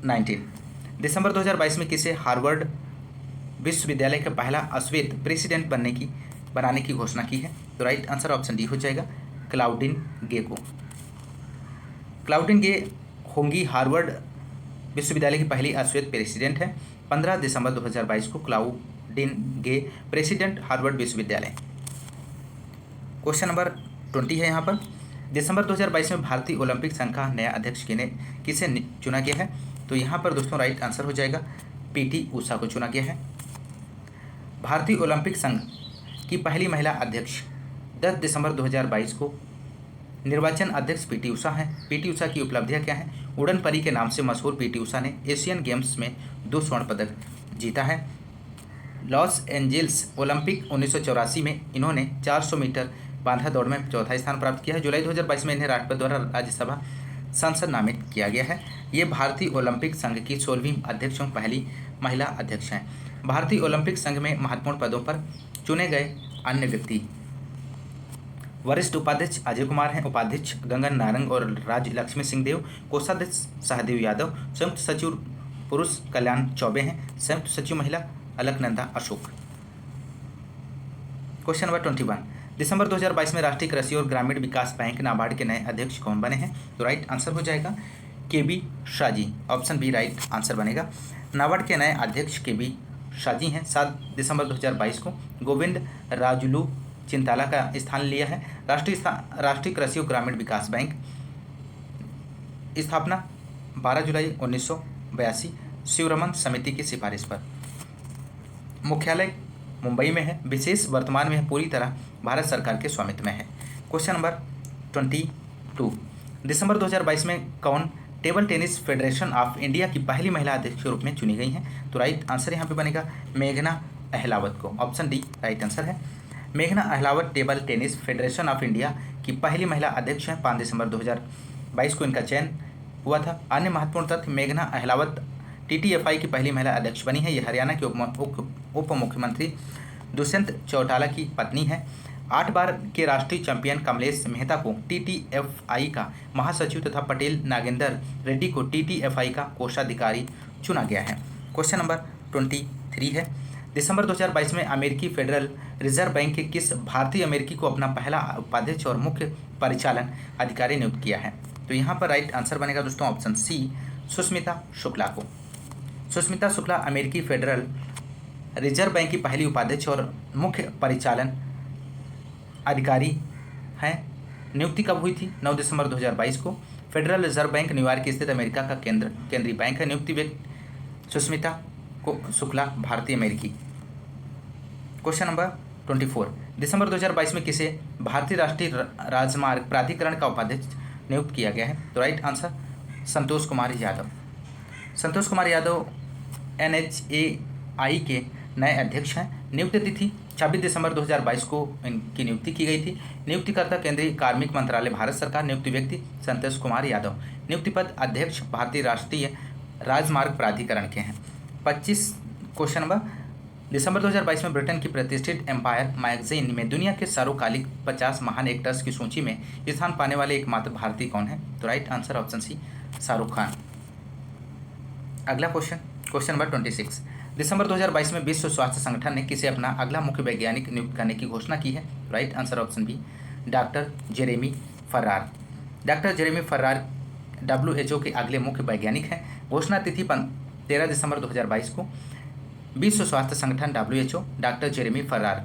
19, दिसंबर 2022 में किसे हार्वर्ड विश्वविद्यालय का पहला अश्वेत प्रेसिडेंट बनाने की घोषणा की है? तो राइट आंसर ऑप्शन डी हो जाएगा, क्लाउडिन गे को। क्लाउडिन गे होंगी हार्वर्ड विश्वविद्यालय की पहली अश्वेत प्रेसिडेंट है। 15 दिसंबर 2022 को क्लाउडिन गे प्रेसिडेंट हार्वर्ड विश्वविद्यालय। क्वेश्चन नंबर 20 है यहाँ पर, दिसंबर 2022 में भारतीय ओलंपिक संघ का नया अध्यक्ष किसे चुना गया है? तो यहाँ पर दोस्तों राइट आंसर हो जाएगा, PT उषा को चुना गया है। भारतीय ओलंपिक संघ की पहली महिला अध्यक्ष 10 दिसंबर 2022 को निर्वाचन अध्यक्ष PT उषा हैं। PT उषा की उपलब्धियां क्या हैं? उड़न परी के नाम से मशहूर PT उषा ने एशियन गेम्स में 2 स्वर्ण पदक जीता है। लॉस एंजल्स ओलंपिक 1984 में इन्होंने 400 मीटर बांधा दौड़ में चौथा स्थान प्राप्त किया है। जुलाई 2022 में इन्हें राष्ट्रपति द्वारा राज्यसभा सांसद नामित किया गया है। ये भारतीय ओलंपिक संघ की 16वीं अध्यक्ष और पहली महिला अध्यक्ष हैं। भारतीय ओलंपिक संघ में महत्वपूर्ण पदों पर चुने गए अन्य व्यक्ति, वरिष्ठ उपाध्यक्ष अजय कुमार हैं, उपाध्यक्ष गगन नारंग और राज लक्ष्मी सिंह देव, कोषाध्यक्ष सहदेव यादव, संयुक्त सचिव पुरुष कल्याण चौबे हैं, संयुक्त सचिव महिला अलकनंदा अशोक। क्वेश्चन नंबर 21, दिसंबर 2022 में राष्ट्रीय कृषि और ग्रामीण विकास बैंक नाबार्ड के नए अध्यक्ष कौन बने हैं? तो राइट आंसर हो जाएगा KB Shaji, option B right answer बनेगा। नाबार्ड के नए अध्यक्ष KB शाजी हैं। 7 दिसंबर 2022 को गोविंद राजुलू चिंताला का स्थान लिया है। राष्ट्रीय कृषि और ग्रामीण विकास बैंक स्थापना 12 जुलाई 1982 शिवरमन समिति की सिफारिश पर। मुख्यालय मुंबई में है। विशेष वर्तमान में पूरी तरह भारत सरकार के स्वामित्व में है। क्वेश्चन नंबर 22, दिसंबर 2022 में कौन table tennis federation of India की पहली महिला अध्यक्ष के रूप में चुनी गई हैं? तो राइट आंसर यहाँ पे बनेगा मेघना अहलावत को, ऑप्शन डी राइट आंसर है। मेघना Ahlawat table tennis federation of India की पहली महिला अध्यक्ष हैं। 5 दिसंबर 2022 को इनका चयन हुआ था। अन्य महत्वपूर्ण तथ्य, मेघना अहलावत TTFI की पहली महिला अध्यक्ष बनी है। ये हरियाणा के उप मुख्यमंत्री दुष्यंत चौटाला की पत्नी है। 8 बार के राष्ट्रीय चैंपियन कमलेश मेहता को TTFI का महासचिव तथा पटेल नागेंद्र रेड्डी को TTFI का कोषाधिकारी चुना गया है। क्वेश्चन नंबर 23 है, दिसंबर 2022 में अमेरिकी फेडरल रिजर्व बैंक के किस भारतीय अमेरिकी को अपना पहला उपाध्यक्ष और मुख्य परिचालन अधिकारी नियुक्त किया है? तो यहाँ पर राइट आंसर बनेगा दोस्तों ऑप्शन सी, सुष्मिता शुक्ला को। सुष्मिता शुक्ला अमेरिकी फेडरल रिजर्व बैंक की पहली उपाध्यक्ष और मुख्य परिचालन अधिकारी हैं। नियुक्ति कब हुई थी? 9 दिसंबर 2022 को। फेडरल रिजर्व बैंक न्यूयॉर्क स्थित अमेरिका का केंद्रीय बैंक है। नियुक्ति व्यक्ति सुष्मिता को शुक्ला, भारतीय अमेरिकी। क्वेश्चन नंबर 24, दिसंबर 2022 में किसे भारतीय राष्ट्रीय राजमार्ग प्राधिकरण का उपाध्यक्ष नियुक्त किया गया है? तो right answer Santosh Kumar Yadav. Santosh Kumar Yadav NHAI के नए अध्यक्ष हैं। नियुक्ति तिथि 26 दिसंबर 2022 को इनकी नियुक्ति की गई थी। नियुक्तिकर्ता केंद्रीय कार्मिक मंत्रालय, भारत सरकार। नियुक्ति व्यक्ति संतोष कुमार यादव। नियुक्ति पद अध्यक्ष भारतीय राष्ट्रीय राजमार्ग प्राधिकरण के हैं। 25 क्वेश्चन नंबर, दिसंबर 2022 में ब्रिटेन की प्रतिष्ठित एम्पायर मैगजीन में दुनिया के सार्वकालिक 50 महान एक्टर्स की सूची में स्थान पाने वाले एकमात्र भारतीय कौन है? तो right answer option C, Shahrukh Khan. अगला क्वेश्चन नंबर 26, दिसंबर 2022 में विश्व स्वास्थ्य संगठन ने किसे अपना अगला मुख्य वैज्ञानिक नियुक्त करने की घोषणा की है? Right answer option B, doctor Jeremy Farrar. Doctor Jeremy Farrar WHO के अगले मुख्य वैज्ञानिक हैं। घोषणा तिथि 13 दिसंबर 2022 को। विश्व स्वास्थ्य संगठन WHO, doctor Jeremy Farrar.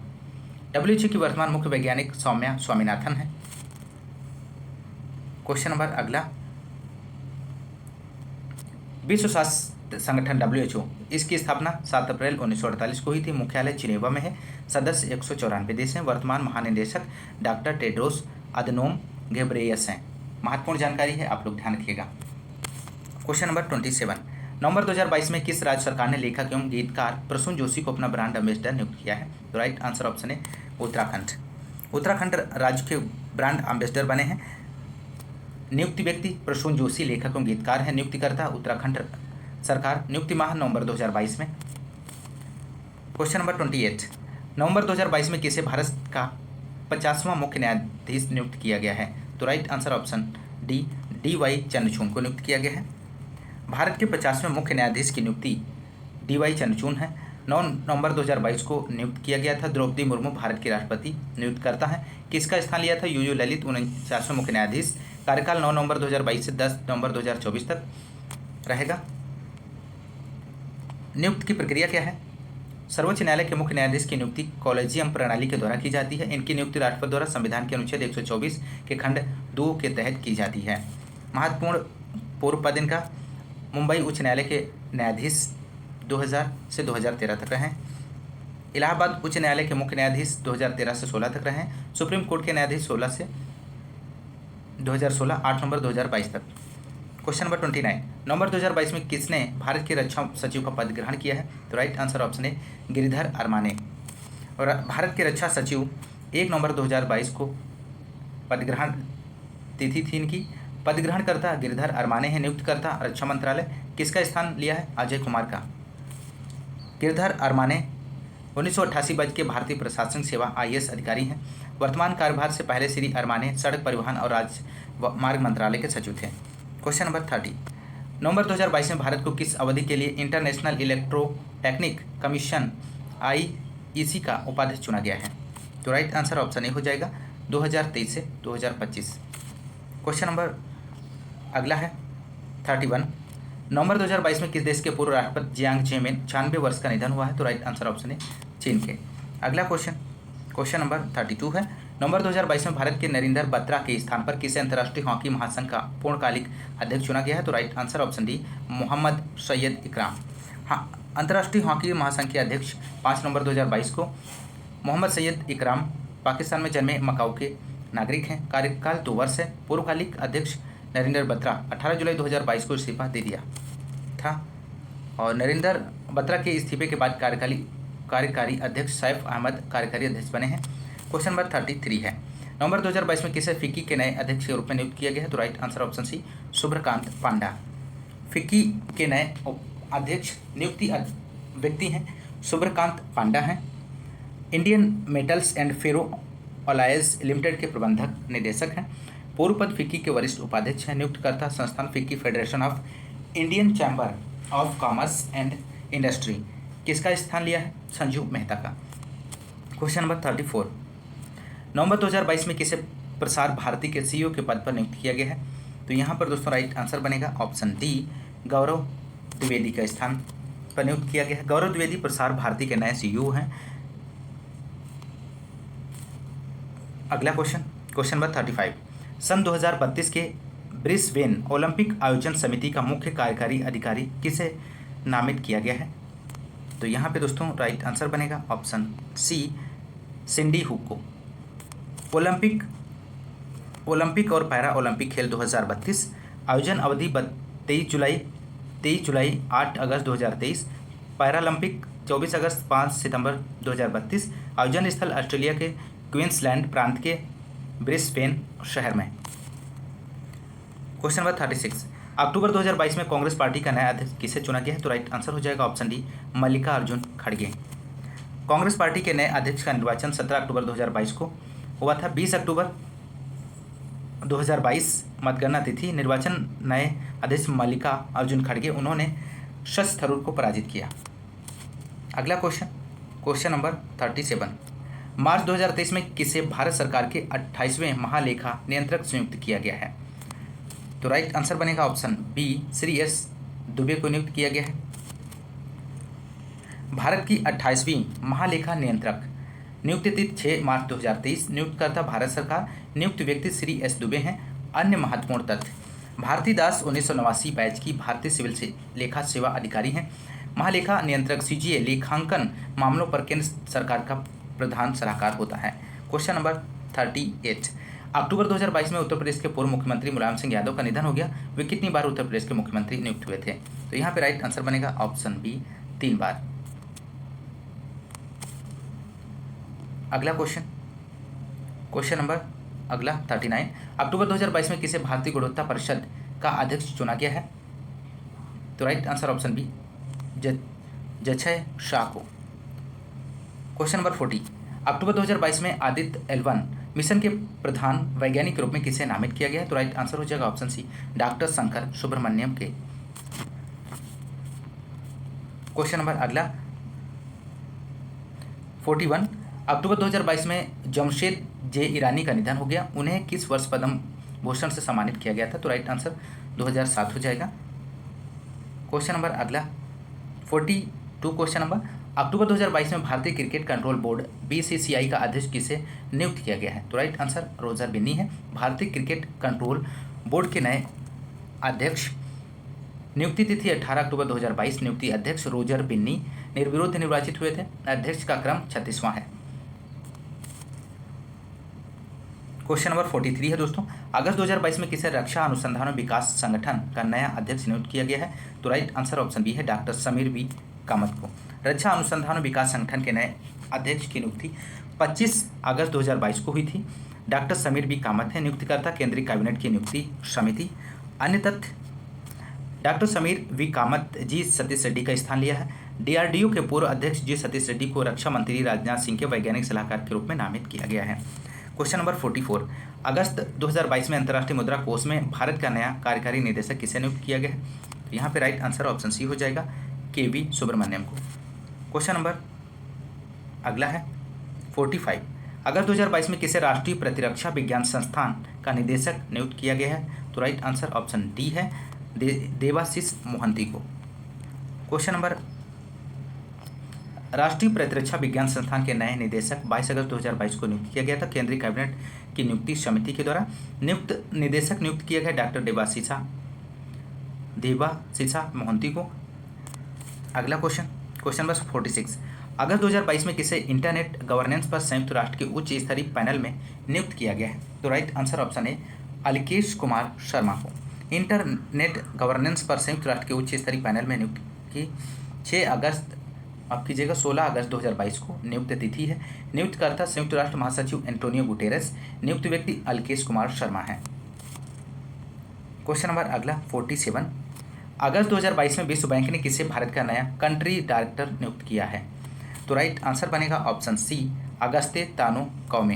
WHO की वर्तमान मुख्य वैज्ञानिक सौम्या स्वामीनाथन है। क्वेश्चन नंबर अगला, विश्व स्वास्थ्य संगठन WHO, इसकी स्थापना 7 अप्रैल 1948 को हुई थी। मुख्यालय जिनेवा में है। सदस्य 194 देश हैं। वर्तमान महानिदेशक डॉक्टर टेड्रोस अदनोम घेब्रेयस हैं। महत्वपूर्ण जानकारी है, आप लोग ध्यान रखिएगा। क्वेश्चन नंबर 27, नवंबर 2022 में किस राज्य सरकार ने लेखक एवं गीतकार प्रसून जोशी को अपना ब्रांड एम्बेसडर नियुक्त किया है? तो राइट आंसर ऑप्शन है उत्तराखंड। उत्तराखंड राज्य के ब्रांड एम्बेसडर बने हैं। नियुक्ति व्यक्ति प्रसून जोशी लेखक एवं गीतकार हैं। नियुक्तिकर्ता उत्तराखंड सरकार। नियुक्ति माह नवंबर 2022 में। क्वेश्चन नंबर 28, नवंबर 2022 में किसे भारत का 50वां मुख्य न्यायाधीश नियुक्त किया गया है? तो right answer option D, DY Chandrachud को नियुक्त किया गया है। भारत के 50वें मुख्य न्यायाधीश की नियुक्ति DY चंद्रचूड़ है। 9 नवंबर 2022 को नियुक्त किया गया था। द्रौपदी मुर्मू भारत की राष्ट्रपति नियुक्त करता है। किसका स्थान लिया था? UU ललित 49वें मुख्य न्यायाधीश। कार्यकाल 9 नवंबर 2022 से 10 नवंबर 2024 तक रहेगा। नियुक्त की प्रक्रिया क्या है? सर्वोच्च न्यायालय के मुख्य न्यायाधीश की नियुक्ति कॉलेजियम प्रणाली के द्वारा की जाती है। इनकी नियुक्ति राष्ट्रपति द्वारा संविधान के अनुच्छेद 124 के खंड 2 के तहत की जाती है। महत्वपूर्ण पूर्व पद इनका मुंबई उच्च न्यायालय के न्यायाधीश 2000 से 2013 तक रहे। इलाहाबाद उच्च न्यायालय के मुख्य न्यायाधीश 2013 से 16 तक रहे। सुप्रीम कोर्ट के न्यायाधीश 16 से 2016 8 नवंबर 2022 तक। क्वेश्चन नंबर 29, नवंबर 2022 में किसने भारत के रक्षा सचिव का पद ग्रहण किया है? तो राइट आंसर ऑप्शन है गिरिधर अरमाने। और भारत के रक्षा सचिव 1 नवंबर 2022 को पद ग्रहण तिथि थी इनकी। पद ग्रहण करता गिरिधर अरमाने हैं। नियुक्तकर्ता रक्षा मंत्रालय। किसका स्थान लिया है? अजय कुमार का। गिरिधर अरमाने 1988 बैच के भारतीय प्रशासनिक सेवा IAS अधिकारी हैं। वर्तमान कार्यभार से पहले श्री अरमाने सड़क परिवहन और राजमार्ग मंत्रालय के सचिव थे। क्वेश्चन नंबर 30, नवंबर 2022 में भारत को किस अवधि के लिए इंटरनेशनल इलेक्ट्रोटेक्निक कमीशन IEC का उपाध्यक्ष चुना गया है? तो राइट आंसर ऑप्शन ए हो जाएगा 2023 से 2025। क्वेश्चन नंबर अगला है 31, नवंबर 2022 में किस देश के पूर्व राष्ट्रपति जियांग जेमिन 96 वर्ष का निधन हुआ है? तो राइट आंसर ऑप्शन है चीन के। अगला क्वेश्चन नंबर 32 है, नवंबर 2022 में भारत के नरेंद्र बत्रा के स्थान पर किसे अंतर्राष्ट्रीय हॉकी महासंघ का पूर्णकालिक अध्यक्ष चुना गया है? तो right answer option D, Mohammad Syed Ikram. हाँ, अंतर्राष्ट्रीय हॉकी महासंघ के अध्यक्ष 5 नवंबर 2022 को मोहम्मद सैयद इकराम पाकिस्तान में जन्मे मकाऊ के नागरिक हैं। कार्यकाल 2 वर्ष है। पूर्वकालिक अध्यक्ष नरेंद्र बत्रा 18 जुलाई 2022 को इस्तीफा दे दिया था। और नरेंद्र बत्रा के इस्तीफे के बाद कार्यकारी अध्यक्ष सैफ अहमद कार्यकारी अध्यक्ष बने हैं। क्वेश्चन नंबर 33 है, नवंबर 2022 में किसे फिक्की के नए अध्यक्ष के रूप में नियुक्त किया गया है? तो right answer option C, Shubhrakant Panda. FICCI के नए अध्यक्ष नियुक्ति व्यक्ति हैं शुभ्रकांत पांडा हैं। Indian metals and ferro alloys limited के प्रबंधक निदेशक हैं। पूर्व पद फिक्की के वरिष्ठ उपाध्यक्ष हैं। नियुक्तकर्ता संस्थान FICCI federation of Indian chamber of commerce and industry. किसका स्थान लिया है? संजू मेहता का। क्वेश्चन नंबर 34, नवंबर 2022 में किसे प्रसार भारती के CEO के पद पर नियुक्त किया गया है? तो यहाँ पर दोस्तों राइट आंसर बनेगा ऑप्शन डी, गौरव द्विवेदी का स्थान पर नियुक्त किया गया है। गौरव द्विवेदी प्रसार भारती के नए CEO हैं। अगला क्वेश्चन क्वेश्चन नंबर 35, सन 2032 के ब्रिस्बेन ओलंपिक आयोजन समिति का मुख्य कार्यकारी अधिकारी किसे नामित किया गया है? तो यहाँ पे दोस्तों राइट आंसर बनेगा ऑप्शन सी, सिंडी हुक को। ओलंपिक और पैरा ओलंपिक खेल 2032 आयोजन अवधि 23 जुलाई 8 अगस्त 2023, पैरालंपिक 24 अगस्त 5 सितंबर 2032, आयोजन स्थल ऑस्ट्रेलिया के क्वींसलैंड प्रांत के ब्रिस्बेन शहर में। क्वेश्चन नंबर 36, अक्टूबर 2022 में कांग्रेस पार्टी का नया अध्यक्ष किसे चुना गया है? तो राइट आंसर हो जाएगा ऑप्शन डी, मल्लिकार्जुन खड़गे। कांग्रेस पार्टी के नए अध्यक्ष का निर्वाचन 17 अक्टूबर 2022 को हुआ था। 20 अक्टूबर 2022 मतगणना तिथि। निर्वाचन नए अध्यक्ष मल्लिकार्जुन खड़गे, उन्होंने शशि थरूर को पराजित किया। अगला क्वेश्चन नंबर 37, मार्च 2023 में किसे भारत सरकार के 28वें महालेखा नियंत्रक नियुक्त किया गया है? तो राइट आंसर बनेगा option B, Shri S Dubey को नियुक्त किया गया है। भारत की 28वीं महालेखा नियंत्रक नियुक्ति तिथि 6 मार्च 2023। नियुक्तकर्ता भारत सरकार, नियुक्त व्यक्ति श्री एस दुबे हैं। अन्य महत्वपूर्ण तथ्य, भारती दास 1989 बैच की भारतीय सिविल से लेखा सेवा अधिकारी हैं। महालेखा नियंत्रक सीजीए लेखांकन मामलों पर केंद्र सरकार का प्रधान सलाहकार होता है। क्वेश्चन नंबर 38, अक्टूबर 2022 में उत्तर प्रदेश के पूर्व मुख्यमंत्री मुलायम सिंह यादव का निधन हो गया। वे कितनी बार उत्तर प्रदेश के मुख्यमंत्री नियुक्त हुए थे? तो यहाँ पे राइट आंसर बनेगा ऑप्शन बी, 3 बार। अगला क्वेश्चन नंबर 39, अक्टूबर 2022 में किसे भारतीय गुणवत्ता परिषद का अध्यक्ष चुना गया है? तो right answer option B, Jakshay Shah को। क्वेश्चन नंबर 40, अक्टूबर 2022 में आदित्य L1 मिशन के प्रधान वैज्ञानिक के रूप में किसे नामित किया गया है? तो राइट आंसर हो जाएगा option C, doctor Shankar Subramaniam के। क्वेश्चन नंबर अगला 41, अक्टूबर 2022 में जमशेद जे ईरानी का निधन हो गया। उन्हें किस वर्ष पद्म भूषण से सम्मानित किया गया था? तो राइट आंसर 2007 हो जाएगा। क्वेश्चन नंबर अगला 42, क्वेश्चन नंबर, अक्टूबर 2022 में भारतीय क्रिकेट कंट्रोल बोर्ड BCCI का अध्यक्ष किसे नियुक्त किया गया है? तो राइट आंसर रोजर बिन्नी है। भारतीय क्रिकेट कंट्रोल बोर्ड के नए अध्यक्ष, नियुक्ति तिथि 18 अक्टूबर 2022। नियुक्ति अध्यक्ष रोजर बिन्नी निर्विरोध निर्वाचित हुए थे। अध्यक्ष का क्रम 36वां है। क्वेश्चन नंबर 43 है दोस्तों, अगस्त 2022 में किसे रक्षा अनुसंधान और विकास संगठन का नया अध्यक्ष नियुक्त किया गया है? तो राइट आंसर ऑप्शन बी है, डॉक्टर समीर वी कामत को। रक्षा अनुसंधान और विकास संगठन के नए अध्यक्ष की नियुक्ति 25 अगस्त 2022 को हुई थी। डॉक्टर समीर वी कामत है। नियुक्तिकर्ता केंद्रीय कैबिनेट की नियुक्ति समिति। अन्य तथ्य, डॉक्टर समीर वी कामत जी सतीश रेड्डी का स्थान लिया है। DRDO के पूर्व अध्यक्ष जी सतीश रेड्डी को रक्षा मंत्री राजनाथ सिंह के वैज्ञानिक सलाहकार के रूप में नामित किया गया है। क्वेश्चन नंबर 44, अगस्त 2022 में अंतर्राष्ट्रीय मुद्रा कोष में भारत का नया कार्यकारी निदेशक किसे नियुक्त किया गया है? तो यहाँ पे राइट आंसर ऑप्शन सी हो जाएगा, KV सुब्रमण्यम को। क्वेश्चन नंबर अगला है 45, अगस्त 2022 में किसे राष्ट्रीय प्रतिरक्षा विज्ञान संस्थान का निदेशक नियुक्त किया गया है? तो राइट आंसर ऑप्शन डी है, देवाशीष मोहंती को। क्वेश्चन नंबर, राष्ट्रीय प्रतिरक्षा विज्ञान संस्थान के नए निदेशक 22 अगस्त 2022 को नियुक्त किया गया था केंद्रीय कैबिनेट की नियुक्ति समिति के द्वारा। निदेशक नियुक्त किया गया डॉक्टर देवाशीषा मोहंती को। अगला क्वेश्चन नंबर 46, अगस्त 2022 में किसे इंटरनेट गवर्नेंस पर संयुक्त राष्ट्र के उच्च स्तरीय पैनल में नियुक्त किया गया है? तो right answer option A, Alkesh Kumar Sharma को। इंटरनेट गवर्नेंस पर संयुक्त राष्ट्र के उच्च स्तरीय पैनल में नियुक्त की 16 अगस्त 2022 को नियुक्त तिथि है। नियुक्तकर्ता संयुक्त राष्ट्र महासचिव एंटोनियो गुटेरेस। नियुक्त व्यक्ति अलकेश कुमार शर्मा है। क्वेश्चन नंबर अगला 47, अगस्त 2022 में विश्व बैंक ने किसे भारत का नया कंट्री डायरेक्टर नियुक्त किया है? तो राइट आंसर बनेगा ऑप्शन सी, अगस्ते तानो कौमे।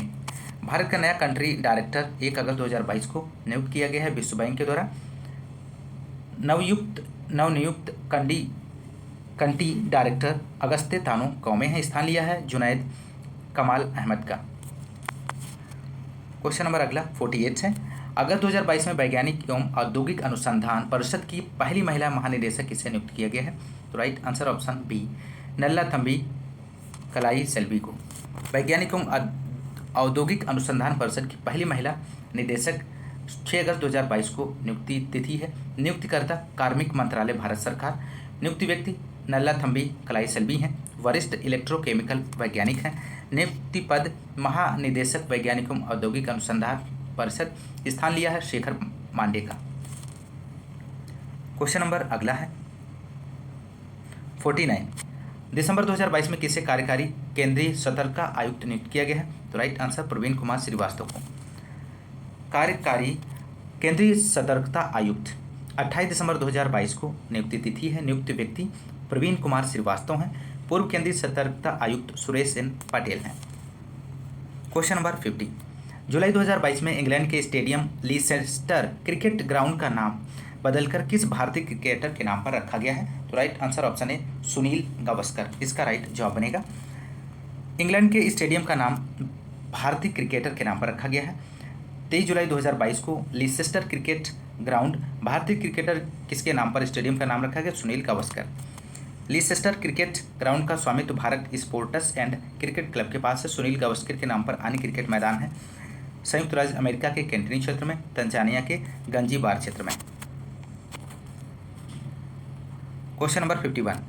भारत का नया कंट्री डायरेक्टर 1 अगस्त 2022 को नियुक्त किया गया है विश्व बैंक के द्वारा। नवनियुक्त कंट्री डायरेक्टर अगस्ते तानो कौमे हैं। स्थान लिया है जुनैद कमाल अहमद का। क्वेश्चन नंबर अगला 48 है, अगस्त 2022 में वैज्ञानिक एवं औद्योगिक अनुसंधान परिषद की पहली महिला महानिदेशक किसे नियुक्त किया गया है? तो राइट आंसर ऑप्शन बी, नल्ला थम्बी कलाई सेल्वी को। वैज्ञानिक एवं औद्योगिक अनुसंधान परिषद की पहली महिला निदेशक 6 अगस्त 2022 को नियुक्ति तिथि है। नियुक्तिकर्ता कार्मिक मंत्रालय भारत सरकार। नियुक्ति व्यक्ति नल्लाथम्बी कलाईसेल्वी हैं। वरिष्ठ इलेक्ट्रोकेमिकल वैज्ञानिक हैं। नियुक्ति पद महानिदेशक वैज्ञानिक एवं औद्योगिक अनुसंधान परिषद। स्थान लिया है शेखर मांडे का। क्वेश्चन नंबर अगला है 49। दिसंबर 2022 में किसे कार्यकारी केंद्रीय सतर्कता आयुक्त नियुक्त किया गया है? तो राइट आंसर प्रवीण कुमार श्रीवास्तव को कार्यकारी केंद्रीय सतर्कता आयुक्त 28 दिसंबर 2022 को नियुक्ति तिथि है। नियुक्त व्यक्ति प्रवीण कुमार श्रीवास्तव हैं। पूर्व केंद्रीय सतर्कता आयुक्त सुरेश एन पटेल हैं। Question number 50। जुलाई 2022 में इंग्लैंड के स्टेडियम लीसेस्टर क्रिकेट ग्राउंड का नाम बदलकर किस भारतीय क्रिकेटर के नाम पर रखा गया है? तो राइट आंसर ऑप्शन है सुनील गावस्कर, इसका राइट जवाब बनेगा। इंग्लैंड के स्टेडियम का नाम भारतीय क्रिकेटर के नाम पर रखा गया है। 23 जुलाई 2022 को लीसेस्टर क्रिकेट ग्राउंड भारतीय क्रिकेटर किसके नाम पर स्टेडियम का नाम रखा गया? Sunil Gavaskar. Leicester cricket ground का स्वामित्व Bharat sports and cricket club के पास है। सुनील गावस्कर के नाम पर अन्य क्रिकेट मैदान है संयुक्त राज्य अमेरिका के कैंटनी क्षेत्र में, तंजानिया के गंजीबार क्षेत्र में। Question number 51।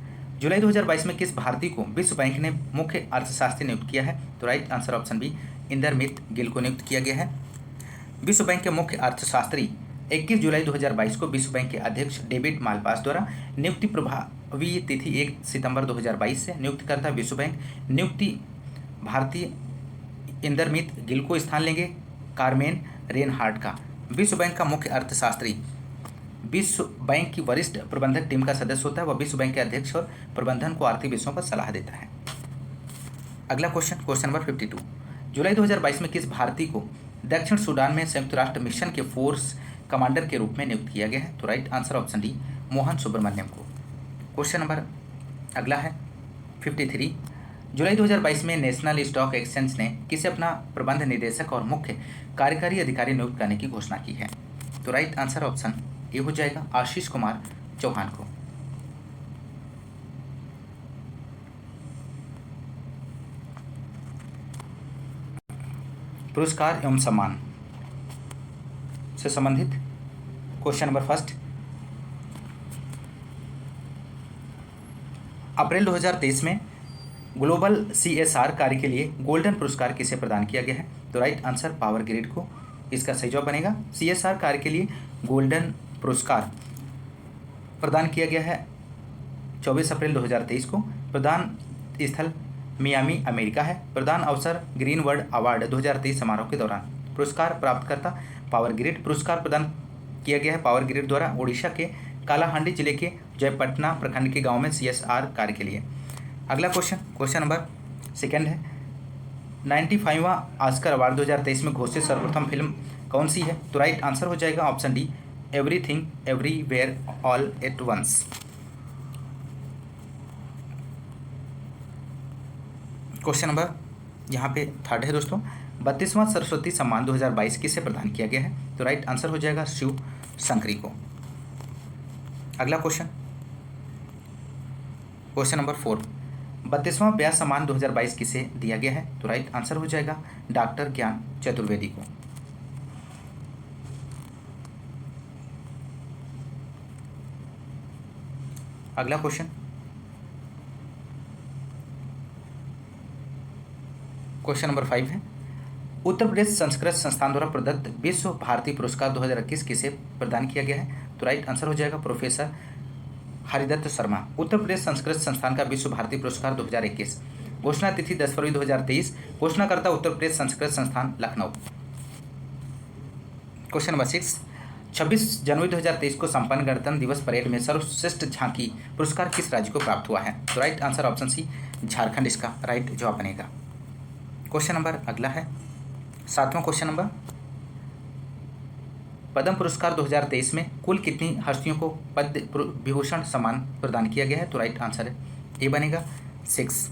जुलाई 2022 में किस भारतीय को विश्व बैंक ने मुख्य अर्थशास्त्री नियुक्त किया है? तो right answer option B Indermit Gill को नियुक्त किया गया है। विश्व बैंक के मुख्य अर्थशास्त्री 21 जुलाई 2022 को विश्व बैंक के अध्यक्ष डेविड मालपास द्वारा नियुक्ति प्रभावी तिथि 1 सितंबर 2022 से। नियुक्तिकर्ता विश्व बैंक। नियुक्ति भारतीय इंदरमित गिल को स्थान लेंगे कार्मेन रेनहार्ट का। विश्व बैंक का मुख्य अर्थशास्त्री विश्व बैंक की वरिष्ठ प्रबंधक टीम का सदस्य होता है। वह विश्व बैंक के अध्यक्ष और प्रबंधन को आर्थिक विषयों पर सलाह देता है। अगला क्वेश्चन, क्वेश्चन नंबर 52। जुलाई 2022 में किस भारतीय को दक्षिण सूडान में संयुक्त राष्ट्र मिशन के फोर्स कमांडर के रूप में नियुक्त किया गया है? तो right answer option D Mohan Subramaniam को। क्वेश्चन नंबर अगला है 53। जुलाई 2022 में नेशनल स्टॉक एक्सचेंज ने किसे अपना प्रबंध निदेशक और मुख्य कार्यकारी अधिकारी नियुक्त करने की घोषणा की है? तो राइट आंसर ऑप्शन ये हो जाएगा आशीष कुमार चौहान को। पुरस्कार एवं सम्मान से संबंधित क्वेश्चन नंबर फर्स्ट। अप्रैल 2023 में ग्लोबल CSR कार्य के लिए गोल्डन पुरस्कार किसे प्रदान किया गया है? तो राइट आंसर पावर ग्रिड को, इसका सही जवाब बनेगा। CSR कार्य के लिए गोल्डन पुरस्कार प्रदान किया गया है 24 अप्रैल 2023 को। प्रदान स्थल मियामी अमेरिका है। प्रदान अवसर ग्रीन वर्ल्ड अवार्ड 2023 समारोह के दौरान। पुरस्कार प्राप्तकर्ता पावर ग्रिड। पुरस्कार प्रदान किया गया है पावर ग्रिड द्वारा उड़ीसा के कालाहांडी जिले के जयपटना प्रखंड के गांव में CSR कार्य के लिए। अगला क्वेश्चन, क्वेश्चन नंबर सेकंड है 95वां ऑस्कर अवार्ड 2023 में घोषित सर्वप्रथम फिल्म कौन सी है? तो राइट आंसर हो जाएगा option D everything everywhere all at once. Question number यहाँ पे थर्ड है दोस्तों। 32वां सरस्वती सम्मान 2022 किसे प्रदान किया गया है? तो राइट आंसर हो जाएगा शिव शंकरी को। अगला क्वेश्चन, क्वेश्चन नंबर 4। 32वां व्यास सम्मान 2022 किसे दिया गया है? तो राइट आंसर हो जाएगा डॉक्टर ज्ञान चतुर्वेदी को। अगला क्वेश्चन, क्वेश्चन नंबर 5 है उत्तर प्रदेश संस्कृत संस्थान द्वारा प्रदत्त विश्व भारती पुरस्कार 2021 किसे प्रदान किया गया है? तो राइट आंसर हो जाएगा प्रोफेसर हरिदत्त शर्मा। उत्तर प्रदेश संस्कृत संस्थान का विश्व भारती पुरस्कार 2021। घोषणा तिथि 10 फरवरी 2023। घोषणाकर्ता उत्तर प्रदेश संस्कृत संस्थान लखनऊ। Question number 6। 26 जनवरी 2023 को संपन्न गणतंत्र दिवस परेड में सर्वश्रेष्ठ झांकी पुरस्कार किस राज्य को प्राप्त हुआ है? तो right answer option C Jharkhand इसका राइट जवाब बनेगा। क्वेश्चन नंबर अगला है 7वां क्वेश्चन नंबर। पद्म पुरस्कार 2023 में कुल कितनी हस्तियों को पद्म विभूषण सम्मान प्रदान किया गया है? तो राइट आंसर ए बनेगा 6।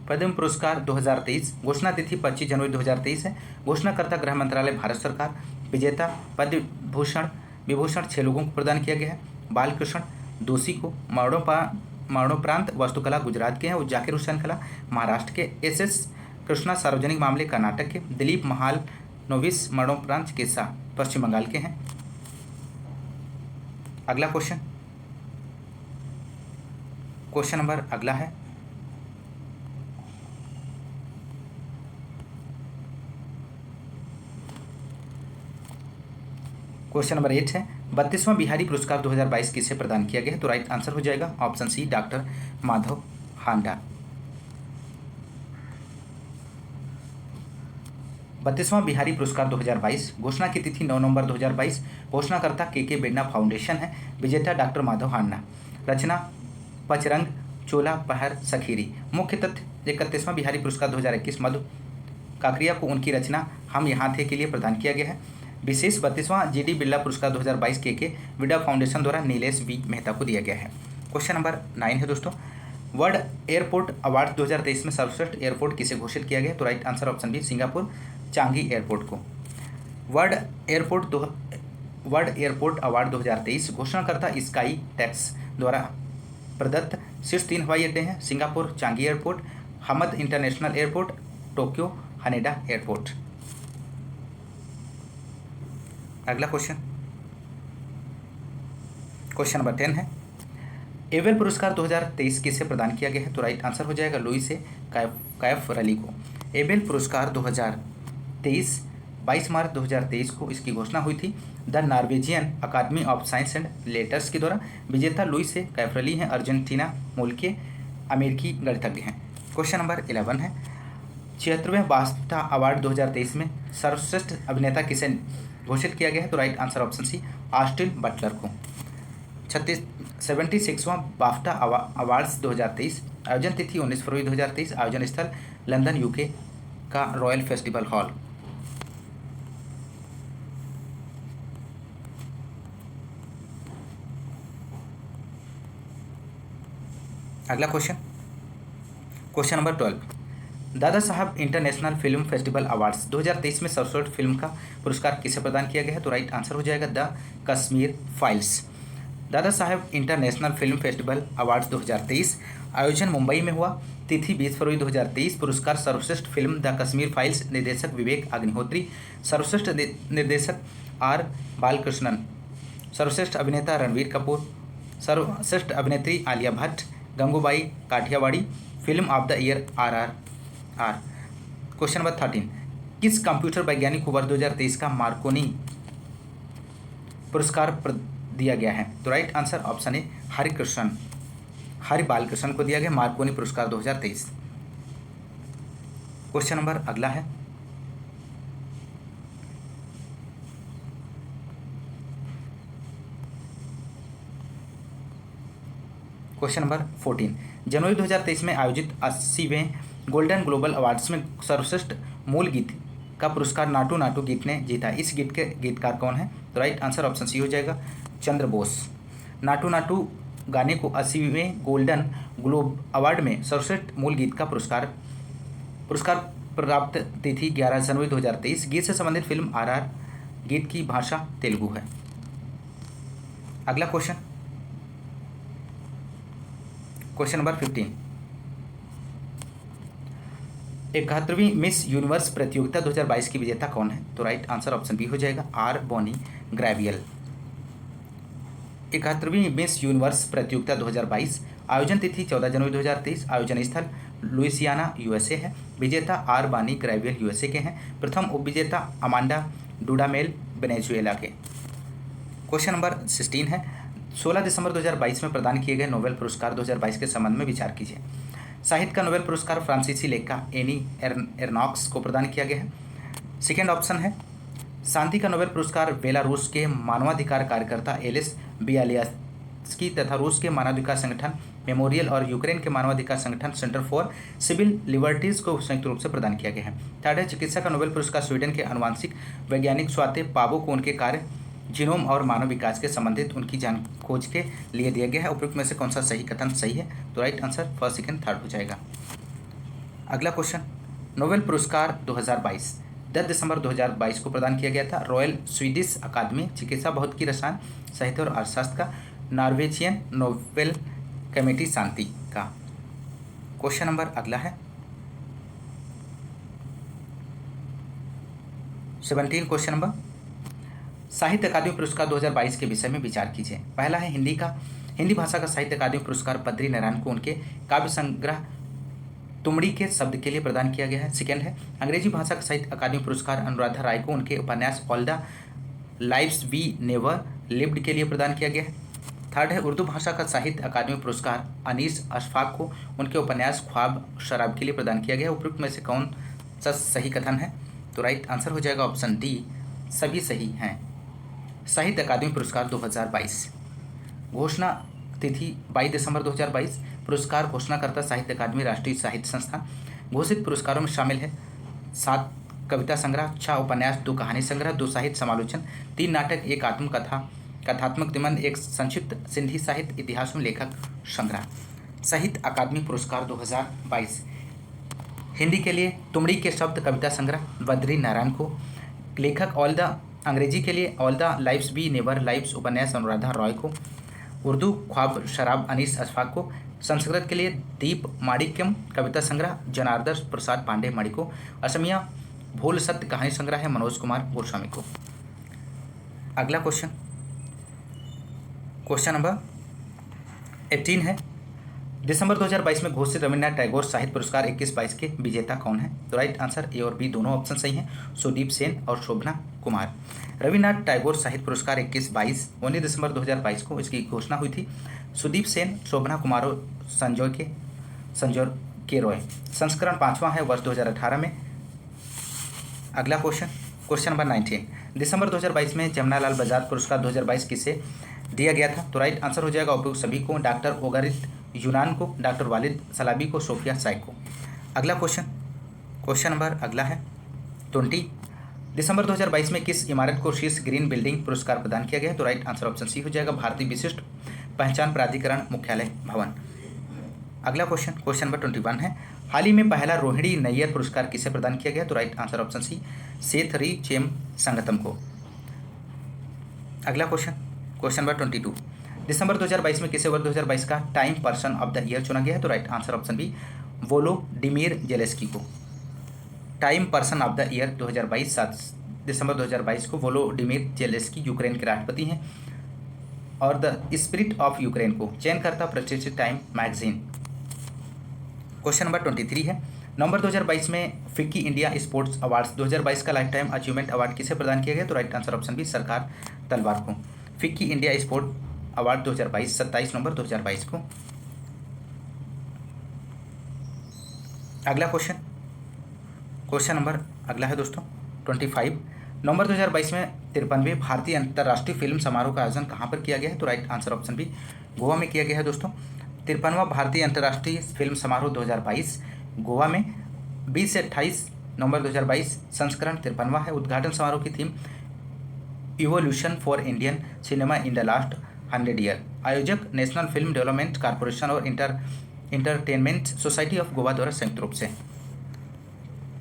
पद्म पुरस्कार 2023 घोषणा तिथि 25 जनवरी 2023 है। घोषणाकर्ता गृह मंत्रालय भारत सरकार। विजेता पद्म विभूषण 6 लोगों को प्रदान किया गया है। बालकृष्ण दोषी को, मरणोपरांत वास्तुकला गुजरात के हैं, और जाकिर हुसैन कला महाराष्ट्र के, SS कृष्णा सार्वजनिक मामले कर्नाटक के, दिलीप महाल नोविस मरणोपरांत चिकित्सा पश्चिम बंगाल के हैं। अगला क्वेश्चन नंबर अगला है क्वेश्चन नंबर 8 है 32वां बिहारी पुरस्कार 2022 किसे प्रदान किया गया है? तो राइट आंसर हो जाएगा ऑप्शन सी, डॉक्टर माधव हांडा। 32वां बिहारी पुरस्कार 2022 घोषणा की तिथि 9 नवंबर 2022। घोषणाकर्ता के बिरला फाउंडेशन है। विजेता डॉक्टर माधव हांडा। रचना पचरंग चोला पहर सखीरी। मुख्य तथ्य 31वां बिहारी पुरस्कार 2021 मधु काकरिया को उनकी रचना हम यहाँ थे के लिए प्रदान किया गया है। विशेष 32वां GD बिरला पुरस्कार 2022 के विडा फाउंडेशन द्वारा नीलेश V मेहता को दिया गया है। क्वेश्चन नंबर 9 है दोस्तों, वर्ल्ड एयरपोर्ट अवार्ड 2023 में सर्वश्रेष्ठ एयरपोर्ट किसे घोषित किया गया? तो right answer option B, Singapore Changi airport को। वर्ल्ड एयरपोर्ट अवार्ड 2023 घोषणाकर्ता स्काई टैक्स द्वारा प्रदत्त शीर्ष 3 हवाई अड्डे हैं। Singapore Changi airport, Hamad international airport, Tokyo Haneda airport. अगला क्वेश्चन नंबर 10 है एबेल पुरस्कार 2023 किसे प्रदान किया गया है? तो राइट आंसर हो जाएगा लुई से कैफ रली को। एबेल पुरस्कार 2023 22 मार्च 2023 को इसकी घोषणा हुई थी। The Norwegian academy of science and letters के द्वारा। विजेता लुई से कैफ रली हैं, अर्जेंटीना मूल के अमेरिकी गणितज्ञ हैं। क्वेश्चन नंबर 11 है 76वें बाफ्टा अवार्ड 2023 में सर्वश्रेष्ठ अभिनेता किसे घोषित किया गया है? तो right answer option C, Austin Butler को। 76वां बाफ्टा अवार्ड्स 2023 आयोजन तिथि 19 फरवरी 2023। आयोजन स्थल लंदन UK का रॉयल फेस्टिवल हॉल। अगला question number 12 Dada Saheb international film festival awards 2023 में सर्वश्रेष्ठ फिल्म का पुरस्कार किसे प्रदान किया गया है? तो राइट आंसर हो जाएगा the Kashmir files. Dada Saheb international film festival awards 2023 आयोजन मुंबई में हुआ। तिथि 20 फरवरी 2023। पुरस्कार सर्वश्रेष्ठ फिल्म द कश्मीर फाइल्स, निर्देशक विवेक अग्निहोत्री, सर्वश्रेष्ठ निर्देशक R बालकृष्णन, सर्वश्रेष्ठ अभिनेता रणवीर कपूर, सर्वश्रेष्ठ अभिनेत्री Alia Bhatt, Gangubai Kathiawadi, film of the year RRR। Question number 13 किस कंप्यूटर वैज्ञानिक को वर्ष 2023 का मार्कोनी पुरस्कार दिया गया है? तो राइट आंसर ऑप्शन ए, हरि बालकृष्णन को दिया गया मार्कोनी पुरस्कार 2023। क्वेश्चन नंबर अगला है क्वेश्चन नंबर 14 जनवरी 2023 में आयोजित 80वें गोल्डन ग्लोबल अवार्ड्स में सर्वश्रेष्ठ मूल गीत का पुरस्कार नाटू नाटू गीत ने जीता। इस गीत के गीतकार कौन है? तो राइट आंसर ऑप्शन सी हो जाएगा, चंद्र बोस। नाटू नाटू गाने को 80वें गोल्डन ग्लोब अवार्ड में सर्वश्रेष्ठ मूल गीत का पुरस्कार प्राप्त तिथि 11 जनवरी 2023। गीत से संबंधित फिल्म RR। गीत की भाषा तेलुगु है। अगला क्वेश्चन नंबर 15 71वीं मिस यूनिवर्स प्रतियोगिता 2022 की विजेता कौन है? तो राइट आंसर ऑप्शन बी हो जाएगा, R बॉनी ग्रेवियल। 71वीं मिस यूनिवर्स प्रतियोगिता 2022 आयोजन तिथि 14 जनवरी 2023। आयोजन स्थल लुइसियाना USA है। विजेता R बॉनी ग्रेवियल USA के हैं। प्रथम उपविजेता अमांडा डुडामेल वेनेजुएला के। क्वेश्चन नंबर 16 है 16 दिसंबर 2022 में प्रदान किए गए नोबेल पुरस्कार 2022 के संबंध में विचार कीजिए। साहित्य का नोबेल पुरस्कार फ्रांसीसी लेखिका एनी एर्नॉक्स को प्रदान किया गया है। सेकेंड ऑप्शन है शांति का नोबेल पुरस्कार बेलारूस के मानवाधिकार कार्यकर्ता एलिस बियालियास्की तथा रूस के मानवाधिकार संगठन मेमोरियल और यूक्रेन के मानवाधिकार संगठन सेंटर फॉर सिविल लिबर्टीज को संयुक्त रूप से प्रदान किया गया है। थर्ड है चिकित्सा का नोबेल पुरस्कार स्वीडन के आनुवांशिक वैज्ञानिक स्वाते पाबो को उनके कार्य जीनोम और मानव विकास के संबंधित उनकी जान खोज के लिए दिया गया है। उपयुक्त में से कौन सा सही कथन सही है? तो right answer first second third हो जाएगा। अगला क्वेश्चन नोबेल पुरस्कार 2022 10 दिसंबर 2022 को प्रदान किया गया था। रॉयल स्वीडिश अकादमी चिकित्सा भौतिकी रसायन साहित्य और अर्थशास्त्र का, नॉर्वेजियन नोबेल कमेटी शांति का। क्वेश्चन नंबर अगला है 17 क्वेश्चन नंबर, साहित्य अकादमी पुरस्कार 2022 के विषय में विचार कीजिए। पहला है हिंदी भाषा का साहित्य अकादमी पुरस्कार बद्री नारायण को उनके काव्य संग्रह तुमड़ी के शब्द के लिए प्रदान किया गया है। सेकेंड है अंग्रेजी भाषा का साहित्य अकादमी पुरस्कार अनुराधा राय को उनके उपन्यास all the lives we never lived के लिए प्रदान किया गया है। थर्ड है उर्दू भाषा का साहित्य अकादमी पुरस्कार अनीस अशफाक को उनके उपन्यास ख्वाब शराब के लिए प्रदान किया गया है। उपयुक्त में से कौन सा सही कथन है? तो राइट आंसर हो जाएगा ऑप्शन डी, सभी सही हैं। साहित्य अकादमी पुरस्कार 2022 घोषणा तिथि 22 दिसंबर 2022। पुरस्कार घोषणाकर्ता साहित्य अकादमी राष्ट्रीय साहित्य संस्थान। घोषित पुरस्कारों में शामिल है 7 कविता संग्रह, 6 उपन्यास, 2 कहानी संग्रह, 2 साहित्य समालोचन, 3 नाटक, 1 आत्मकथा, कथात्मक निबंध, 1 संक्षिप्त सिंधी साहित्य इतिहास में लेखक संग्रह। साहित्य अकादमी पुरस्कार 2022 हिंदी के लिए तुमड़ी के शब्द कविता संग्रह बद्री नारायण को, लेखक ऑल द अंग्रेजी के लिए all the lives we never lives उपन्यास अनुराधा रॉय को, उर्दू ख्वाब शराब अनीस अशफाक को, संस्कृत के लिए दीप माणिक्यम कविता संग्रह जनार्दन प्रसाद पांडे मणि को, असमिया भूल सत्य कहानी संग्रह है मनोज कुमार गोस्वामी को। अगला क्वेश्चन नंबर 18 है दिसंबर 2022 में घोषित रविन्द्रनाथ टैगोर साहित्य पुरस्कार 21-22 के विजेता कौन है? तो राइट आंसर ए और बी दोनों ऑप्शन सही हैं, सुदीप सेन और शोभना कुमार। रविन्द्रनाथ टैगोर साहित्य पुरस्कार 21-22 19 दिसंबर 2022 को इसकी घोषणा हुई थी। सुदीप सेन, शोभना कुमार और संजय के रॉय। संस्करण 5वां है वर्ष 2018 में। अगला क्वेश्चन नंबर 19 दिसंबर 2022 में जमनालाल बजाज पुरस्कार 2022 किसे दिया गया था? तो राइट आंसर हो जाएगा उपयुक्त सभी को, डॉक्टर ओगरित यूनान को, डॉक्टर वालिद सलाबी को, सोफिया साइक को। अगला क्वेश्चन नंबर अगला है 20 दिसंबर 2022 में किस इमारत को शीर्ष ग्रीन बिल्डिंग पुरस्कार प्रदान किया गया है? तो राइट आंसर ऑप्शन सी हो जाएगा, भारतीय विशिष्ट पहचान प्राधिकरण मुख्यालय भवन। अगला क्वेश्चन नंबर 21 है हाल ही में पहला रोहिणी नैयर पुरस्कार किसे प्रदान किया गया? तो right answer option C, Sethrichem Sangtam को। अगला क्वेश्चन नंबर 22 दिसंबर 2022 में किसे वर्ष 2022 का Time person of the year चुना गया है? तो right answer option B, Volodymyr Zelensky को। Time person of the year 2022 7 दिसंबर 2022 को वोलोडिमीर जेलेस्की यूक्रेन के राष्ट्रपति हैं और द स्पिरिट ऑफ यूक्रेन को चयन करता प्रतिष्ठित टाइम मैगजीन। क्वेश्चन नंबर 23 है नवंबर 2022 में फिक्की इंडिया स्पोर्ट्स अवार्ड्स 2022 का लाइफ टाइम अचीवमेंट अवार्ड किसे प्रदान किया गया? तो राइट आंसर ऑप्शन बी, सरकार तलवार को। फिक्की इंडिया स्पोर्ट अवार्ड 2022 27 नवंबर 2022 को। अगला क्वेश्चन नंबर अगला है दोस्तों 25 नवंबर 2022 में 53वें भारतीय अंतर्राष्ट्रीय फिल्म समारोह का आयोजन कहाँ पर किया गया है? तो right answer option B, Goa में किया गया है दोस्तों। 53वां भारतीय अंतर्राष्ट्रीय फिल्म समारोह 2022 गोवा में 20 से 28 नवंबर 2022 संस्करण 53वां है। उद्घाटन समारोह की theme evolution for Indian cinema in the last 100 year. आयोजक नेशनल फिल्म डेवलपमेंट कॉरपोरेशन और इंटरटेनमेंट सोसाइटी ऑफ गोवा द्वारा संयुक्त रूप से।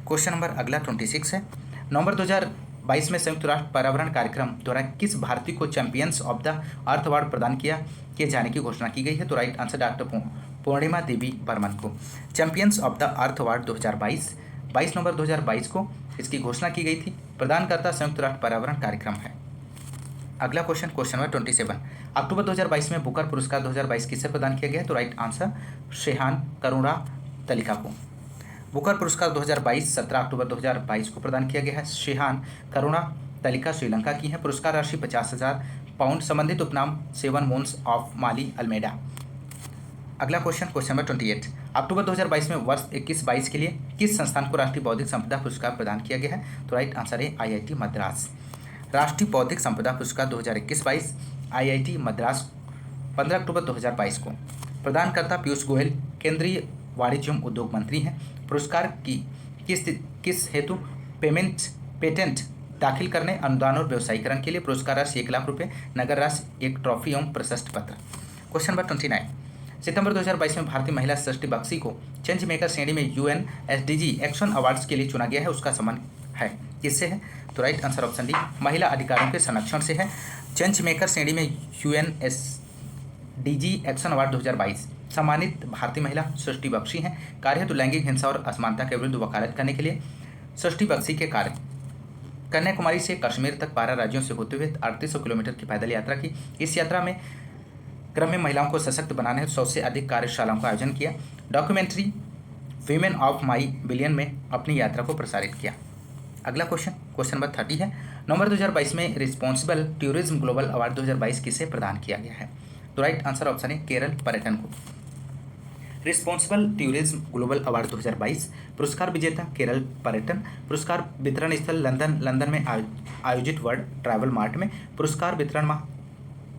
क्वेश्चन नंबर अगला 26 है नवंबर 2022 में संयुक्त राष्ट्र पर्यावरण कार्यक्रम द्वारा किस भारतीय को champions of the earth award प्रदान किए जाने की घोषणा की गई है? तो राइट आंसर डॉक्टर पूर्णिमा देवी बर्मन को। Champions of the earth award 2022 22 नवंबर 2022 को इसकी घोषणा की गई थी। प्रदानकर्ता संयुक्त राष्ट्र पर्यावरण कार्यक्रम है। अगला क्वेश्चन नंबर 27 अक्टूबर 2022 में बुकर पुरस्कार 2022 किसे प्रदान किया गया है? तो राइट आंसर शेहान करुणा तलिका को। बुकर पुरस्कार 2022 17 अक्टूबर 2022 को प्रदान किया गया है। शेहान करुणा तलिका श्रीलंका की है। पुरस्कार राशि 50,000 पाउंड। संबंधित उपनाम 7 मून्स ऑफ माली अल्मेडा। अगला क्वेश्चन नंबर 28 अक्टूबर 2022 में वर्ष 21-22 के लिए किस संस्थान को राष्ट्रीय बौद्धिक संपदा पुरस्कार प्रदान किया गया है? तो राइट आंसर है IIT मद्रास। राष्ट्रीय बौद्धिक संपदा पुरस्कार 2021-22 IIT मद्रास 15 अक्टूबर 2022 को। प्रदानकर्ता पीयूष गोयल केंद्रीय वाणिज्य एवं उद्योग मंत्री हैं। पुरस्कार की किस हेतु पेटेंट दाखिल करने, अनुदान और व्यवसायीकरण के लिए। पुरस्कार राशि 1 लाख रुपये, नगद राशि 1 ट्रॉफी एवं प्रशस्ति पत्र। क्वेश्चन नंबर 29 सितंबर 2022 में भारतीय महिला सृष्टि बख्शी को चेंज मेकर श्रेणी में UN SDG एक्शन अवार्ड्स के लिए चुना गया है। उसका संबंध है किससे है? तो राइट आंसर ऑप्शन डी, महिला अधिकारों के संरक्षण से है। चेंज मेकर श्रेणी में UN SDG एक्शन अवार्ड 2022 सम्मानित भारतीय महिला सृष्टि बख्शी हैं। कार्य हेतु लैंगिक हिंसा और असमानता के विरुद्ध वकालत करने के लिए सृष्टि बख्शी के कार्य, कन्याकुमारी से कश्मीर तक 12 राज्यों से होते हुए 3800 किलोमीटर की पैदल यात्रा की। इस यात्रा में क्रम में महिलाओं को सशक्त बनाने हेतु 100 से अधिक कार्यशालाओं का आयोजन किया। Documentary women of my billion में अपनी यात्रा को प्रसारित किया। अगला क्वेश्चन नंबर 30 है। नवंबर 2022 में रिस्पॉन्सिबल टूरिज्म ग्लोबल अवार्ड 2022 किसे प्रदान किया गया है? तो राइट आंसर ऑप्शन है केरल पर्यटन को। रिस्पॉन्सिबल टूरिज्म ग्लोबल अवार्ड 2022 पुरस्कार विजेता केरल पर्यटन। पुरस्कार वितरण स्थल लंदन में आयोजित वर्ल्ड ट्रैवल मार्ट में। पुरस्कार वितरण माह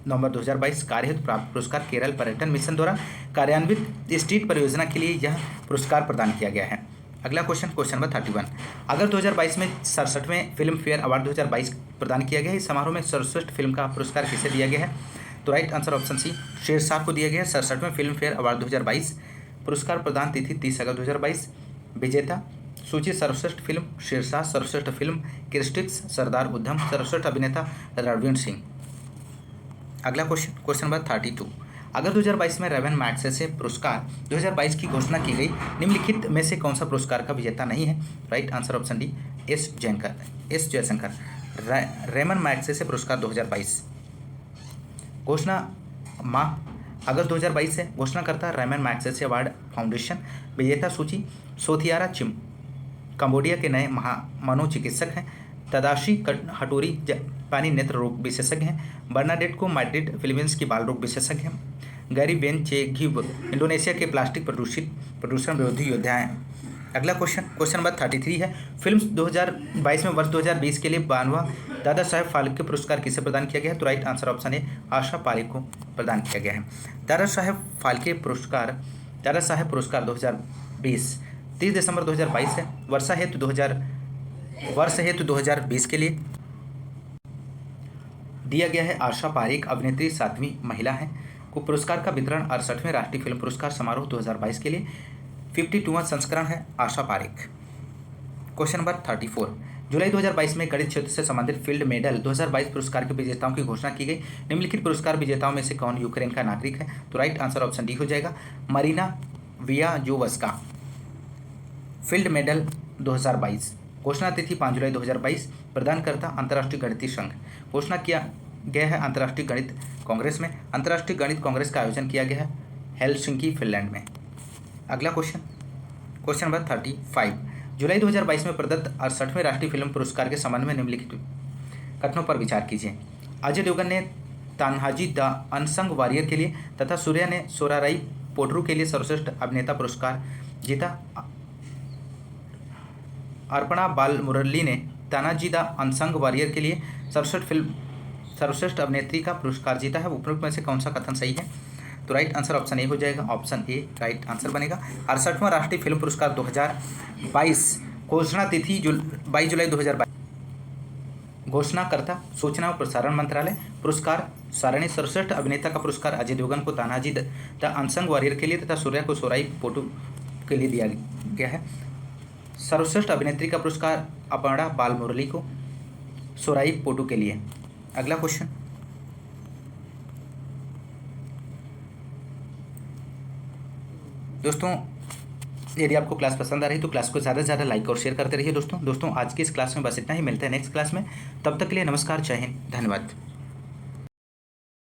नवंबर 2022। कार्य हेतु प्राप्त पुरस्कार केरल पर्यटन मिशन द्वारा कार्यान्वित स्ट्रीट परियोजना के लिए यह पुरस्कार प्रदान किया गया है। अगला क्वेश्चन नंबर 31। अगस्त 2022 में 67वें फिल्म फेयर अवार्ड 2022 प्रदान किया गया है। इस समारोह में सर्वश्रेष्ठ फिल्म का पुरस्कार किसे दिया गया है? तो right answer option C Shershaah को दिया गया है। 67वें फिल्म फेयर अवार्ड 2022 पुरस्कार प्रदान तिथि 30 अगस्त 2022। विजेता सूची सर्वश्रेष्ठ फिल्म शेरशाह, सर्वश्रेष्ठ फिल्म क्रिस्टिक्स सरदार उधम, सर्वश्रेष्ठ अभिनेता रणवीर सिंह। अगला क्वेश्चन नंबर 32। अगस्त 2022 में रेवन मैग्सेसे पुरस्कार 2022 की घोषणा की गई। निम्नलिखित में से कौन सा पुरस्कार का विजेता नहीं है? Right answer option D S Jaishankar. Ramon Magsaysay पुरस्कार 2022 घोषणा माह अगस्त 2022 से घोषणाकर्ता रेमन मैग्सेसे अवार्ड फाउंडेशन। विजेता सूची सोथियारा चिम कंबोडिया के नए मनोचिकित्सक हैं। तदाशी हटोरी जापानी नेत्र रोग विशेषज्ञ हैं। बर्नाडेट को मैड्रिड फिलीपींस की बाल रोग विशेषज्ञ हैं। गैरी बेन चेघिब इंडोनेशिया के प्लास्टिक प्रदूषण विरोधी योद्धा हैं। अगला क्वेश्चन नंबर 33 है। फिल्म 2022 में वर्ष 2020 के लिए 92वां दादा साहेब फाल्के पुरस्कार किसे प्रदान किया गया है? तो राइट आंसर ऑप्शन है आशा पारेख को प्रदान किया गया है। दादा साहेब फाल्के पुरस्कार 2020 30 दिसंबर 2022 है। वर्ष हेतु 2020 के लिए दिया गया है। आशा पारेख अभिनेत्री 7वीं महिला है को पुरस्कार का वितरण 68वें राष्ट्रीय फिल्म पुरस्कार समारोह 2022 के लिए 52वां संस्करण है। आशा पारेख। Question number 34। जुलाई 2022 में गणित क्षेत्र से संबंधित फील्ड मेडल 2022 पुरस्कार के विजेताओं की घोषणा की गई। निम्नलिखित पुरस्कार विजेताओं में से कौन यूक्रेन का नागरिक है? तो राइट आंसर ऑप्शन डी हो जाएगा मरीना वियाजोवस्का। फील्ड मेडल 2022 घोषणा तिथि 5 जुलाई 2022। प्रदानकर्ता अंतर्राष्ट्रीय गणितीय संघ। घोषणा किया गया है अंतर्राष्ट्रीय गणित कांग्रेस में। अंतर्राष्ट्रीय गणित कांग्रेस का आयोजन किया गया है हेलसिंकी फिनलैंड में। अगला क्वेश्चन नंबर 35। जुलाई 2022 में प्रदत्त 68वें राष्ट्रीय फिल्म पुरस्कार के संबंध में निम्नलिखित कथनों पर विचार कीजिए। अजय देवगन ने तान्हाजी द अनसंग वॉरियर के लिए तथा सूर्या ने सोराराई पोटरू के लिए सर्वश्रेष्ठ अभिनेता पुरस्कार जीता। अर्पणा बालमुरली ने तानाजी द अनसंग वॉरियर के लिए सर्वश्रेष्ठ अभिनेत्री का पुरस्कार जीता है। उपरोक्त में से कौन सा कथन सही है? तो राइट आंसर ऑप्शन ए हो जाएगा। ऑप्शन ए राइट आंसर बनेगा। 68वां राष्ट्रीय फिल्म पुरस्कार 2022 घोषणा तिथि 22 जुलाई 2022। घोषणाकर्ता सूचना और प्रसारण मंत्रालय। पुरस्कार सारणी सर्वश्रेष्ठ अभिनेता का पुरस्कार अजय देवगन को तानाजी द अनसंग वॉरियर के लिए तथा सूर्या को सोराई पोटू के लिए दिया गया है। सर्वश्रेष्ठ अभिनेत्री का पुरस्कार अर्पणा बालमुरली को सोराई पोटू के लिए। अगला क्वेश्चन। दोस्तों यदि आपको क्लास पसंद आ रही तो क्लास को ज़्यादा से ज़्यादा लाइक और शेयर करते रहिए। दोस्तों आज की इस क्लास में बस इतना ही। मिलते हैं नेक्स्ट क्लास में। तब तक के लिए नमस्कार, जय हिंद, धन्यवाद।